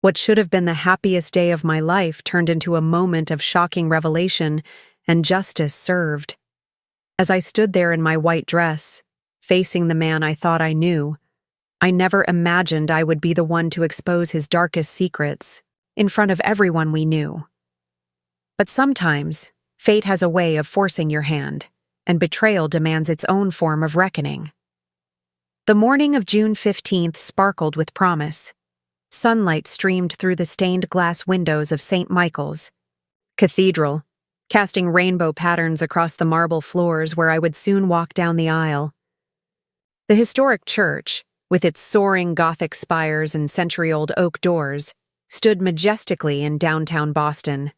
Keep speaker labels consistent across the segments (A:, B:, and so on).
A: What should have been the happiest day of my life turned into a moment of shocking revelation, and justice served. As I stood there in my white dress, facing the man I thought I knew, I never imagined I would be the one to expose his darkest secrets in front of everyone we knew. But sometimes, fate has a way of forcing your hand, and betrayal demands its own form of reckoning. The morning of June 15th sparkled with promise. Sunlight streamed through the stained glass windows of St. Michael's Cathedral, casting rainbow patterns across the marble floors where I would soon walk down the aisle. The historic church, with its soaring Gothic spires and century-old oak doors, stood majestically in downtown Boston,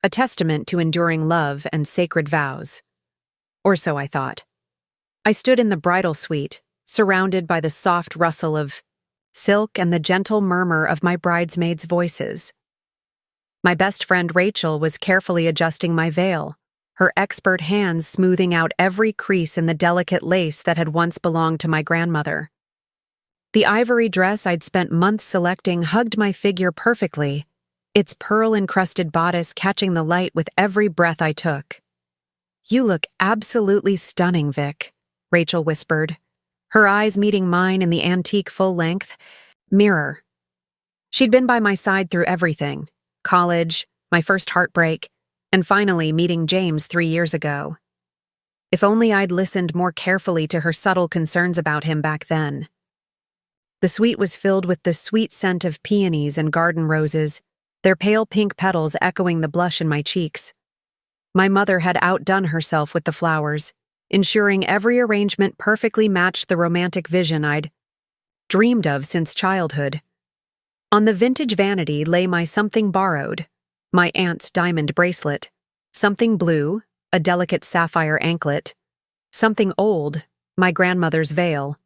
A: a testament to enduring love and sacred vows. Or so I thought. I stood in the bridal suite, surrounded by the soft rustle of silk and the gentle murmur of my bridesmaids' voices. My best friend Rachel was carefully adjusting my veil, her expert hands smoothing out every crease in the delicate lace that had once belonged to my grandmother. The ivory dress I'd spent months selecting hugged my figure perfectly, its pearl-encrusted bodice catching the light with every breath I took. "You look absolutely stunning, Vic," Rachel whispered, her eyes meeting mine in the antique full-length mirror. She'd been by my side through everything: college, my first heartbreak, and finally meeting James 3 years ago. If only I'd listened more carefully to her subtle concerns about him back then. The suite was filled with the sweet scent of peonies and garden roses, their pale pink petals echoing the blush in my cheeks. My mother had outdone herself with the flowers, ensuring every arrangement perfectly matched the romantic vision I'd dreamed of since childhood. On the vintage vanity lay my something borrowed, my aunt's diamond bracelet, something blue, a delicate sapphire anklet, something old, my grandmother's veil,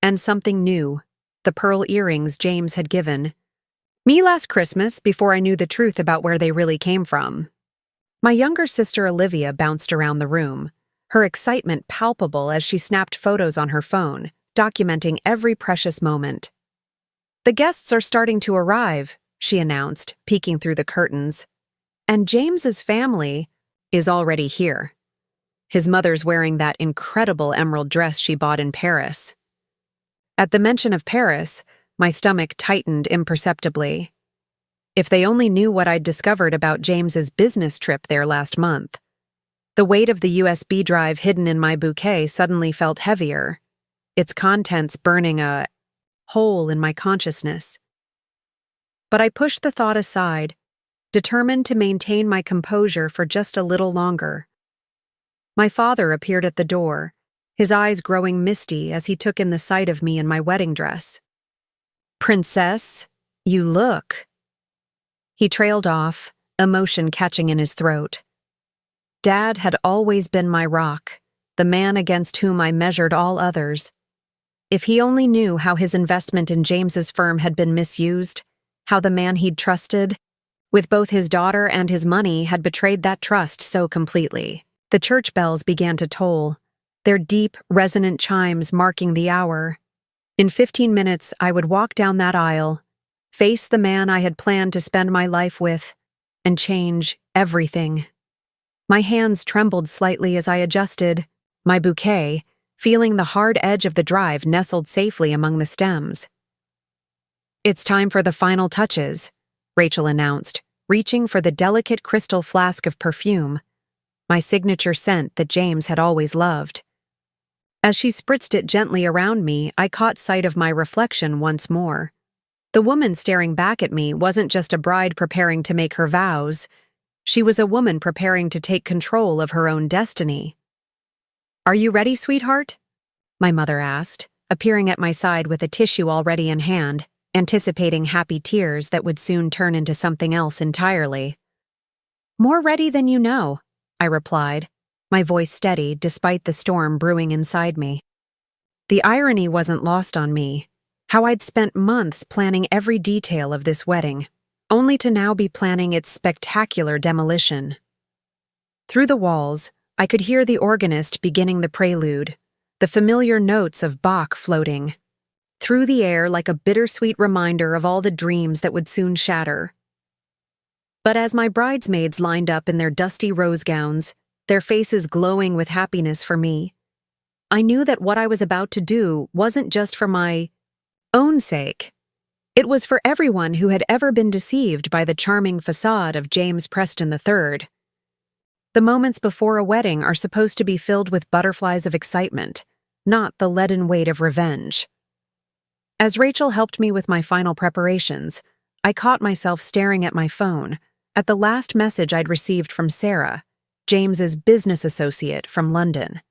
A: and something new, the pearl earrings James had given me last Christmas before I knew the truth about where they really came from. My younger sister Olivia bounced around the room, her excitement palpable as she snapped photos on her phone, documenting every precious moment. "The guests are starting to arrive," she announced, peeking through the curtains. "And James's family is already here. His mother's wearing that incredible emerald dress she bought in Paris." At the mention of Paris, my stomach tightened imperceptibly. If they only knew what I'd discovered about James's business trip there last month. The weight of the USB drive hidden in my bouquet suddenly felt heavier, its contents burning a hole in my consciousness. But I pushed the thought aside, determined to maintain my composure for just a little longer. My father appeared at the door, his eyes growing misty as he took in the sight of me in my wedding dress. "Princess, you look." He trailed off, emotion catching in his throat. Dad had always been my rock, the man against whom I measured all others. If he only knew how his investment in James's firm had been misused, how the man he'd trusted, with both his daughter and his money, had betrayed that trust so completely. The church bells began to toll, their deep, resonant chimes marking the hour. In 15 minutes, I would walk down that aisle, face the man I had planned to spend my life with, and change everything. My hands trembled slightly as I adjusted my bouquet, feeling the hard edge of the drive nestled safely among the stems. "It's time for the final touches," Rachel announced, reaching for the delicate crystal flask of perfume, my signature scent that James had always loved. As she spritzed it gently around me, I caught sight of my reflection once more. The woman staring back at me wasn't just a bride preparing to make her vows. She was a woman preparing to take control of her own destiny. "Are you ready, sweetheart?" my mother asked, appearing at my side with a tissue already in hand, anticipating happy tears that would soon turn into something else entirely. "More ready than you know," I replied, my voice steady despite the storm brewing inside me. The irony wasn't lost on me, how I'd spent months planning every detail of this wedding, only to now be planning its spectacular demolition. Through the walls, I could hear the organist beginning the prelude, the familiar notes of Bach floating. through the air like a bittersweet reminder of all the dreams that would soon shatter. But as my bridesmaids lined up in their dusty rose gowns, their faces glowing with happiness for me, I knew that what I was about to do wasn't just for my own sake. It was for everyone who had ever been deceived by the charming facade of James Preston III. The moments before a wedding are supposed to be filled with butterflies of excitement, not the leaden weight of revenge. As Rachel helped me with my final preparations, I caught myself staring at my phone, at the last message I'd received from Sarah, James's business associate from London.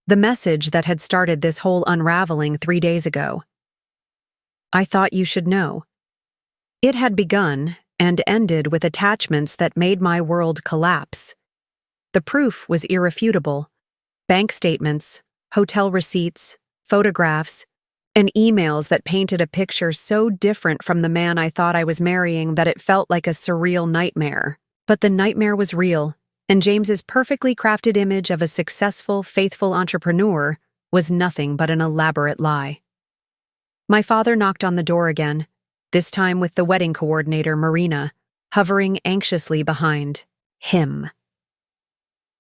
A: The message that had started this whole unraveling 3 days ago. I thought you should know. It had begun and ended with attachments that made my world collapse. The proof was irrefutable. Bank statements, hotel receipts, photographs, and emails that painted a picture so different from the man I thought I was marrying that it felt like a surreal nightmare. But the nightmare was real, and James's perfectly crafted image of a successful, faithful entrepreneur was nothing but an elaborate lie. My father knocked on the door again, this time with the wedding coordinator, Marina, hovering anxiously behind him.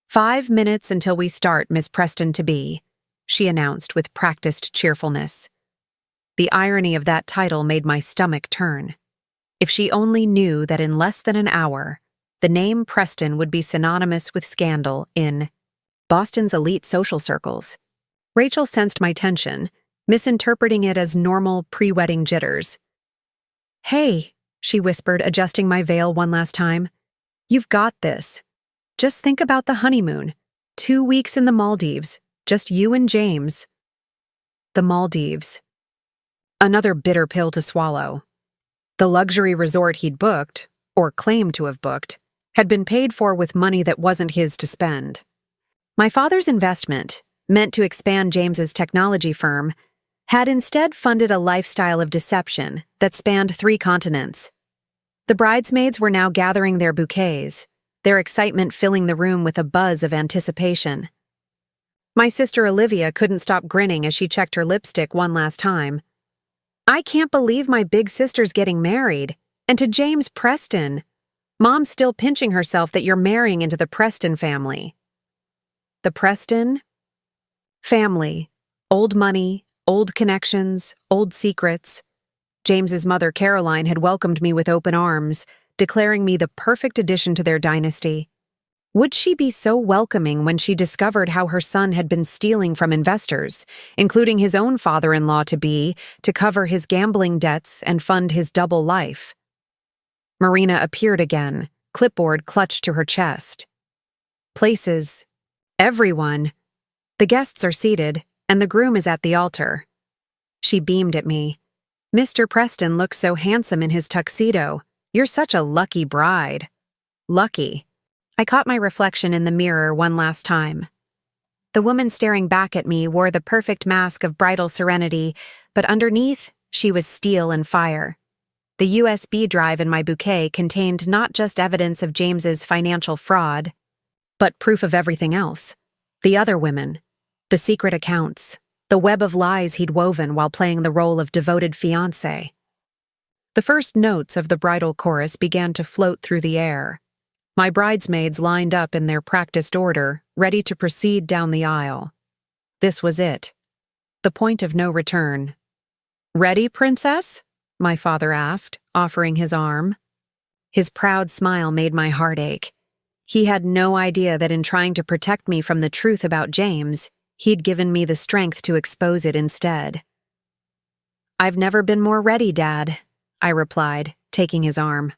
A: 5 minutes until we start, Miss Preston-to-be, she announced with practiced cheerfulness. The irony of that title made my stomach turn. If she only knew that in less than an hour, the name Preston would be synonymous with scandal in Boston's elite social circles. Rachel sensed my tension, misinterpreting it as normal pre-wedding jitters. Hey, she whispered, adjusting my veil one last time. You've got this. Just think about the honeymoon. 2 weeks in the Maldives, just you and James. The Maldives. Another bitter pill to swallow. The luxury resort he'd booked, or claimed to have booked, had been paid for with money that wasn't his to spend. My father's investment, meant to expand James's technology firm, had instead funded a lifestyle of deception that spanned 3 continents. The bridesmaids were now gathering their bouquets, their excitement filling the room with a buzz of anticipation. My sister Olivia couldn't stop grinning as she checked her lipstick one last time. I can't believe my big sister's getting married, and to James Preston. Mom's still pinching herself that you're marrying into the Preston family. The Preston family. Old money, old connections, old secrets. James's mother, Caroline, had welcomed me with open arms, declaring me the perfect addition to their dynasty. Would she be so welcoming when she discovered how her son had been stealing from investors, including his own father-in-law-to-be, to cover his gambling debts and fund his double life? Marina appeared again, clipboard clutched to her chest. Places. Everyone. The guests are seated, and the groom is at the altar. She beamed at me. Mr. Preston looks so handsome in his tuxedo. You're such a lucky bride. Lucky. I caught my reflection in the mirror one last time. The woman staring back at me wore the perfect mask of bridal serenity, but underneath, she was steel and fire. The USB drive in my bouquet contained not just evidence of James's financial fraud, but proof of everything else. The other women, the secret accounts, the web of lies he'd woven while playing the role of devoted fiancé. The first notes of the bridal chorus began to float through the air. My bridesmaids lined up in their practiced order, ready to proceed down the aisle. This was it. The point of no return. Ready, princess? My father asked, offering his arm. His proud smile made my heart ache. He had no idea that in trying to protect me from the truth about James, he'd given me the strength to expose it instead. I've never been more ready, Dad, I replied, taking his arm.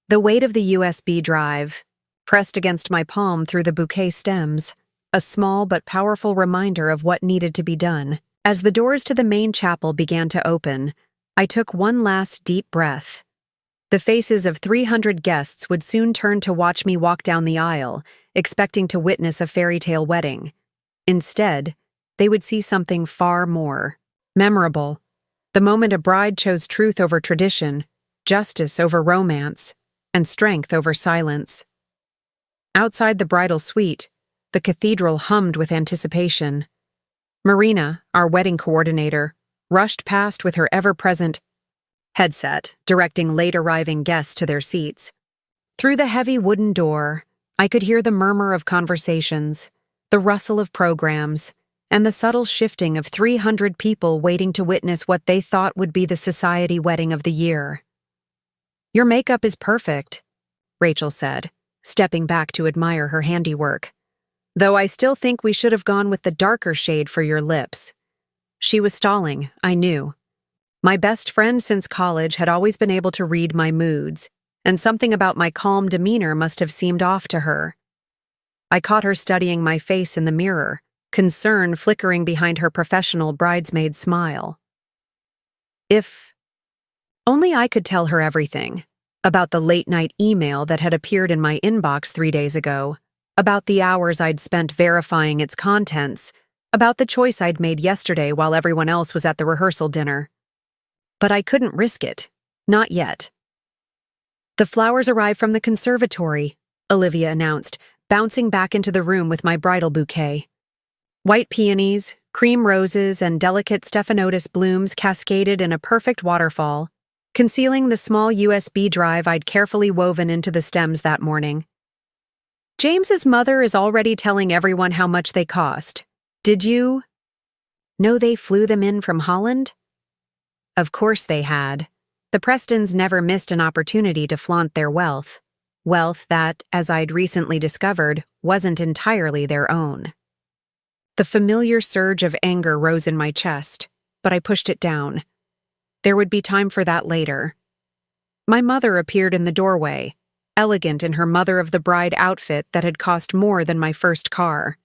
A: The weight of the USB drive pressed against my palm through the bouquet stems, a small but powerful reminder of what needed to be done. As the doors to the main chapel began to open, I took one last deep breath. The faces of 300 guests would soon turn to watch me walk down the aisle, expecting to witness a fairy tale wedding. Instead, they would see something far more memorable. The moment a bride chose truth over tradition, justice over romance, and strength over silence. Outside the bridal suite, the cathedral hummed with anticipation. Marina, our wedding coordinator, rushed past with her ever-present headset, directing late-arriving guests to their seats. Through the heavy wooden door, I could hear the murmur of conversations, the rustle of programs, and the subtle shifting of 300 people waiting to witness what they thought would be the society wedding of the year. "Your makeup is perfect," Rachel said, stepping back to admire her handiwork. "Though I still think we should have gone with the darker shade for your lips." She was stalling, I knew. My best friend since college had always been able to read my moods, and something about my calm demeanor must have seemed off to her. I caught her studying my face in the mirror, concern flickering behind her professional bridesmaid smile. If only I could tell her everything, about the late-night email that had appeared in my inbox 3 days ago, about the hours I'd spent verifying its contents, about the choice I'd made yesterday while everyone else was at the rehearsal dinner. But I couldn't risk it. Not yet. "The flowers arrived from the conservatory," Olivia announced, bouncing back into the room with my bridal bouquet. White peonies, cream roses, and delicate stephanotis blooms cascaded in a perfect waterfall, concealing the small USB drive I'd carefully woven into the stems that morning. "James's mother is already telling everyone how much they cost. Did you know they flew them in from Holland?" Of course they had. The Prestons never missed an opportunity to flaunt their wealth. Wealth that, as I'd recently discovered, wasn't entirely their own. The familiar surge of anger rose in my chest, but I pushed it down. There would be time for that later. My mother appeared in the doorway, elegant in her mother-of-the-bride outfit that had cost more than my first car.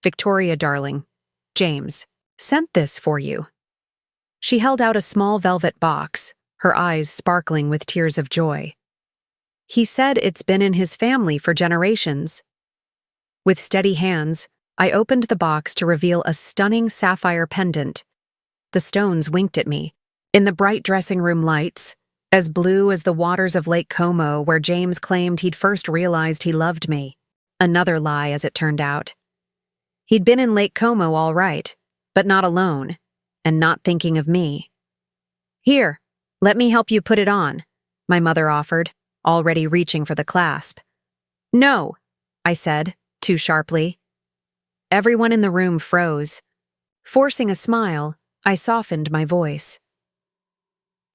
A: "Victoria, darling, James sent this for you." She held out a small velvet box, her eyes sparkling with tears of joy. "He said it's been in his family for generations." With steady hands, I opened the box to reveal a stunning sapphire pendant. The stones winked at me. In the bright dressing room lights, as blue as the waters of Lake Como where James claimed he'd first realized he loved me. Another lie, as it turned out. He'd been in Lake Como all right, but not alone, and not thinking of me. "Here, let me help you put it on," my mother offered, already reaching for the clasp. "No," I said, too sharply. Everyone in the room froze. Forcing a smile, I softened my voice.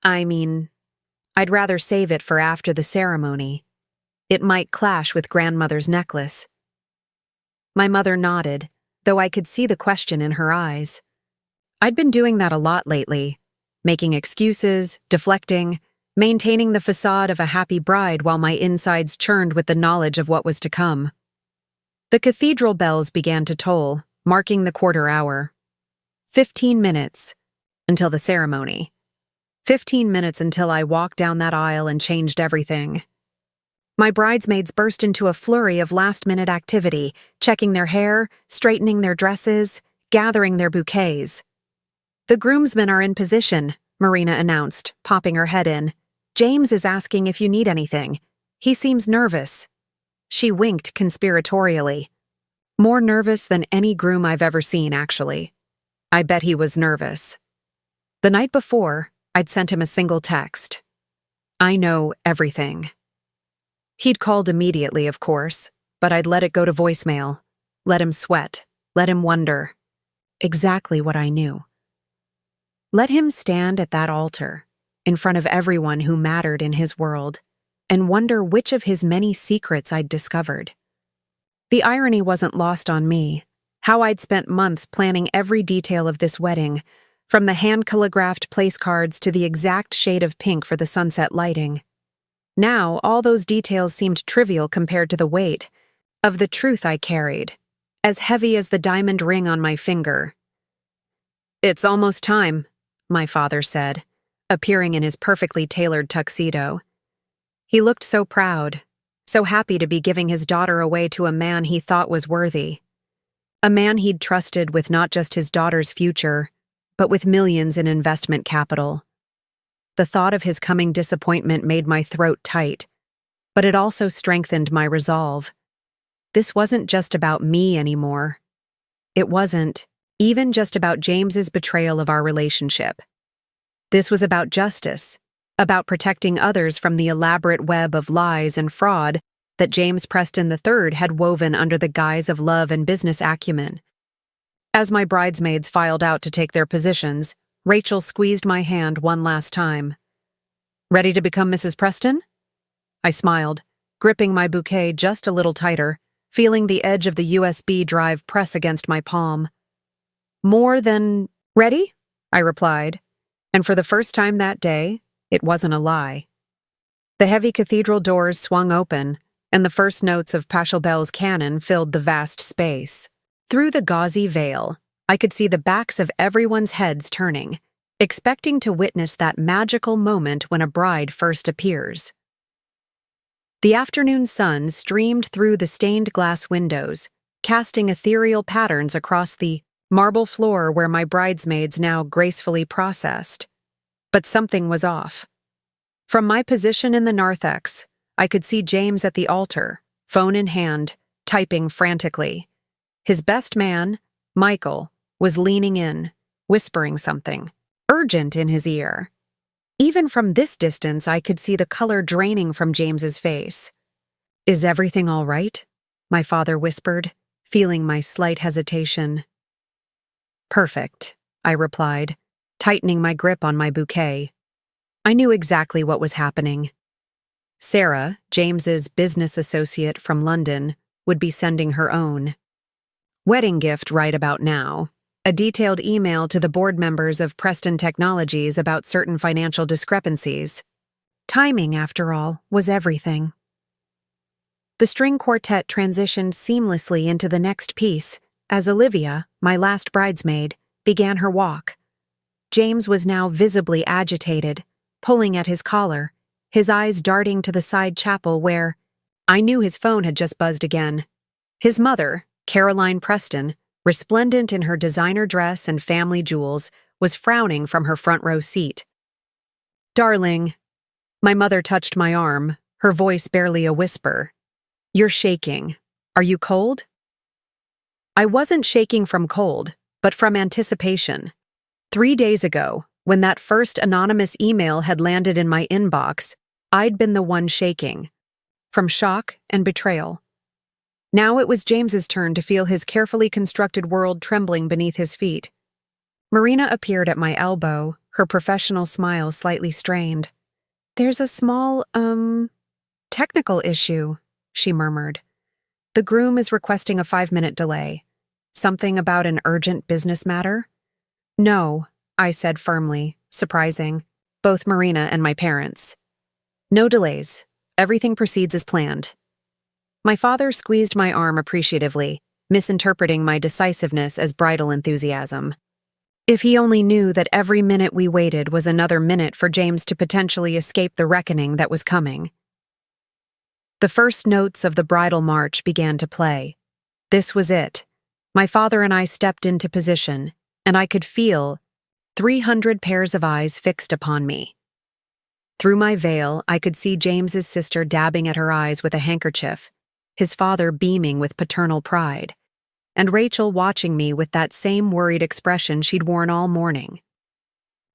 A: "I mean, I'd rather save it for after the ceremony. It might clash with grandmother's necklace." My mother nodded, though I could see the question in her eyes. I'd been doing that a lot lately, making excuses, deflecting, maintaining the facade of a happy bride while my insides churned with the knowledge of what was to come. The cathedral bells began to toll, marking the quarter hour. 15 minutes until the ceremony. 15 minutes until I walked down that aisle and changed everything. My bridesmaids burst into a flurry of last-minute activity, checking their hair, straightening their dresses, gathering their bouquets. "The groomsmen are in position," Marina announced, popping her head in. "James is asking if you need anything. He seems nervous." She winked conspiratorially. More nervous than any groom I've ever seen, actually. I bet he was nervous. The night before, I'd sent him a single text. "I know everything." He'd called immediately, of course, but I'd let it go to voicemail. Let him sweat. Let him wonder. Exactly what I knew. Let him stand at that altar, in front of everyone who mattered in his world, and wonder which of his many secrets I'd discovered. The irony wasn't lost on me, how I'd spent months planning every detail of this wedding, from the hand-calligraphed place cards to the exact shade of pink for the sunset lighting. Now, all those details seemed trivial compared to the weight of the truth I carried, as heavy as the diamond ring on my finger. "It's almost time," my father said, appearing in his perfectly tailored tuxedo. He looked so proud, so happy to be giving his daughter away to a man he thought was worthy. A man he'd trusted with not just his daughter's future, but with millions in investment capital. The thought of his coming disappointment made my throat tight, but it also strengthened my resolve. This wasn't just about me anymore. It wasn't, even just about James's betrayal of our relationship. This was about justice, about protecting others from the elaborate web of lies and fraud that James Preston III had woven under the guise of love and business acumen. As my bridesmaids filed out to take their positions, Rachel squeezed my hand one last time. "Ready to become Mrs. Preston?" I smiled, gripping my bouquet just a little tighter, feeling the edge of the USB drive press against my palm. "More than ready?" I replied, and for the first time that day, it wasn't a lie. The heavy cathedral doors swung open, and the first notes of Pachelbel's canon filled the vast space. Through the gauzy veil, I could see the backs of everyone's heads turning, expecting to witness that magical moment when a bride first appears. The afternoon sun streamed through the stained glass windows, casting ethereal patterns across the marble floor where my bridesmaids now gracefully processed. But something was off. From my position in the narthex, I could see James at the altar, phone in hand, typing frantically. His best man, Michael, was leaning in, whispering something, urgent in his ear. Even from this distance, I could see the color draining from James's face. "Is everything all right?" my father whispered, feeling my slight hesitation. "Perfect," I replied, tightening my grip on my bouquet. I knew exactly what was happening. Sarah, James's business associate from London, would be sending her own wedding gift right about now, a detailed email to the board members of Preston Technologies about certain financial discrepancies. Timing, after all, was everything. The string quartet transitioned seamlessly into the next piece as Olivia, my last bridesmaid, began her walk. James was now visibly agitated, pulling at his collar, his eyes darting to the side chapel where I knew his phone had just buzzed again. His mother, Caroline Preston, resplendent in her designer dress and family jewels, was frowning from her front row seat. "Darling," my mother touched my arm, her voice barely a whisper. "You're shaking. Are you cold?" I wasn't shaking from cold, but from anticipation. 3 days ago, when that first anonymous email had landed in my inbox, I'd been the one shaking, from shock and betrayal. Now it was James's turn to feel his carefully constructed world trembling beneath his feet. Marina appeared at my elbow, her professional smile slightly strained. "There's a small, technical issue," she murmured. "The groom is requesting a 5-minute delay. Something about an urgent business matter?" "No," I said firmly, surprising both Marina and my parents. "No delays. Everything proceeds as planned." My father squeezed my arm appreciatively, misinterpreting my decisiveness as bridal enthusiasm. If he only knew that every minute we waited was another minute for James to potentially escape the reckoning that was coming. The first notes of the bridal march began to play. This was it. My father and I stepped into position, and I could feel 300 pairs of eyes fixed upon me. Through my veil, I could see James's sister dabbing at her eyes with a handkerchief, his father beaming with paternal pride, and Rachel watching me with that same worried expression she'd worn all morning.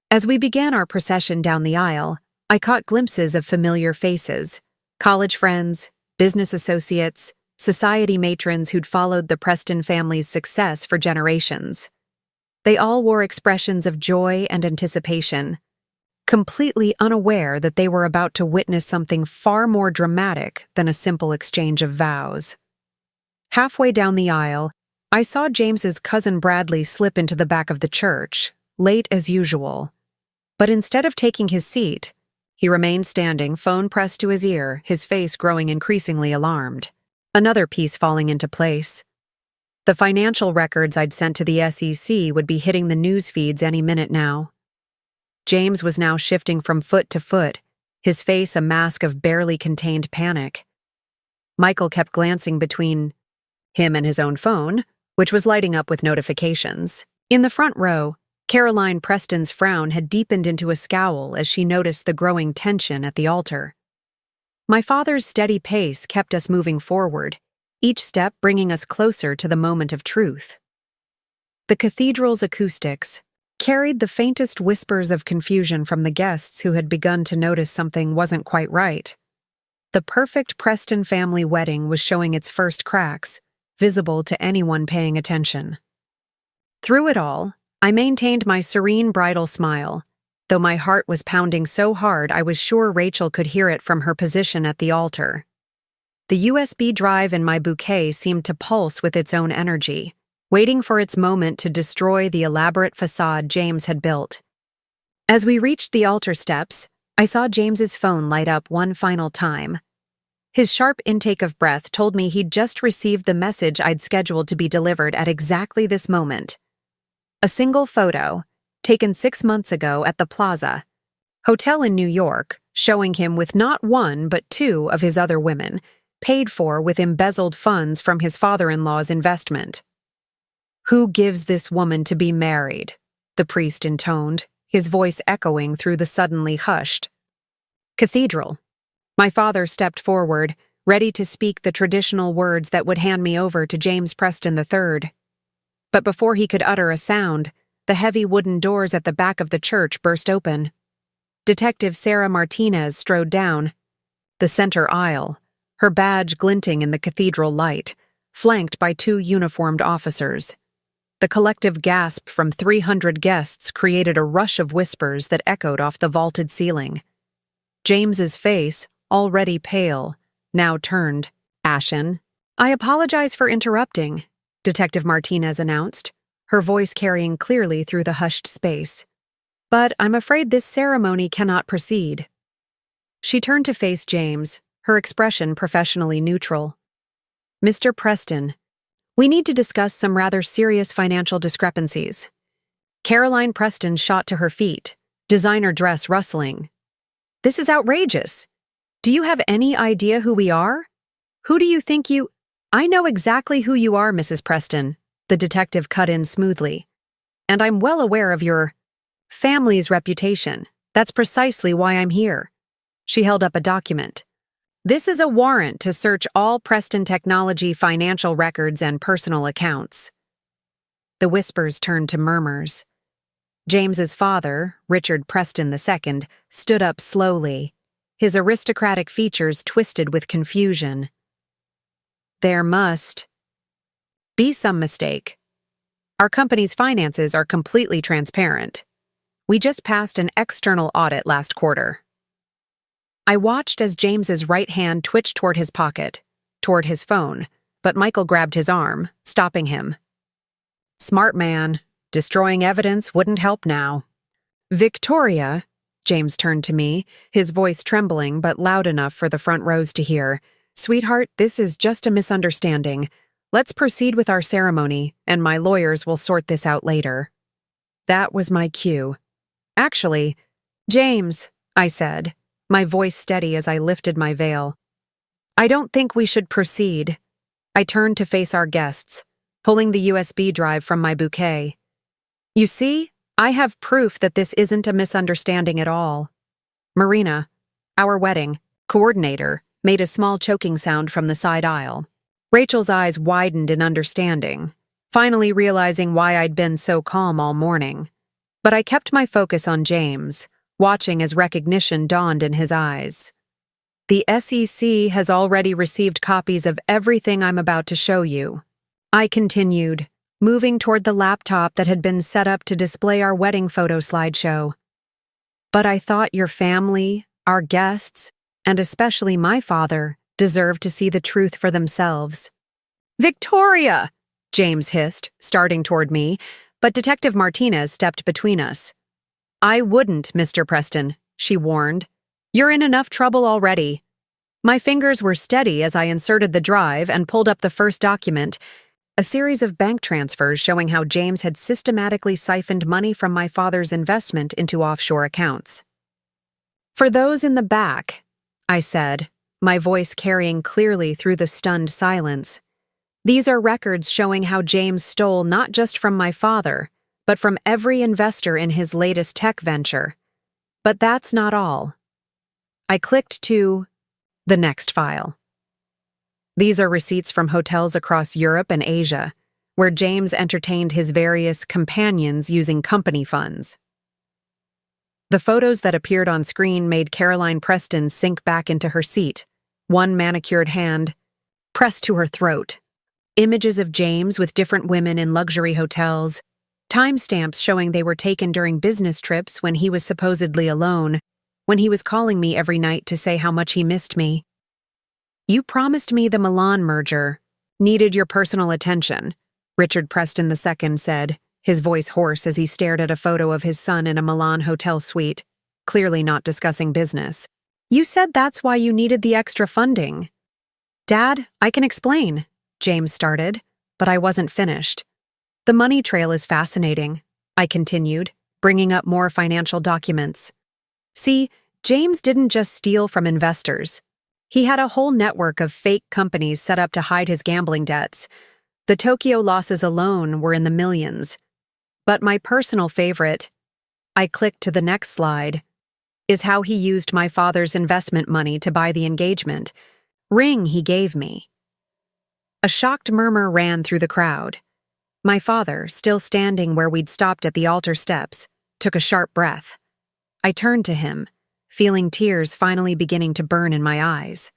A: As we began our procession down the aisle, I caught glimpses of familiar faces, college friends, business associates, society matrons who'd followed the Preston family's success for generations. They all wore expressions of joy and anticipation, completely unaware that they were about to witness something far more dramatic than a simple exchange of vows. Halfway down the aisle, I saw James's cousin Bradley slip into the back of the church, late as usual. But instead of taking his seat, he remained standing, phone pressed to his ear, his face growing increasingly alarmed. Another piece falling into place. The financial records I'd sent to the SEC would be hitting the news feeds any minute now. James was now shifting from foot to foot, his face a mask of barely contained panic. Michael kept glancing between him and his own phone, which was lighting up with notifications. In the front row, Caroline Preston's frown had deepened into a scowl as she noticed the growing tension at the altar. My father's steady pace kept us moving forward, each step bringing us closer to the moment of truth. The cathedral's acoustics carried the faintest whispers of confusion from the guests who had begun to notice something wasn't quite right. The perfect Preston family wedding was showing its first cracks, visible to anyone paying attention. Through it all, I maintained my serene bridal smile, though my heart was pounding so hard I was sure Rachel could hear it from her position at the altar. The USB drive in my bouquet seemed to pulse with its own energy, waiting for its moment to destroy the elaborate facade James had built. As we reached the altar steps, I saw James's phone light up one final time. His sharp intake of breath told me he'd just received the message I'd scheduled to be delivered at exactly this moment. A single photo, taken 6 months ago at the Plaza Hotel in New York, showing him with not one but two of his other women, paid for with embezzled funds from his father-in-law's investment. "Who gives this woman to be married?" the priest intoned, his voice echoing through the suddenly hushed cathedral. My father stepped forward, ready to speak the traditional words that would hand me over to James Preston III. But before he could utter a sound, the heavy wooden doors at the back of the church burst open. Detective Sarah Martinez strode down the center aisle, her badge glinting in the cathedral light, flanked by 2 uniformed officers. The collective gasp from 300 guests created a rush of whispers that echoed off the vaulted ceiling. James's face, already pale, now turned ashen. "I apologize for interrupting," Detective Martinez announced, her voice carrying clearly through the hushed space. "But I'm afraid this ceremony cannot proceed." She turned to face James, her expression professionally neutral. "Mr. Preston, we need to discuss some rather serious financial discrepancies." Caroline Preston shot to her feet, designer dress rustling. "This is outrageous. Do you have any idea who we are? Who do you think you—" "I know exactly who you are, Mrs. Preston," the detective cut in smoothly. "And I'm well aware of your family's reputation. That's precisely why I'm here." She held up a document. "This is a warrant to search all Preston Technology financial records and personal accounts." The whispers turned to murmurs. James's father, Richard Preston II, stood up slowly, his aristocratic features twisted with confusion. "There must be some mistake. Our company's finances are completely transparent. We just passed an external audit last quarter." I watched as James's right hand twitched toward his pocket, toward his phone, but Michael grabbed his arm, stopping him. "Smart man. Destroying evidence wouldn't help now." "Victoria," James turned to me, his voice trembling but loud enough for the front rows to hear. "Sweetheart, this is just a misunderstanding. Let's proceed with our ceremony, and my lawyers will sort this out later." That was my cue. "Actually, James," I said, my voice steady as I lifted my veil, "I don't think we should proceed." I turned to face our guests, pulling the USB drive from my bouquet. "You see, I have proof that this isn't a misunderstanding at all." Marina, our wedding coordinator, made a small choking sound from the side aisle. Rachel's eyes widened in understanding, finally realizing why I'd been so calm all morning. But I kept my focus on James, watching as recognition dawned in his eyes. "The SEC has already received copies of everything I'm about to show you," I continued, moving toward the laptop that had been set up to display our wedding photo slideshow. "But I thought your family, our guests, and especially my father, deserved to see the truth for themselves." "Victoria!" James hissed, starting toward me, but Detective Martinez stepped between us. "I wouldn't, Mr. Preston," she warned. "You're in enough trouble already." My fingers were steady as I inserted the drive and pulled up the first document, a series of bank transfers showing how James had systematically siphoned money from my father's investment into offshore accounts. "For those in the back," I said, my voice carrying clearly through the stunned silence, "these are records showing how James stole not just from my father, but from every investor in his latest tech venture. But that's not all." I clicked to the next file. "These are receipts from hotels across Europe and Asia, where James entertained his various companions using company funds. The photos that appeared on screen made Caroline Preston sink back into her seat, one manicured hand pressed to her throat. Images of James with different women in luxury hotels, timestamps showing they were taken during business trips when he was supposedly alone, when he was calling me every night to say how much he missed me. "You promised me the Milan merger, needed your personal attention," Richard Preston II said, his voice hoarse as he stared at a photo of his son in a Milan hotel suite, clearly not discussing business. "You said that's why you needed the extra funding." "Dad, I can explain," James started, but I wasn't finished. "The money trail is fascinating," I continued, bringing up more financial documents. "See, James didn't just steal from investors. He had a whole network of fake companies set up to hide his gambling debts. The Tokyo losses alone were in the millions. But my personal favorite," I clicked to the next slide, "is how he used my father's investment money to buy the engagement ring he gave me." A shocked murmur ran through the crowd. My father, still standing where we'd stopped at the altar steps, took a sharp breath. I turned to him, feeling tears finally beginning to burn in my eyes.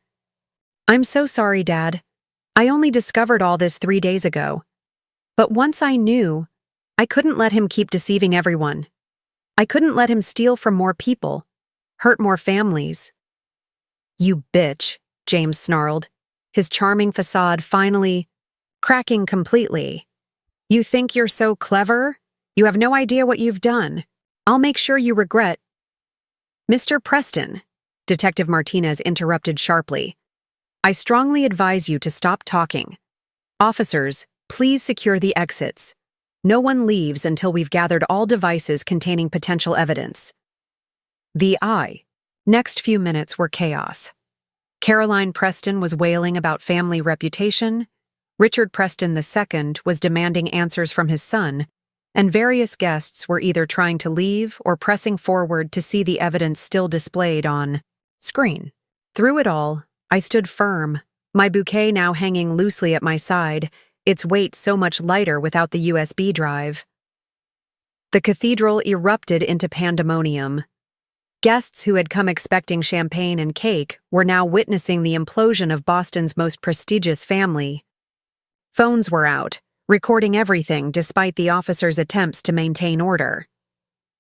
A: "I'm so sorry, Dad. I only discovered all this 3 days ago. But once I knew, I couldn't let him keep deceiving everyone. I couldn't let him steal from more people, hurt more families." "You bitch," James snarled, his charming facade finally cracking completely. "You think you're so clever? You have no idea what you've done. I'll make sure you regret—" "Mr. Preston," Detective Martinez interrupted sharply, "I strongly advise you to stop talking. Officers, please secure the exits. No one leaves until we've gathered all devices containing potential evidence." Next few minutes were chaos. Caroline Preston was wailing about family reputation, Richard Preston II was demanding answers from his son, and various guests were either trying to leave or pressing forward to see the evidence still displayed on screen. Through it all, I stood firm, my bouquet now hanging loosely at my side, its weight so much lighter without the USB drive. The cathedral erupted into pandemonium. Guests who had come expecting champagne and cake were now witnessing the implosion of Boston's most prestigious family. Phones were out, recording everything despite the officers' attempts to maintain order.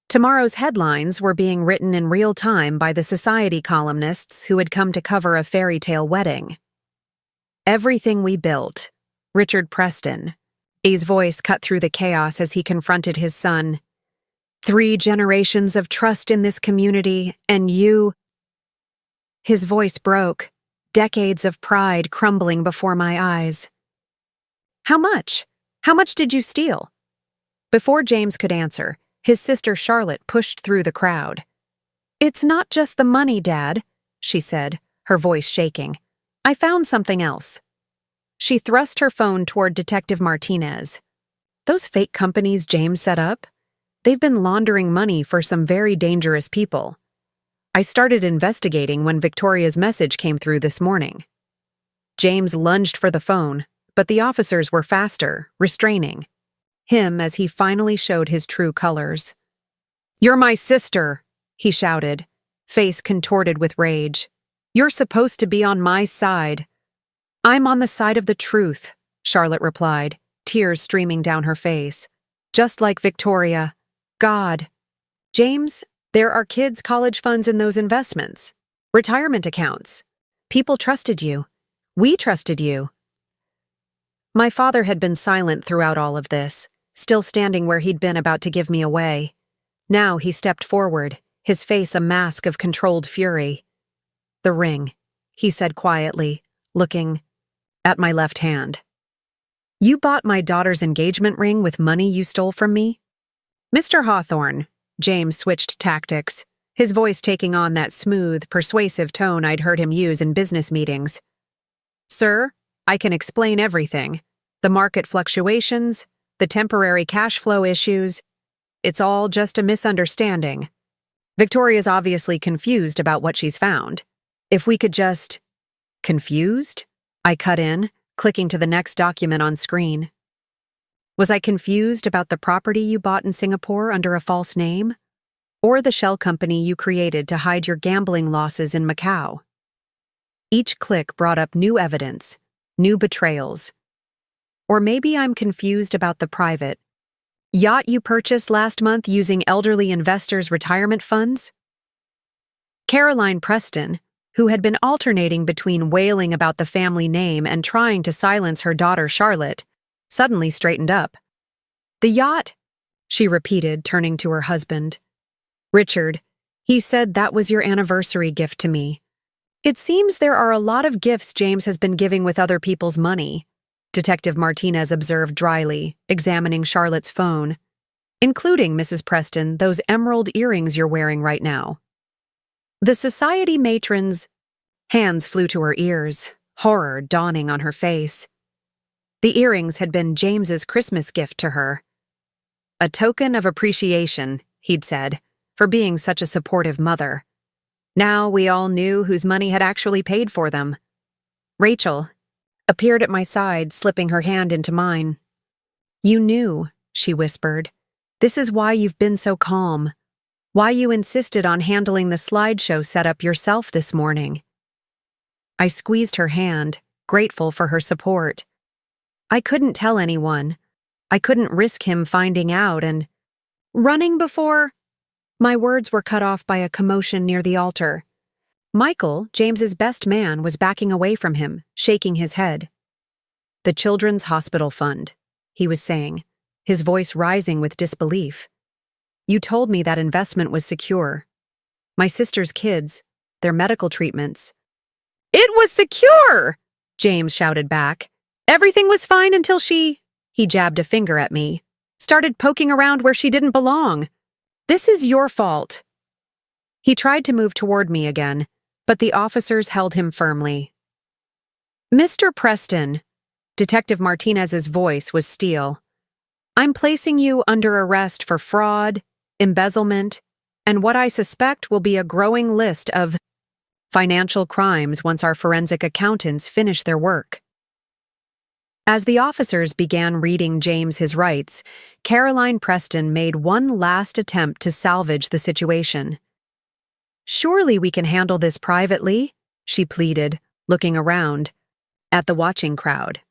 A: Tomorrow's headlines were being written in real time by the society columnists who had come to cover a fairy tale wedding. "Everything we built," Richard Preston, A's voice cut through the chaos as he confronted his son. "3 generations of trust in this community, and you—" His voice broke, decades of pride crumbling before my eyes. "How much? How much did you steal?" Before James could answer, his sister Charlotte pushed through the crowd. "It's not just the money, Dad," she said, her voice shaking. "I found something else." She thrust her phone toward Detective Martinez. "Those fake companies James set up? They've been laundering money for some very dangerous people. I started investigating when Victoria's message came through this morning." James lunged for the phone, but the officers were faster, restraining him as he finally showed his true colors. "You're my sister," he shouted, face contorted with rage. "You're supposed to be on my side." "I'm on the side of the truth," Charlotte replied, tears streaming down her face. "Just like Victoria. God. James, there are kids' college funds in those investments. Retirement accounts. People trusted you. We trusted you." My father had been silent throughout all of this, still standing where he'd been about to give me away. Now he stepped forward, his face a mask of controlled fury. "The ring," he said quietly, looking at my left hand. "You bought my daughter's engagement ring with money you stole from me?" "Mr. Hawthorne," James switched tactics, his voice taking on that smooth, persuasive tone I'd heard him use in business meetings. "Sir, I can explain everything. The market fluctuations, the temporary cash flow issues. It's all just a misunderstanding. Victoria's obviously confused about what she's found. If we could just—" "Confused?" I cut in, clicking to the next document on screen. Was I confused about the property you bought in Singapore under a false name? Or the shell company you created to hide your gambling losses in Macau? Each click brought up new evidence, new betrayals. Or maybe I'm confused about the private yacht you purchased last month using elderly investors' retirement funds? Caroline Preston, who had been alternating between wailing about the family name and trying to silence her daughter Charlotte, suddenly straightened up. "The yacht?" she repeated, turning to her husband. "Richard, he said that was your anniversary gift to me. It seems there are a lot of gifts James has been giving with other people's money," Detective Martinez observed dryly, examining Charlotte's phone. "Including, Mrs. Preston, those emerald earrings you're wearing right now." The society matron's hands flew to her ears, horror dawning on her face. The earrings had been James's Christmas gift to her. "A token of appreciation," he'd said, "for being such a supportive mother." Now we all knew whose money had actually paid for them. Rachel appeared at my side, slipping her hand into mine. "You knew," she whispered. "This is why you've been so calm. Why you insisted on handling the slideshow setup yourself this morning." I squeezed her hand, grateful for her support. I couldn't tell anyone. I couldn't risk him finding out and running before. My words were cut off by a commotion near the altar. Michael, James's best man, was backing away from him, shaking his head. "The Children's Hospital Fund," he was saying, his voice rising with disbelief. "You told me that investment was secure. My sister's kids, their medical treatments." "It was secure!" James shouted back. "Everything was fine until he jabbed a finger at me, started poking around where she didn't belong. This is your fault." He tried to move toward me again, but the officers held him firmly. "Mr. Preston," Detective Martinez's voice was steel, "I'm placing you under arrest for fraud, embezzlement, and what I suspect will be a growing list of financial crimes once our forensic accountants finish their work." As the officers began reading James his rights, Caroline Preston made one last attempt to salvage the situation. "Surely we can handle this privately," she pleaded, looking around at the watching crowd.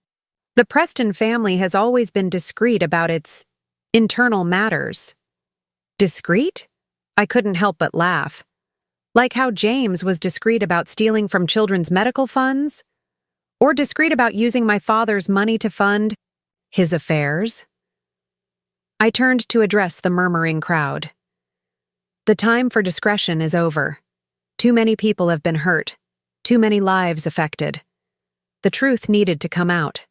A: "The Preston family has always been discreet about its internal matters." Discreet? I couldn't help but laugh. Like how James was discreet about stealing from children's medical funds? Or discreet about using my father's money to fund his affairs? I turned to address the murmuring crowd. "The time for discretion is over. Too many people have been hurt, too many lives affected. The truth needed to come out."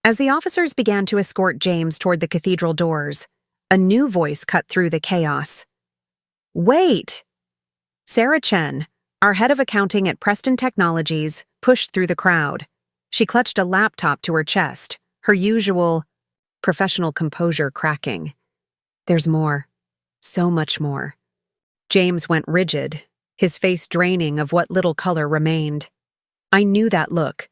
A: As the officers began to escort James toward the cathedral doors, a new voice cut through the chaos. "Wait!" Sarah Chen, our head of accounting at Preston Technologies, pushed through the crowd. She clutched a laptop to her chest, her usual professional composure cracking. "There's more. So much more." James went rigid, his face draining of what little color remained. I knew that look.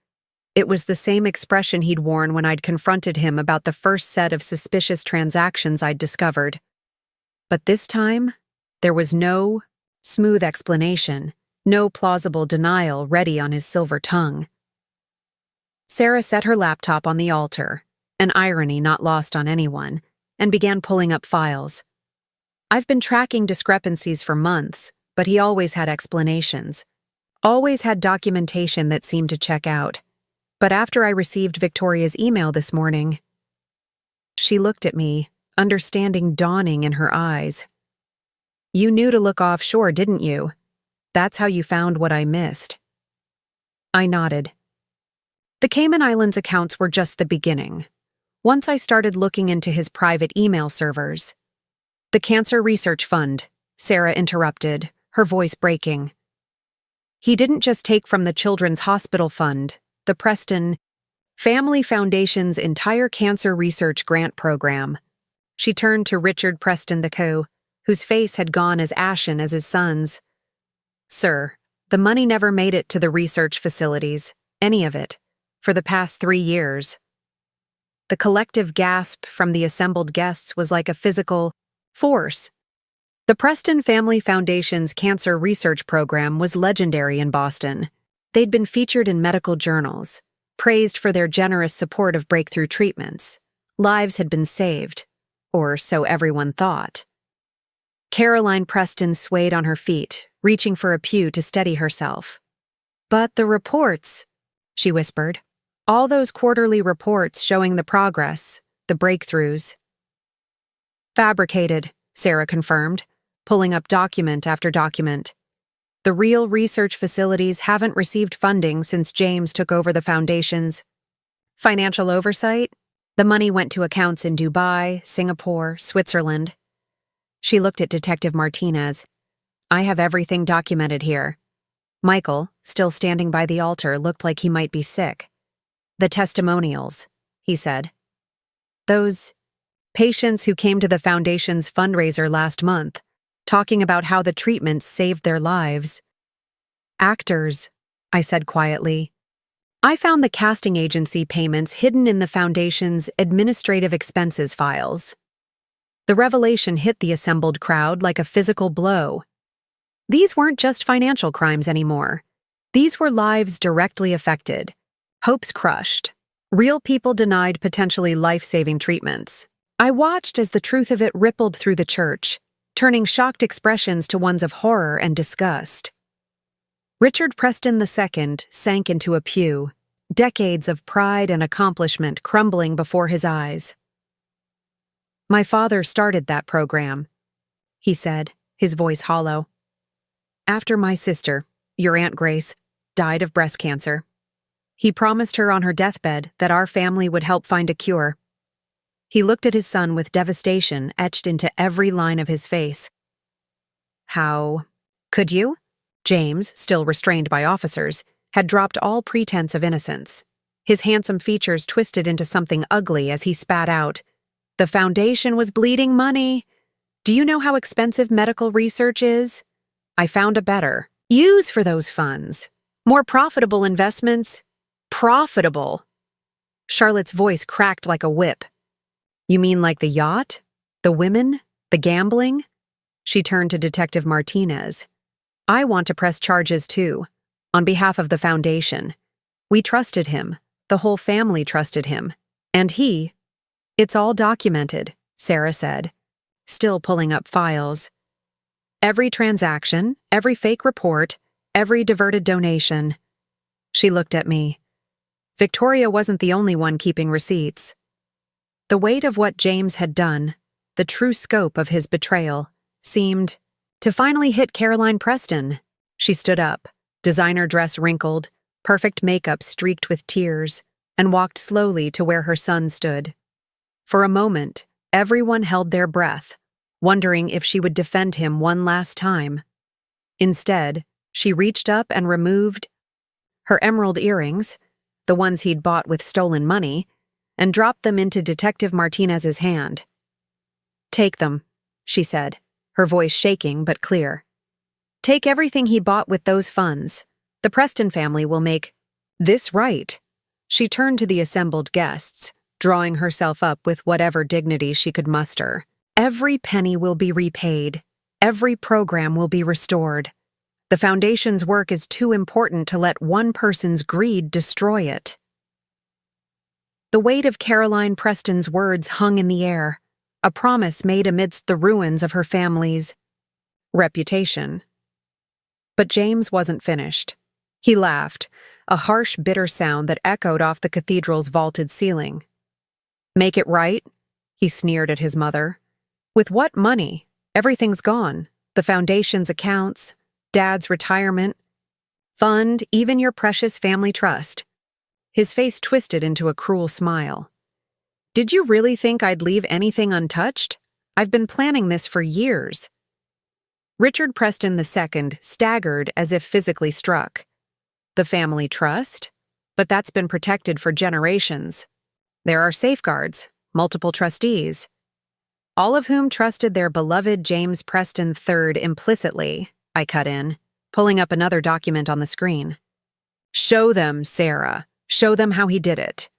A: It was the same expression he'd worn when I'd confronted him about the first set of suspicious transactions I'd discovered. But this time, there was no smooth explanation, no plausible denial ready on his silver tongue. Sarah set her laptop on the altar, an irony not lost on anyone, and began pulling up files. I've been tracking discrepancies for months, but he always had explanations. Always had documentation that seemed to check out. But after I received Victoria's email this morning, she looked at me, understanding dawning in her eyes. "You knew to look offshore, didn't you? That's how you found what I missed." I nodded. The Cayman Islands accounts were just the beginning. Once I started looking into his private email servers. "The Cancer Research Fund," Sarah interrupted, her voice breaking. "He didn't just take from the Children's Hospital Fund, the Preston Family Foundation's entire cancer research grant program." She turned to Richard Preston II, whose face had gone as ashen as his son's. "Sir, the money never made it to the research facilities, any of it, for the past 3 years." The collective gasp from the assembled guests was like a physical force. The Preston Family Foundation's cancer research program was legendary in Boston. They'd been featured in medical journals, praised for their generous support of breakthrough treatments. Lives had been saved, or so everyone thought. Caroline Preston swayed on her feet, reaching for a pew to steady herself. "But the reports," she whispered. "All those quarterly reports showing the progress, the breakthroughs." "Fabricated," Sarah confirmed, pulling up document after document. "The real research facilities haven't received funding since James took over the foundations. Financial oversight? The money went to accounts in Dubai, Singapore, Switzerland." She looked at Detective Martinez. "I have everything documented here." Michael, still standing by the altar, looked like he might be sick. "The testimonials," he said. "Those patients who came to the foundation's fundraiser last month, talking about how the treatments saved their lives." "Actors," I said quietly. "I found the casting agency payments hidden in the foundation's administrative expenses files." The revelation hit the assembled crowd like a physical blow. These weren't just financial crimes anymore. These were lives directly affected, hopes crushed, real people denied potentially life-saving treatments. I watched as the truth of it rippled through the church, turning shocked expressions to ones of horror and disgust. Richard Preston II sank into a pew, decades of pride and accomplishment crumbling before his eyes. "My father started that program," he said, his voice hollow. "After my sister, your Aunt Grace, died of breast cancer. He promised her on her deathbed that our family would help find a cure." He looked at his son with devastation etched into every line of his face. "How could you?" James, still restrained by officers, had dropped all pretense of innocence. His handsome features twisted into something ugly as he spat out, "The foundation was bleeding money. Do you know how expensive medical research is? I found a better use for those funds. More profitable investments. Profitable." Charlotte's voice cracked like a whip. "You mean like the yacht? The women? The gambling?" She turned to Detective Martinez. "I want to press charges too, on behalf of the foundation. We trusted him. The whole family trusted him. And he—" "It's all documented," Sarah said, still pulling up files. "Every transaction, every fake report, every diverted donation." She looked at me. Victoria wasn't the only one keeping receipts. The weight of what James had done, the true scope of his betrayal, seemed to finally hit Caroline Preston. She stood up, designer dress wrinkled, perfect makeup streaked with tears, and walked slowly to where her son stood. For a moment, everyone held their breath, wondering if she would defend him one last time. Instead, she reached up and removed her emerald earrings, the ones he'd bought with stolen money, and dropped them into Detective Martinez's hand. "Take them," she said, her voice shaking but clear. "Take everything he bought with those funds. The Preston family will make this right." She turned to the assembled guests, drawing herself up with whatever dignity she could muster. "Every penny will be repaid. Every program will be restored. The foundation's work is too important to let one person's greed destroy it." The weight of Caroline Preston's words hung in the air, a promise made amidst the ruins of her family's reputation. But James wasn't finished. He laughed, a harsh, bitter sound that echoed off the cathedral's vaulted ceiling. "Make it right?" he sneered at his mother. "With what money? Everything's gone. The foundation's accounts, Dad's retirement, fund, even your precious family trust." His face twisted into a cruel smile. "Did you really think I'd leave anything untouched? I've been planning this for years." Richard Preston II staggered as if physically struck. "The family trust? But that's been protected for generations. There are safeguards, multiple trustees, all of whom trusted their beloved James Preston III implicitly," I cut in, pulling up another document on the screen. "Show them, Sarah. Show them how he did it."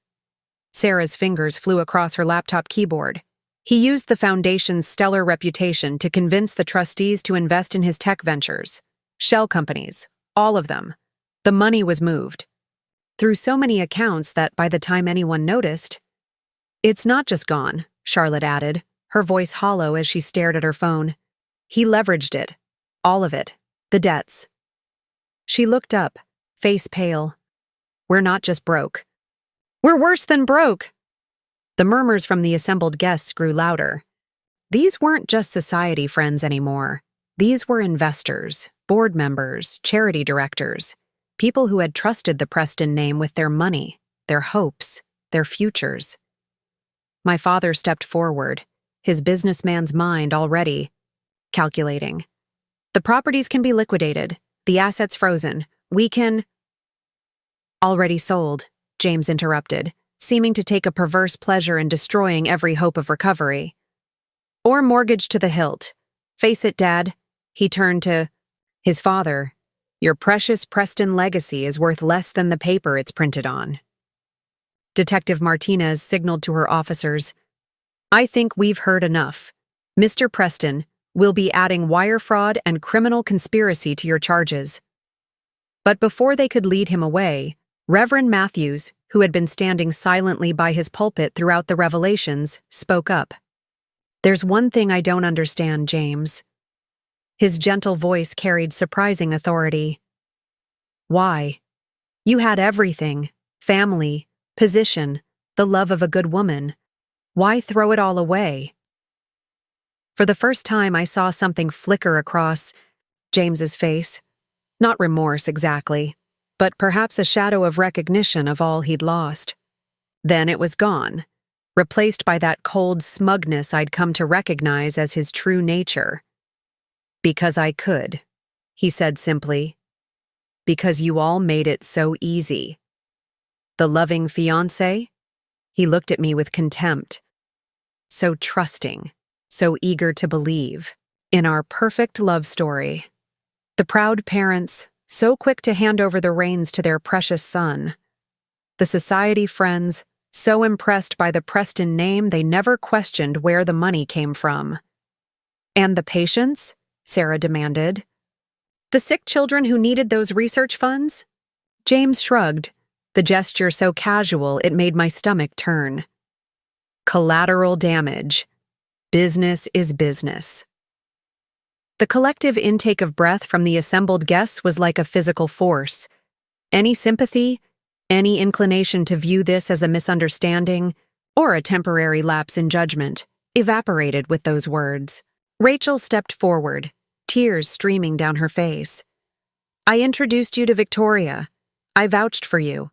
A: Sarah's fingers flew across her laptop keyboard. He used the foundation's stellar reputation to convince the trustees to invest in his tech ventures. Shell companies, all of them. The money was moved through so many accounts that by the time anyone noticed, "It's not just gone," Charlotte added, her voice hollow as she stared at her phone. "He leveraged it. All of it. The debts." She looked up, face pale. "We're not just broke. We're worse than broke." The murmurs from the assembled guests grew louder. These weren't just society friends anymore. These were investors, board members, charity directors, people who had trusted the Preston name with their money, their hopes, their futures. My father stepped forward, his businessman's mind already calculating. "The properties can be liquidated, the assets frozen. We can—" "Already sold," James interrupted, seeming to take a perverse pleasure in destroying every hope of recovery. "Or mortgaged to the hilt. Face it, Dad." He turned to his father. "Your precious Preston legacy is worth less than the paper it's printed on." Detective Martinez signaled to her officers, "I think we've heard enough. Mr. Preston, we'll be adding wire fraud and criminal conspiracy to your charges." But before they could lead him away, Reverend Matthews, who had been standing silently by his pulpit throughout the revelations, spoke up. "There's one thing I don't understand, James." His gentle voice carried surprising authority. "Why? You had everything: family, position, the love of a good woman. Why throw it all away?" For the first time, I saw something flicker across James's face. Not remorse exactly, but perhaps a shadow of recognition of all he'd lost. Then it was gone, replaced by that cold smugness I'd come to recognize as his true nature. "Because I could," he said simply. "Because you all made it so easy." The loving fiancé? He looked at me with contempt. So trusting, so eager to believe in our perfect love story. The proud parents, so quick to hand over the reins to their precious son. The society friends, so impressed by the Preston name they never questioned where the money came from. "And the patients?" Sarah demanded. "The sick children who needed those research funds?" James shrugged, the gesture so casual it made my stomach turn. "Collateral damage. Business is business." The collective intake of breath from the assembled guests was like a physical force. Any sympathy, any inclination to view this as a misunderstanding, or a temporary lapse in judgment, evaporated with those words. Rachel stepped forward, tears streaming down her face. "I introduced you to Victoria. I vouched for you.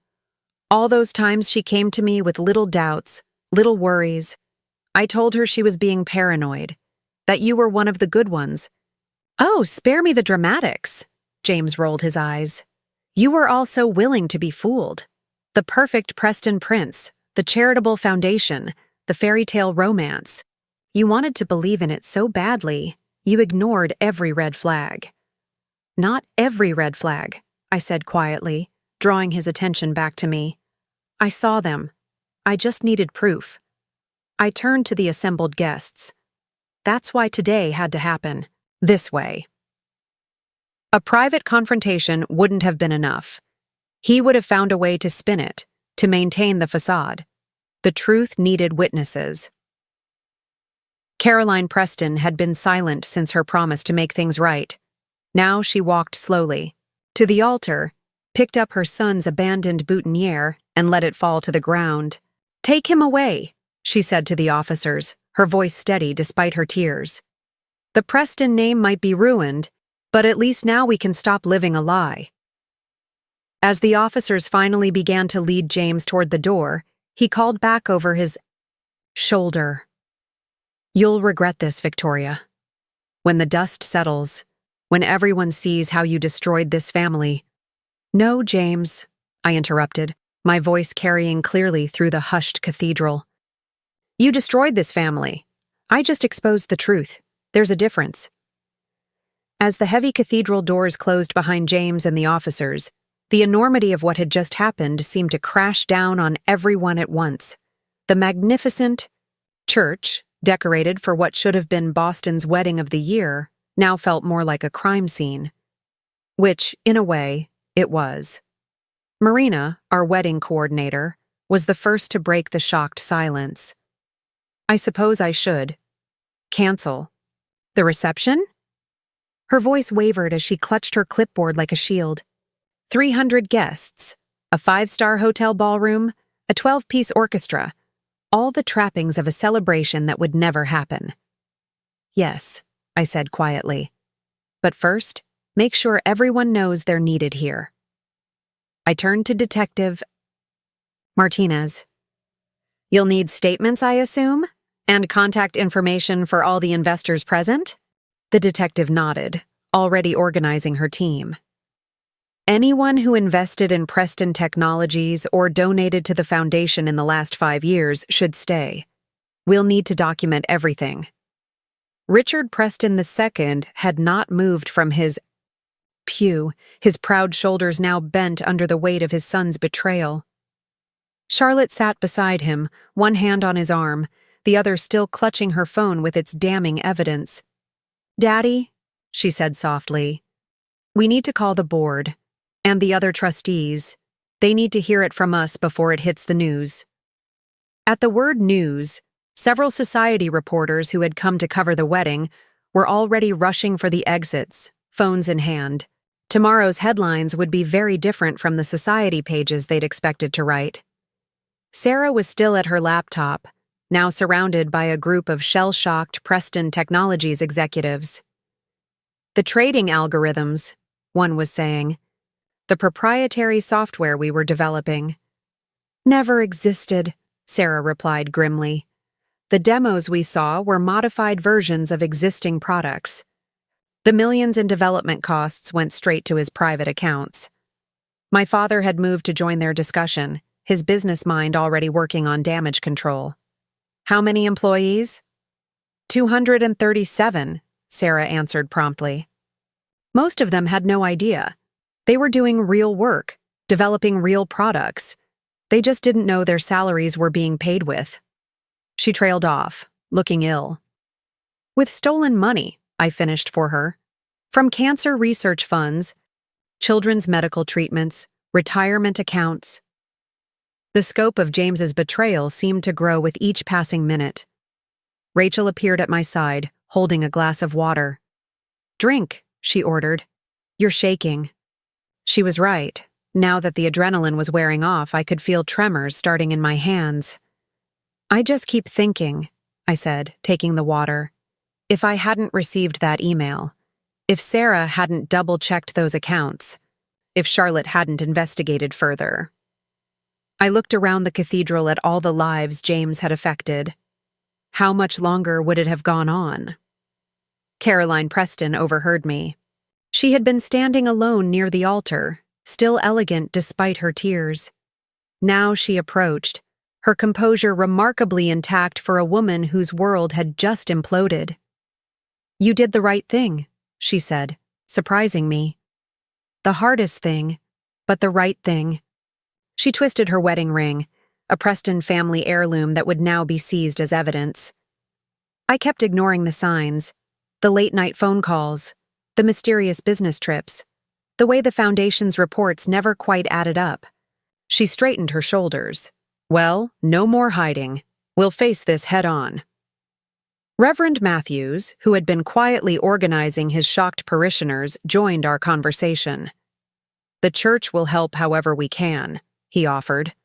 A: All those times she came to me with little doubts, little worries. I told her she was being paranoid, that you were one of the good ones." "Oh, spare me the dramatics," James rolled his eyes. "You were all so willing to be fooled. The perfect Preston prince, the charitable foundation, the fairy tale romance. You wanted to believe in it so badly, you ignored every red flag." "Not every red flag," I said quietly, drawing his attention back to me. "I saw them. I just needed proof." I turned to the assembled guests. "That's why today had to happen. This way." A private confrontation wouldn't have been enough. He would have found a way to spin it, to maintain the facade. The truth needed witnesses. Caroline Preston had been silent since her promise to make things right. Now she walked slowly to the altar, picked up her son's abandoned boutonniere, and let it fall to the ground. "Take him away," she said to the officers, her voice steady despite her tears. "The Preston name might be ruined, but at least now we can stop living a lie." As the officers finally began to lead James toward the door, he called back over his shoulder. "You'll regret this, Victoria. When the dust settles, when everyone sees how you destroyed this family—" "No, James," I interrupted, my voice carrying clearly through the hushed cathedral. "You destroyed this family. I just exposed the truth. There's a difference." As the heavy cathedral doors closed behind James and the officers, the enormity of what had just happened seemed to crash down on everyone at once. The magnificent church, decorated for what should have been Boston's wedding of the year, now felt more like a crime scene. Which, in a way, it was. Marina, our wedding coordinator, was the first to break the shocked silence. I suppose I should. Cancel. The reception? Her voice wavered as she clutched her clipboard like a shield. 300 guests, a 5-star hotel ballroom, a 12-piece orchestra, all the trappings of a celebration that would never happen. Yes, I said quietly. But first, make sure everyone knows they're needed here. I turned to Detective Martinez. You'll need statements, I assume? And contact information for all the investors present? The detective nodded, already organizing her team. Anyone who invested in Preston Technologies or donated to the foundation in the last 5 years should stay. We'll need to document everything. Richard Preston II had not moved from his pew, his proud shoulders now bent under the weight of his son's betrayal. Charlotte sat beside him, one hand on his arm, the other still clutching her phone with its damning evidence. "Daddy," she said softly, "we need to call the board. And the other trustees. They need to hear it from us before it hits the news." At the word news, several society reporters who had come to cover the wedding were already rushing for the exits, phones in hand. Tomorrow's headlines would be very different from the society pages they'd expected to write. Sarah was still at her laptop, now surrounded by a group of shell-shocked Preston Technologies executives. "The trading algorithms," one was saying. "The proprietary software we were developing." "Never existed," Sarah replied grimly. "The demos we saw were modified versions of existing products. The millions in development costs went straight to his private accounts." My father had moved to join their discussion, his business mind already working on damage control. "How many employees?" 237, Sarah answered promptly. Most of them had no idea. They were doing real work, developing real products. They just didn't know their salaries were being paid with. She trailed off, looking ill. "With stolen money," I finished for her. "From cancer research funds, children's medical treatments, retirement accounts." The scope of James's betrayal seemed to grow with each passing minute. Rachel appeared at my side, holding a glass of water. "Drink," she ordered. "You're shaking." She was right. Now that the adrenaline was wearing off, I could feel tremors starting in my hands. "I just keep thinking," I said, taking the water. "If I hadn't received that email, if Sarah hadn't double-checked those accounts, if Charlotte hadn't investigated further." I looked around the cathedral at all the lives James had affected. How much longer would it have gone on? Caroline Preston overheard me. She had been standing alone near the altar, still elegant despite her tears. Now she approached, her composure remarkably intact for a woman whose world had just imploded. "You did the right thing," she said, surprising me. "The hardest thing, but the right thing." She twisted her wedding ring, a Preston family heirloom that would now be seized as evidence. I kept ignoring the signs, the late-night phone calls, the mysterious business trips, the way the Foundation's reports never quite added up. She straightened her shoulders. "Well, no more hiding. We'll face this head-on." Reverend Matthews, who had been quietly organizing his shocked parishioners, joined our conversation. "The church will help however we can," he offered.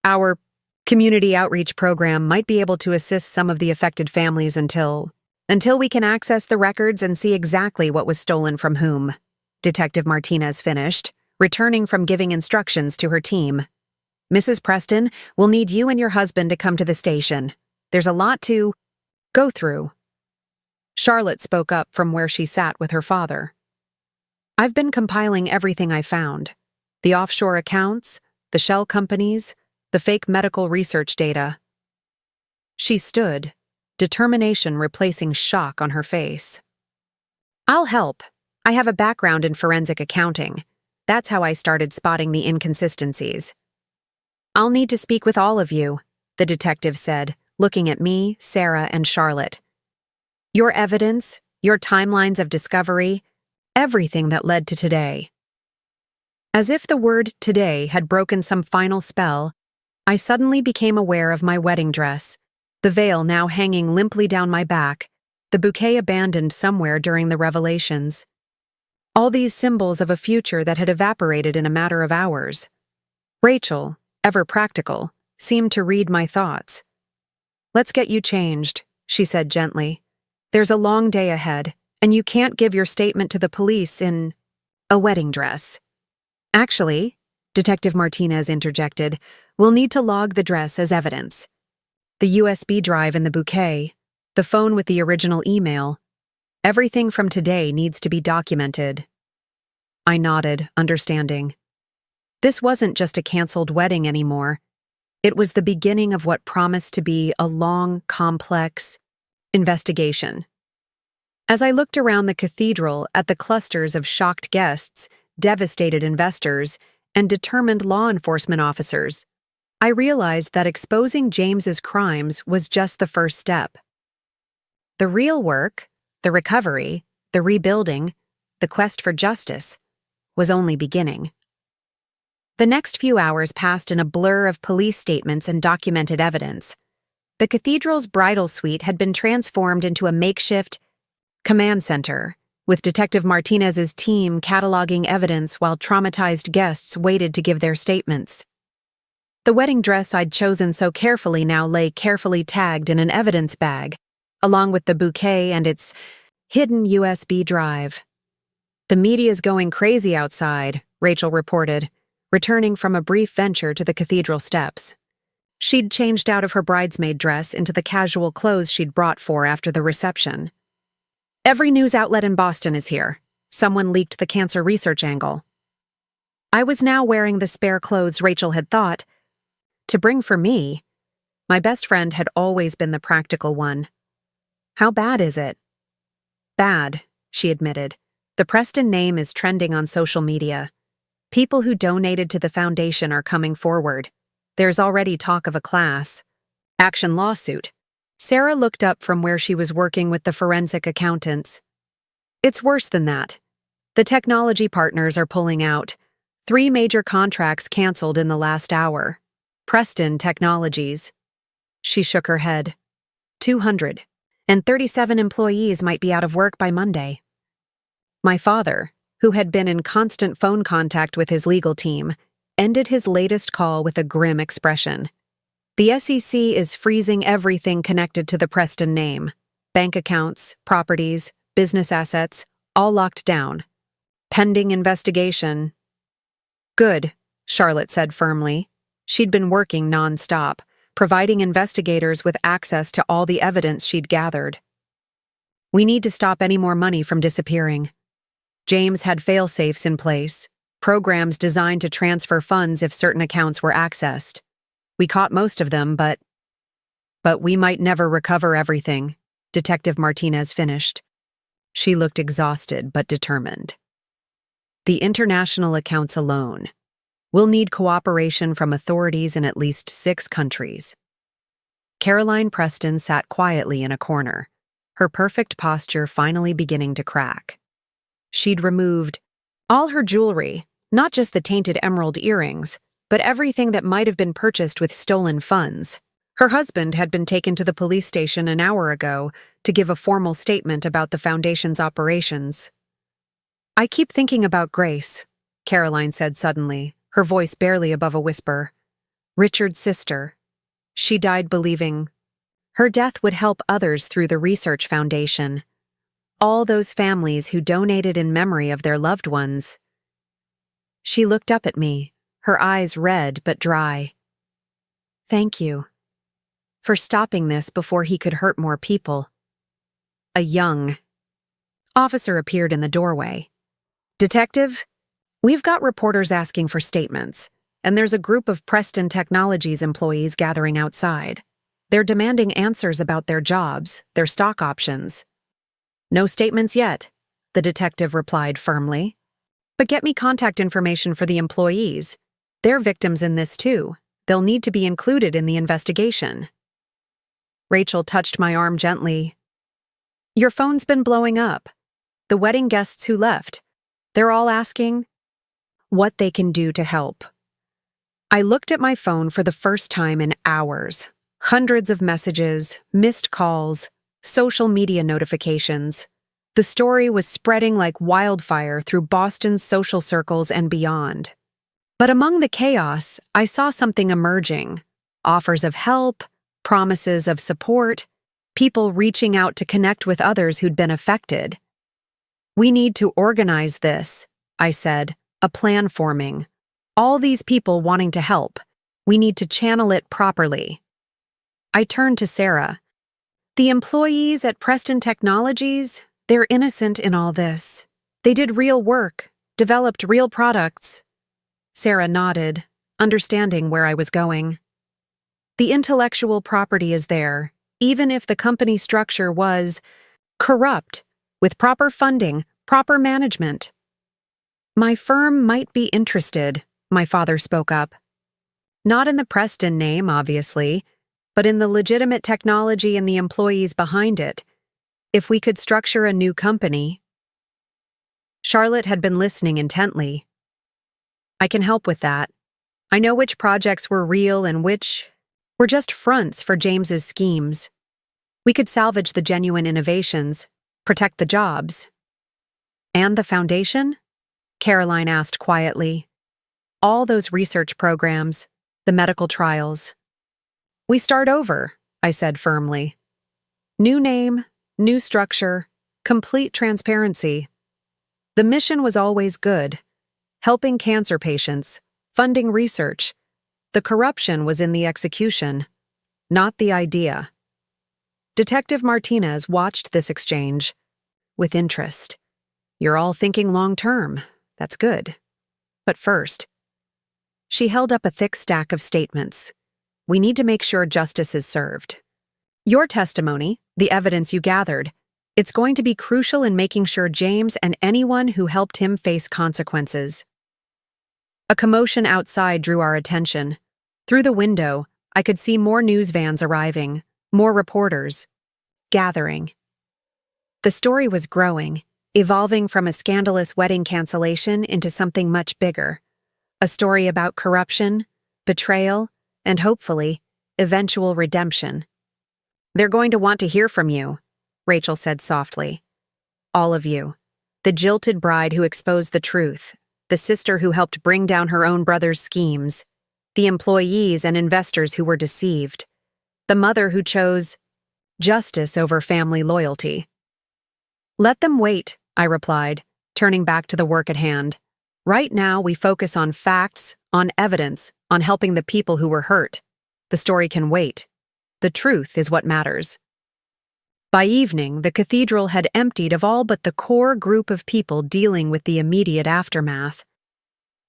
A: "Our community outreach program might be able to assist some of the affected families until we can access the records and see exactly what was stolen from whom," Detective Martinez finished, returning from giving instructions to her team. "Mrs. Preston, we'll need you and your husband to come to the station. There's a lot to go through." Charlotte spoke up from where she sat with her father. "I've been compiling everything I found. The offshore accounts, the shell companies, the fake medical research data." She stood, determination replacing shock on her face. "I'll help. I have a background in forensic accounting. That's how I started spotting the inconsistencies. I'll need to speak with all of you. the detective said, looking at me, Sarah, and Charlotte. Your evidence, your timelines of discovery, everything that led to today. As if the word today had broken some final spell, I suddenly became aware of my wedding dress, the veil now hanging limply down my back, the bouquet abandoned somewhere during the revelations. All these symbols of a future that had evaporated in a matter of hours. Rachel, ever practical, seemed to read my thoughts. "Let's get you changed," she said gently. "There's a long day ahead, and you can't give your statement to the police in a wedding dress." "Actually," Detective Martinez interjected, "we'll need to log the dress as evidence. The USB drive in the bouquet, the phone with the original email, everything from today needs to be documented." I nodded, understanding. This wasn't just a canceled wedding anymore. It was the beginning of what promised to be a long, complex investigation. As I looked around the cathedral at the clusters of shocked guests, devastated investors, and determined law enforcement officers, I realized that exposing James's crimes was just the first step. The real work, the recovery, the rebuilding, the quest for justice, was only beginning. The next few hours passed in a blur of police statements and documented evidence. The cathedral's bridal suite had been transformed into a makeshift command center, with Detective Martinez's team cataloging evidence while traumatized guests waited to give their statements. The wedding dress I'd chosen so carefully now lay carefully tagged in an evidence bag, along with the bouquet and its hidden USB drive. "The media's going crazy outside," Rachel reported, returning from a brief venture to the cathedral steps. She'd changed out of her bridesmaid dress into the casual clothes she'd brought for after the reception. "Every news outlet in Boston is here. Someone leaked the cancer research angle." I was now wearing the spare clothes Rachel had thought to bring for me. My best friend had always been the practical one. "How bad is it?" "Bad," she admitted. "The Preston name is trending on social media. People who donated to the foundation are coming forward. There's already talk of a class action lawsuit." Sarah looked up from where she was working with the forensic accountants. "It's worse than that. The technology partners are pulling out. 3 major contracts canceled in the last hour. Preston Technologies." She shook her head. 237 employees might be out of work by Monday. My father, who had been in constant phone contact with his legal team, ended his latest call with a grim expression. "The SEC is freezing everything connected to the Preston name. Bank accounts, properties, business assets, all locked down. Pending investigation." "Good," Charlotte said firmly. She'd been working non-stop, providing investigators with access to all the evidence she'd gathered. "We need to stop any more money from disappearing." James had fail-safes in place, programs designed to transfer funds if certain accounts were accessed. We caught most of them, but we might never recover everything, Detective Martinez finished. She looked exhausted but determined. "The international accounts alone. We'll need cooperation from authorities in at least 6 countries." Caroline Preston sat quietly in a corner, her perfect posture finally beginning to crack. She'd removed all her jewelry, not just the tainted emerald earrings, but everything that might have been purchased with stolen funds. Her husband had been taken to the police station an hour ago to give a formal statement about the foundation's operations. "I keep thinking about Grace," Caroline said suddenly, her voice barely above a whisper. "Richard's sister. She died believing her death would help others through the research foundation. All those families who donated in memory of their loved ones." She looked up at me, her eyes red but dry. "Thank you for stopping this before he could hurt more people." A young officer appeared in the doorway. "Detective, we've got reporters asking for statements, and there's a group of Preston Technologies employees gathering outside. They're demanding answers about their jobs, their stock options." "No statements yet," the detective replied firmly. "But get me contact information for the employees. They're victims in this too. They'll need to be included in the investigation. Rachel touched my arm gently. Your phone's been blowing up. The wedding guests who left, they're all asking what they can do to help. I looked at my phone for the first time in hours. Hundreds of messages, missed calls, social media notifications. The story was spreading like wildfire through Boston's social circles and beyond. But among the chaos, I saw something emerging. Offers of help, promises of support, people reaching out to connect with others who'd been affected. We need to organize this, I said, a plan forming. All these people wanting to help. We need to channel it properly. I turned to Sarah. The employees at Preston Technologies, they're innocent in all this. They did real work, developed real products. Sarah nodded, understanding where I was going. The intellectual property is there, even if the company structure was corrupt, with proper funding, proper management. My firm might be interested, my father spoke up. Not in the Preston name, obviously, but in the legitimate technology and the employees behind it. If we could structure a new company. Charlotte had been listening intently. I can help with that. I know which projects were real and which were just fronts for James's schemes. We could salvage the genuine innovations, protect the jobs. And the foundation? Caroline asked quietly. All those research programs, the medical trials. We start over, I said firmly. New name, new structure, complete transparency. The mission was always good. Helping cancer patients, funding research. The corruption was in the execution, not the idea. Detective Martinez watched this exchange with interest. You're all thinking long-term. That's good. But first, she held up a thick stack of statements. We need to make sure justice is served. Your testimony, the evidence you gathered, it's going to be crucial in making sure James and anyone who helped him face consequences. A commotion outside drew our attention. Through the window, I could see more news vans arriving, more reporters, gathering. The story was growing, evolving from a scandalous wedding cancellation into something much bigger. A story about corruption, betrayal, and hopefully, eventual redemption. They're going to want to hear from you, Rachel said softly. All of you. The jilted bride who exposed the truth, the sister who helped bring down her own brother's schemes, the employees and investors who were deceived, the mother who chose justice over family loyalty. Let them wait, I replied, turning back to the work at hand. Right now, we focus on facts, on evidence, on helping the people who were hurt. The story can wait. The truth is what matters. By evening, the cathedral had emptied of all but the core group of people dealing with the immediate aftermath.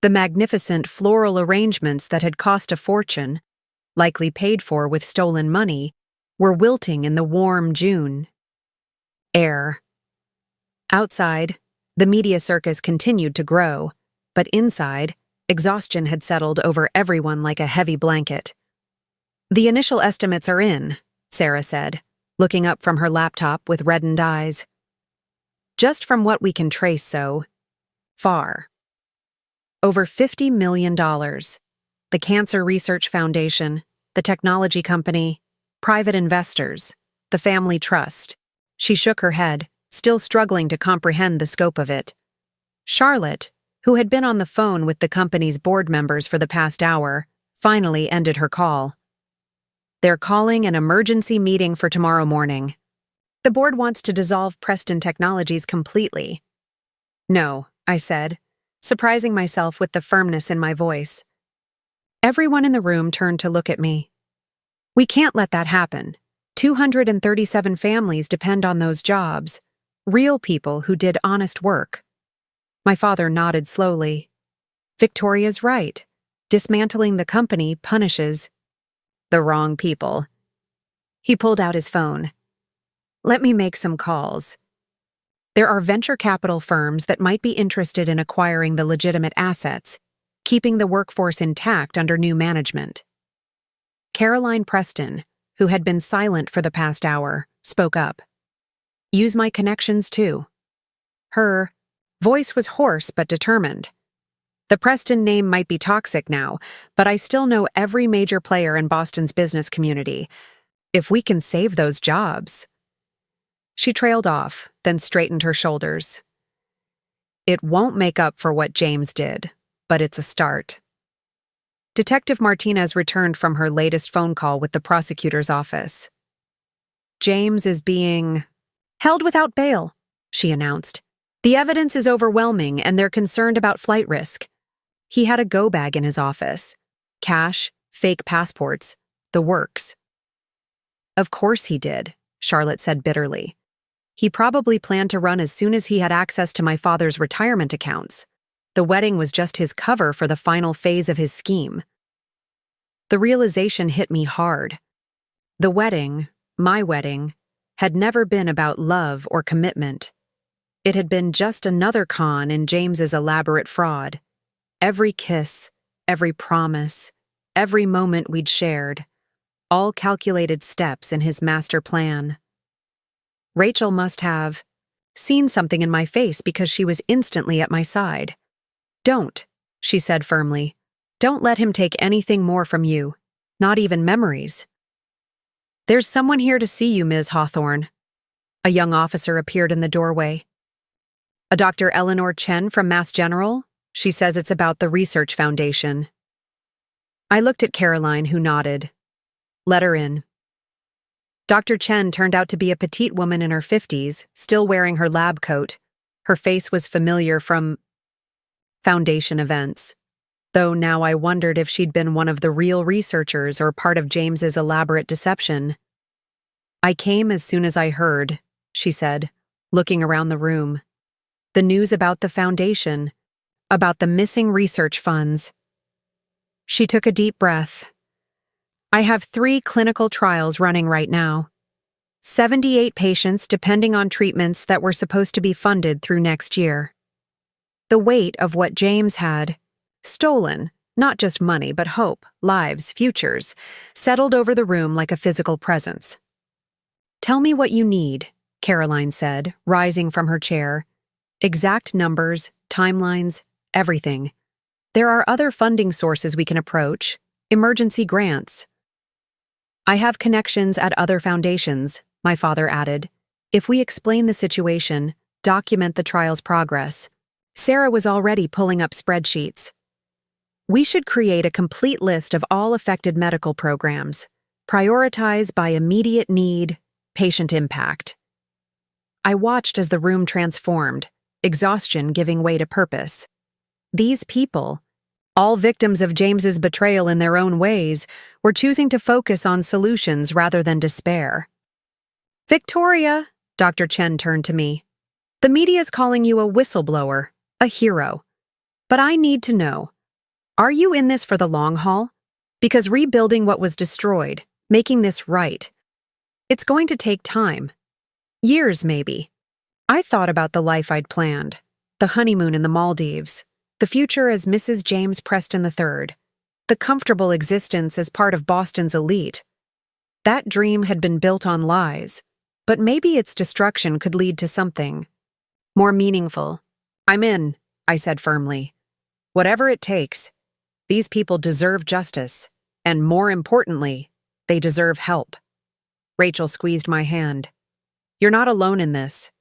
A: The magnificent floral arrangements that had cost a fortune, likely paid for with stolen money, were wilting in the warm June air. Outside, the media circus continued to grow, but inside, exhaustion had settled over everyone like a heavy blanket. The initial estimates are in, Sarah said, looking up from her laptop with reddened eyes. Just from what we can trace so far. Over $50 million. The Cancer Research Foundation, the technology company, private investors, the family trust. She shook her head, still struggling to comprehend the scope of it. Charlotte, who had been on the phone with the company's board members for the past hour, finally ended her call. They're calling an emergency meeting for tomorrow morning. The board wants to dissolve Preston Technologies completely. No, I said, surprising myself with the firmness in my voice. Everyone in the room turned to look at me. We can't let that happen. 237 families depend on those jobs. Real people who did honest work. My father nodded slowly. Victoria's right. Dismantling the company punishes the wrong people. He pulled out his phone. Let me make some calls. There are venture capital firms that might be interested in acquiring the legitimate assets, keeping the workforce intact under new management. Caroline Preston, who had been silent for the past hour, spoke up. Use my connections too. Her voice was hoarse but determined. The Preston name might be toxic now, but I still know every major player in Boston's business community. If we can save those jobs. She trailed off, then straightened her shoulders. It won't make up for what James did, but it's a start. Detective Martinez returned from her latest phone call with the prosecutor's office. James is being held without bail, she announced. The evidence is overwhelming and they're concerned about flight risk. He had a go bag in his office. Cash, fake passports, the works. Of course he did, Charlotte said bitterly. He probably planned to run as soon as he had access to my father's retirement accounts. The wedding was just his cover for the final phase of his scheme. The realization hit me hard. The wedding, my wedding, had never been about love or commitment. It had been just another con in James's elaborate fraud. Every kiss, every promise, every moment we'd shared, all calculated steps in his master plan. Rachel must have seen something in my face because she was instantly at my side. Don't, she said firmly. Don't let him take anything more from you, not even memories. There's someone here to see you, Ms. Hawthorne. A young officer appeared in the doorway. A Dr. Eleanor Chen from Mass General? She says it's about the Research Foundation. I looked at Caroline, who nodded. Let her in. Dr. Chen turned out to be a petite woman in her 50s, still wearing her lab coat. Her face was familiar from Foundation events, though now I wondered if she'd been one of the real researchers or part of James's elaborate deception. I came as soon as I heard, she said, looking around the room. The news about the foundation, about the missing research funds. She took a deep breath. I have 3 clinical trials running right now. 78 patients depending on treatments that were supposed to be funded through next year. The weight of what James had stolen, not just money but hope, lives, futures, settled over the room like a physical presence. Tell me what you need, Caroline said, rising from her chair. Exact numbers, timelines, everything. There are other funding sources we can approach, emergency grants. I have connections at other foundations, my father added. If we explain the situation, document the trial's progress. Sarah was already pulling up spreadsheets. We should create a complete list of all affected medical programs, prioritize by immediate need, patient impact. I watched as the room transformed, exhaustion giving way to purpose. These people, all victims of James's betrayal in their own ways, were choosing to focus on solutions rather than despair. Victoria, Dr. Chen turned to me. The media's calling you a whistleblower, a hero. But I need to know, are you in this for the long haul? Because rebuilding what was destroyed, making this right, it's going to take time. Years, maybe. I thought about the life I'd planned, the honeymoon in the Maldives, the future as Mrs. James Preston III, the comfortable existence as part of Boston's elite. That dream had been built on lies, but maybe its destruction could lead to something more meaningful. I'm in, I said firmly. Whatever it takes, these people deserve justice, and more importantly, they deserve help. Rachel squeezed my hand. You're not alone in this.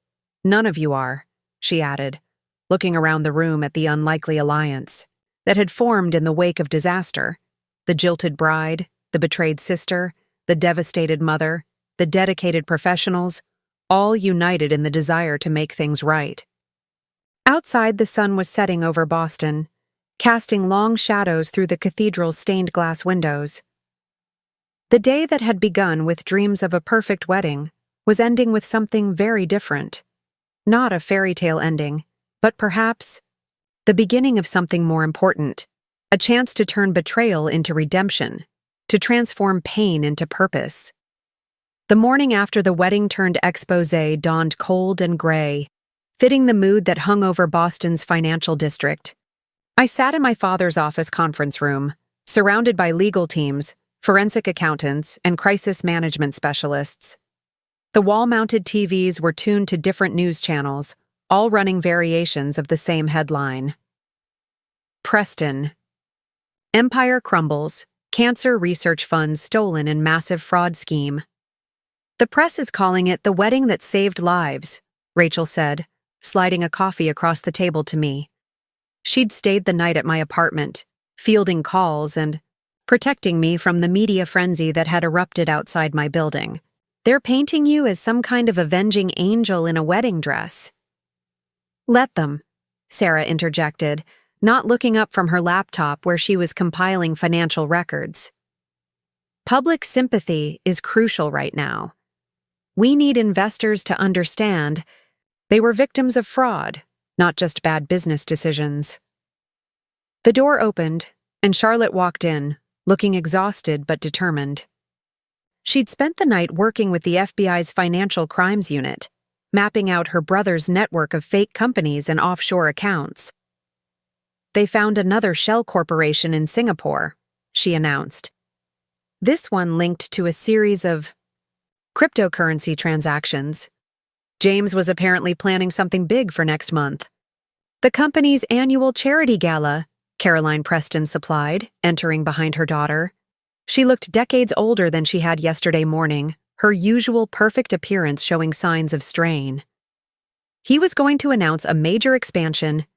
A: None of you are, she added, looking around the room at the unlikely alliance that had formed in the wake of disaster. The jilted bride, the betrayed sister, the devastated mother, the dedicated professionals, all united in the desire to make things right. Outside, the sun was setting over Boston, casting long shadows through the cathedral's stained glass windows. The day that had begun with dreams of a perfect wedding was ending with something very different. Not a fairy tale ending, but perhaps the beginning of something more important, a chance to turn betrayal into redemption, to transform pain into purpose. The morning after the wedding-turned exposé dawned cold and gray, fitting the mood that hung over Boston's financial district. I sat in my father's office conference room, surrounded by legal teams, forensic accountants, and crisis management specialists. The wall-mounted TVs were tuned to different news channels, all running variations of the same headline. Preston. Empire crumbles. Cancer research funds stolen in massive fraud scheme. The press is calling it the wedding that saved lives, Rachel said, sliding a coffee across the table to me. She'd stayed the night at my apartment, fielding calls and protecting me from the media frenzy that had erupted outside my building. They're painting you as some kind of avenging angel in a wedding dress. Let them, Sarah interjected, not looking up from her laptop where she was compiling financial records. Public sympathy is crucial right now. We need investors to understand they were victims of fraud, not just bad business decisions. The door opened, and Charlotte walked in, looking exhausted but determined. She'd spent the night working with the FBI's Financial Crimes Unit, mapping out her brother's network of fake companies and offshore accounts. They found another shell corporation in Singapore, she announced. This one linked to a series of cryptocurrency transactions. James was apparently planning something big for next month. The company's annual charity gala, Caroline Preston supplied, entering behind her daughter. She looked decades older than she had yesterday morning, her usual perfect appearance showing signs of strain. He was going to announce a major expansion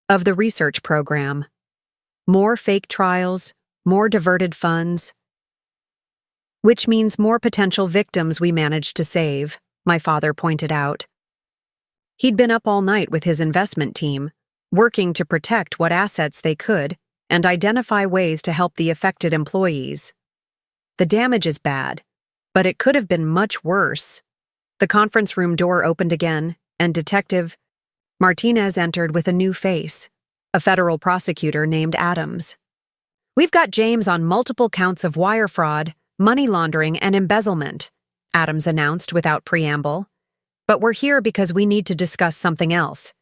A: of the research program. More fake trials, more diverted funds, which means more potential victims we managed to save, my father pointed out. He'd been up all night with his investment team, working to protect what assets they could and identify ways to help the affected employees. The damage is bad, but it could have been much worse. The conference room door opened again, and Detective Martinez entered with a new face, a federal prosecutor named Adams. We've got James on multiple counts of wire fraud, money laundering, and embezzlement, Adams announced without preamble. But we're here because we need to discuss something else.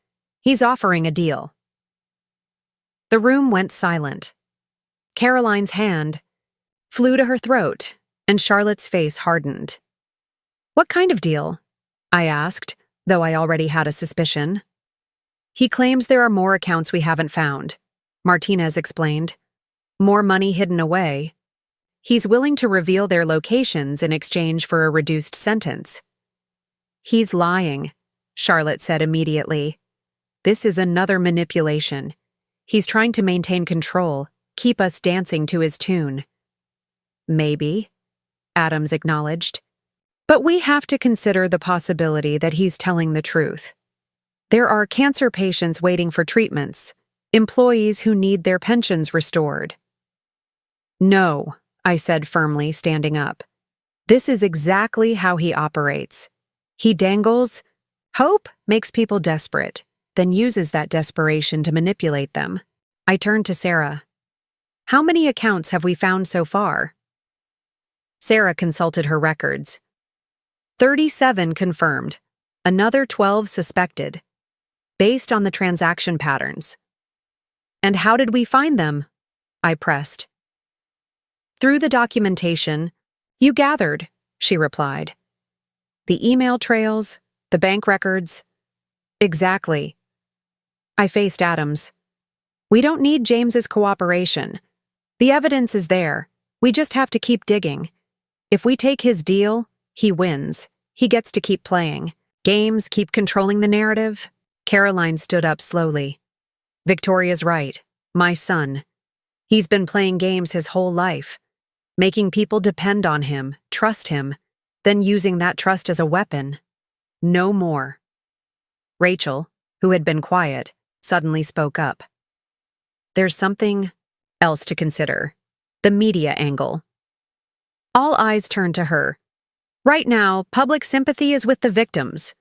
A: He's offering a deal. The room went silent. Caroline's hand flew to her throat, and Charlotte's face hardened. What kind of deal? I asked, though I already had a suspicion. He claims there are more accounts we haven't found, Martinez explained. More money hidden away. He's willing to reveal their locations in exchange for a reduced sentence. He's lying, Charlotte said immediately. This is another manipulation. He's trying to maintain control, keep us dancing to his tune. Maybe, Adams acknowledged. But we have to consider the possibility that he's telling the truth. There are cancer patients waiting for treatments, employees who need their pensions restored. No, I said firmly, standing up. This is exactly how he operates. He dangles hope, makes people desperate, then uses that desperation to manipulate them. I turned to Sarah. How many accounts have we found so far? Sarah consulted her records. 37 confirmed, another 12 suspected, based on the transaction patterns. And how did we find them? I pressed. Through the documentation you gathered, she replied. The email trails, the bank records. Exactly. I faced Adams. We don't need James's cooperation. The evidence is there. We just have to keep digging. If we take his deal, he wins. He gets to keep playing. Games keep controlling the narrative. Caroline stood up slowly. Victoria's right. My son. He's been playing games his whole life, making people depend on him, trust him, then using that trust as a weapon. No more. Rachel, who had been quiet, suddenly spoke up. There's something else to consider. The media angle. All eyes turned to her. Right now, public sympathy is with the victims.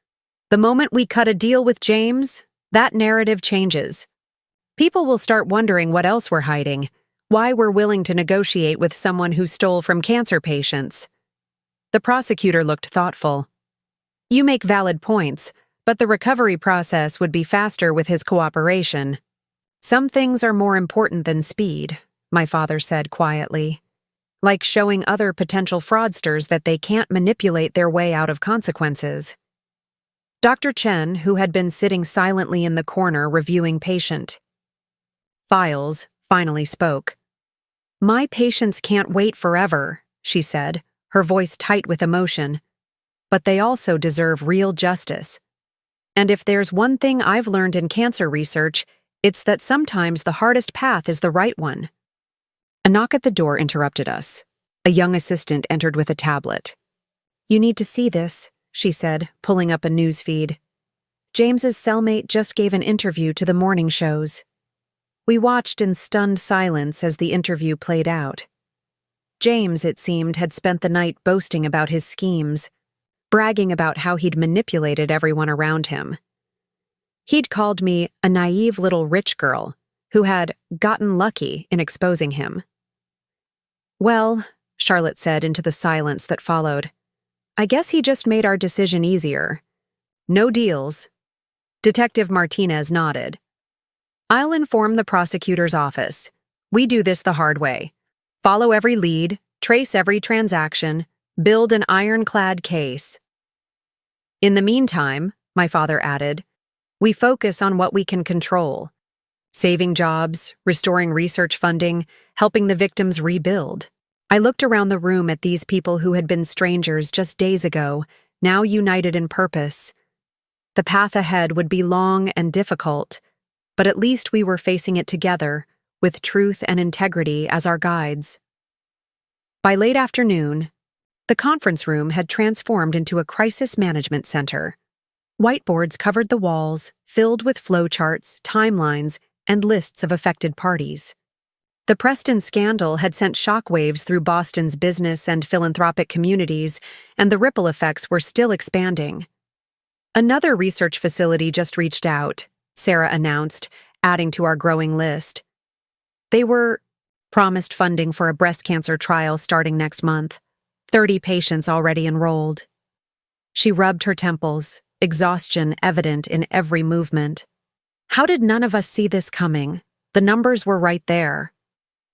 A: The moment we cut a deal with James, that narrative changes. People will start wondering what else we're hiding, why we're willing to negotiate with someone who stole from cancer patients. The prosecutor looked thoughtful. You make valid points, but the recovery process would be faster with his cooperation. Some things are more important than speed, my father said quietly. like showing other potential fraudsters that they can't manipulate their way out of consequences. Dr. Chen, who had been sitting silently in the corner reviewing patient files, finally spoke. "My patients can't wait forever," she said, her voice tight with emotion. "But they also deserve real justice. And if there's one thing I've learned in cancer research, it's that sometimes the hardest path is the right one." A knock at the door interrupted us. A young assistant entered with a tablet. "You need to see this," she said, pulling up a news feed. "James's cellmate just gave an interview to the morning shows." We watched in stunned silence as the interview played out. James, it seemed, had spent the night boasting about his schemes, bragging about how he'd manipulated everyone around him. He'd called me a naive little rich girl who had gotten lucky in exposing him. "Well," Charlotte said into the silence that followed, "I guess he just made our decision easier. No deals." Detective Martinez nodded. "I'll inform the prosecutor's office. We do this the hard way. Follow every lead, trace every transaction, build an ironclad case. In the meantime," my father added, "we focus on what we can control. Saving jobs, restoring research funding, helping the victims rebuild." I looked around the room at these people who had been strangers just days ago, now united in purpose. The path ahead would be long and difficult, but at least we were facing it together, with truth and integrity as our guides. By late afternoon, the conference room had transformed into a crisis management center. Whiteboards covered the walls, filled with flowcharts, timelines, and lists of affected parties. The Preston scandal had sent shockwaves through Boston's business and philanthropic communities, and the ripple effects were still expanding. "Another research facility just reached out," Sarah announced, adding to our growing list. They were promised funding for a breast cancer trial starting next month. 30 patients already enrolled. She rubbed her temples, exhaustion evident in every movement. How did none of us see this coming? The numbers were right there.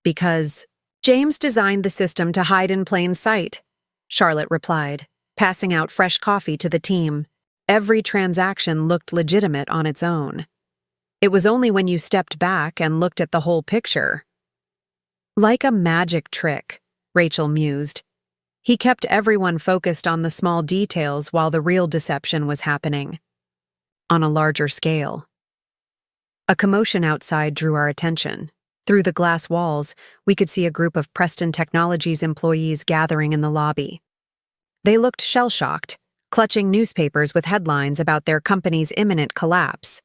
A: "Because James designed the system to hide in plain sight," Charlotte replied, passing out fresh coffee to the team. Every transaction looked legitimate on its own. It was only when you stepped back and looked at the whole picture. "Like a magic trick," Rachel mused. "He kept everyone focused on the small details while the real deception was happening. On a larger scale." A commotion outside drew our attention. Through the glass walls, we could see a group of Preston Technologies employees gathering in the lobby. They looked shell-shocked, clutching newspapers with headlines about their company's imminent collapse.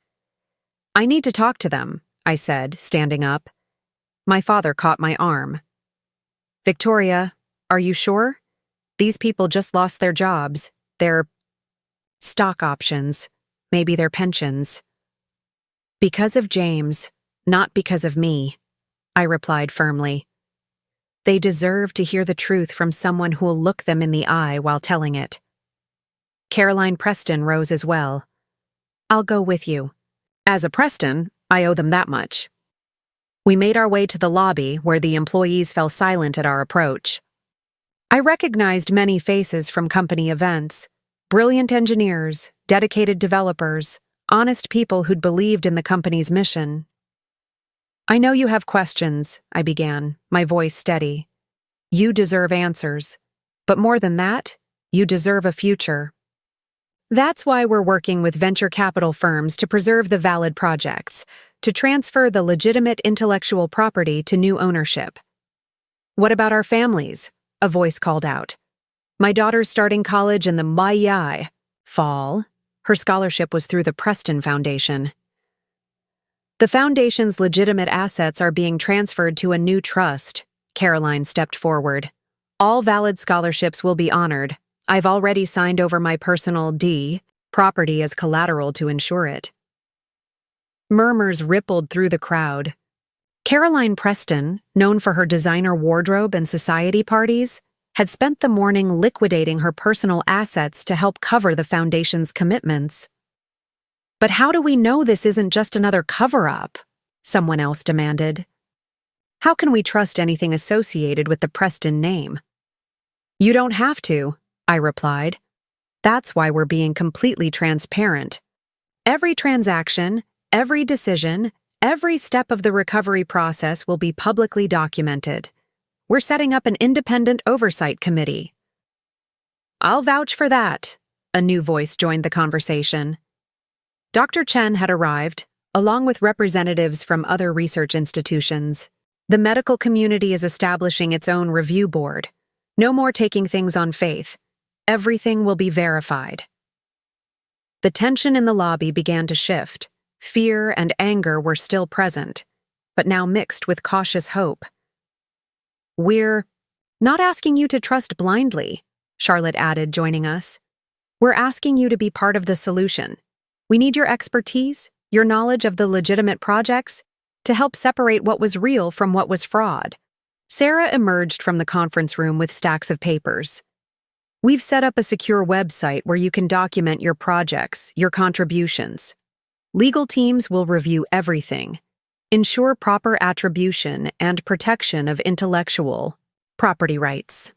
A: "I need to talk to them," I said, standing up. My father caught my arm. "Victoria, are you sure? These people just lost their jobs, their stock options, maybe their pensions." "Because of James, not because of me," I replied firmly. "They deserve to hear the truth from someone who'll look them in the eye while telling it." Caroline Preston rose as well. "I'll go with you. As a Preston, I owe them that much." We made our way to the lobby where the employees fell silent at our approach. I recognized many faces from company events, brilliant engineers, dedicated developers, honest people who'd believed in the company's mission. "I know you have questions," I began, my voice steady. "You deserve answers. But more than that, you deserve a future. That's why we're working with venture capital firms to preserve the valid projects, to transfer the legitimate intellectual property to new ownership." "What about our families?" a voice called out. "My daughter's starting college in the fall. Her scholarship was through the Preston Foundation." "The foundation's legitimate assets are being transferred to a new trust," Caroline stepped forward. "All valid scholarships will be honored. I've already signed over my personal property as collateral to ensure it." Murmurs rippled through the crowd. Caroline Preston, known for her designer wardrobe and society parties, had spent the morning liquidating her personal assets to help cover the foundation's commitments. "But how do we know this isn't just another cover-up?" someone else demanded. How can we trust anything associated with the Preston name? You don't have to, I replied. That's why we're being completely transparent. Every transaction, every decision, every step of the recovery process will be publicly documented. We're setting up an independent oversight committee. I'll vouch for that, a new voice joined the conversation. Dr. Chen had arrived, along with representatives from other research institutions. The medical community is establishing its own review board. No more taking things on faith. Everything will be verified. The tension in the lobby began to shift. Fear and anger were still present, but now mixed with cautious hope. We're not asking you to trust blindly, Charlotte added, joining us. We're asking you to be part of the solution. We need your expertise, your knowledge of the legitimate projects, to help separate what was real from what was fraud. Sarah emerged from the conference room with stacks of papers. We've set up a secure website where you can document your projects, your contributions. Legal teams will review everything, ensure proper attribution and protection of intellectual property rights.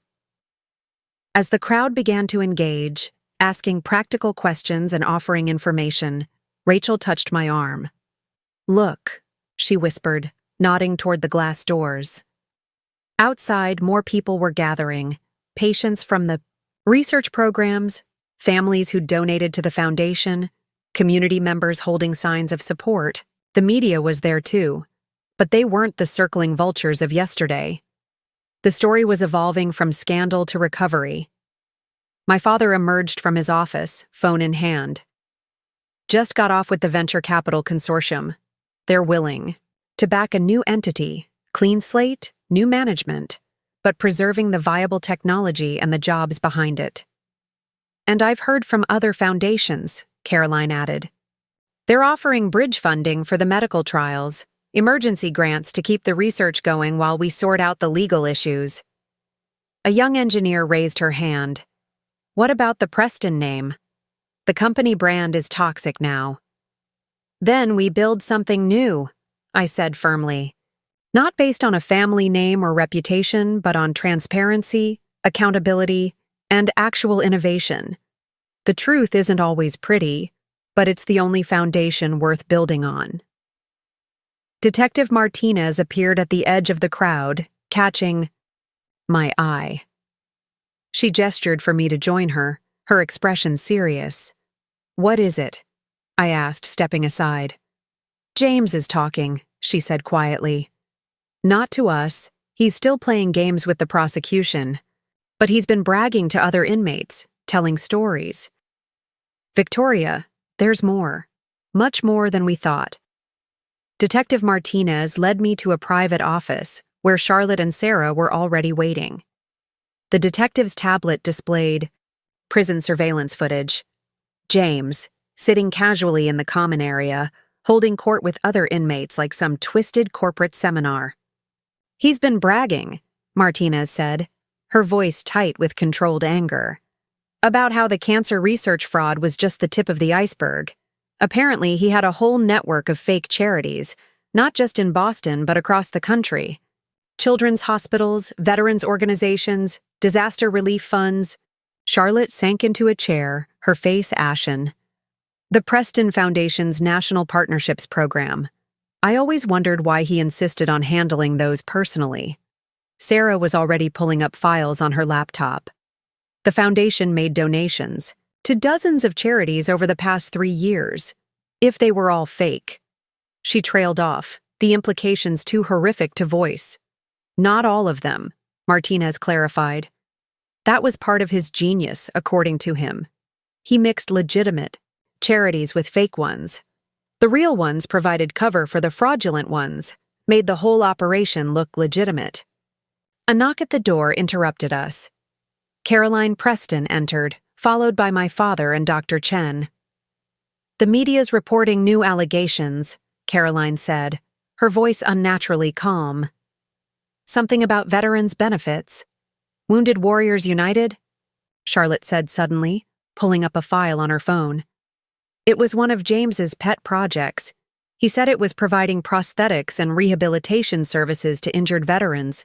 A: As the crowd began to engage, asking practical questions and offering information, Rachel touched my arm. Look, she whispered, nodding toward the glass doors. Outside, more people were gathering, patients from the research programs, families who donated to the foundation, community members holding signs of support. The media was there too, but they weren't the circling vultures of yesterday. The story was evolving from scandal to recovery. My father emerged from his office, phone in hand. Just got off with the Venture Capital Consortium. They're willing to back a new entity, clean slate, new management, but preserving the viable technology and the jobs behind it. And I've heard from other foundations, Caroline added. They're offering bridge funding for the medical trials, emergency grants to keep the research going while we sort out the legal issues. A young engineer raised her hand. What about the Preston name? The company brand is toxic now. Then we build something new, I said firmly. Not based on a family name or reputation, but on transparency, accountability, and actual innovation. The truth isn't always pretty, but it's the only foundation worth building on. Detective Martinez appeared at the edge of the crowd, catching my eye. She gestured for me to join her, her expression serious. What is it? I asked, stepping aside. James is talking, she said quietly. Not to us, he's still playing games with the prosecution, but he's been bragging to other inmates, telling stories. Victoria, there's more. Much more than we thought. Detective Martinez led me to a private office where Charlotte and Sarah were already waiting. The detective's tablet displayed prison surveillance footage. James, sitting casually in the common area, holding court with other inmates like some twisted corporate seminar. He's been bragging, Martinez said, her voice tight with controlled anger, about how the cancer research fraud was just the tip of the iceberg. Apparently, he had a whole network of fake charities, not just in Boston but across the country. Children's hospitals, veterans organizations, disaster relief funds. Charlotte sank into a chair, her face ashen. The Preston Foundation's National Partnerships Program. I always wondered why he insisted on handling those personally. Sarah was already pulling up files on her laptop. The foundation made donations to dozens of charities over the past 3 years, if they were all fake. She trailed off, the implications too horrific to voice. Not all of them, Martinez clarified. That was part of his genius, according to him. He mixed legitimate charities with fake ones. The real ones provided cover for the fraudulent ones, made the whole operation look legitimate. A knock at the door interrupted us. Caroline Preston entered, followed by my father and Dr. Chen. The media's reporting new allegations, Caroline said, her voice unnaturally calm. Something about veterans' benefits. Wounded Warriors United? Charlotte said suddenly, pulling up a file on her phone. It was one of James's pet projects. He said it was providing prosthetics and rehabilitation services to injured veterans.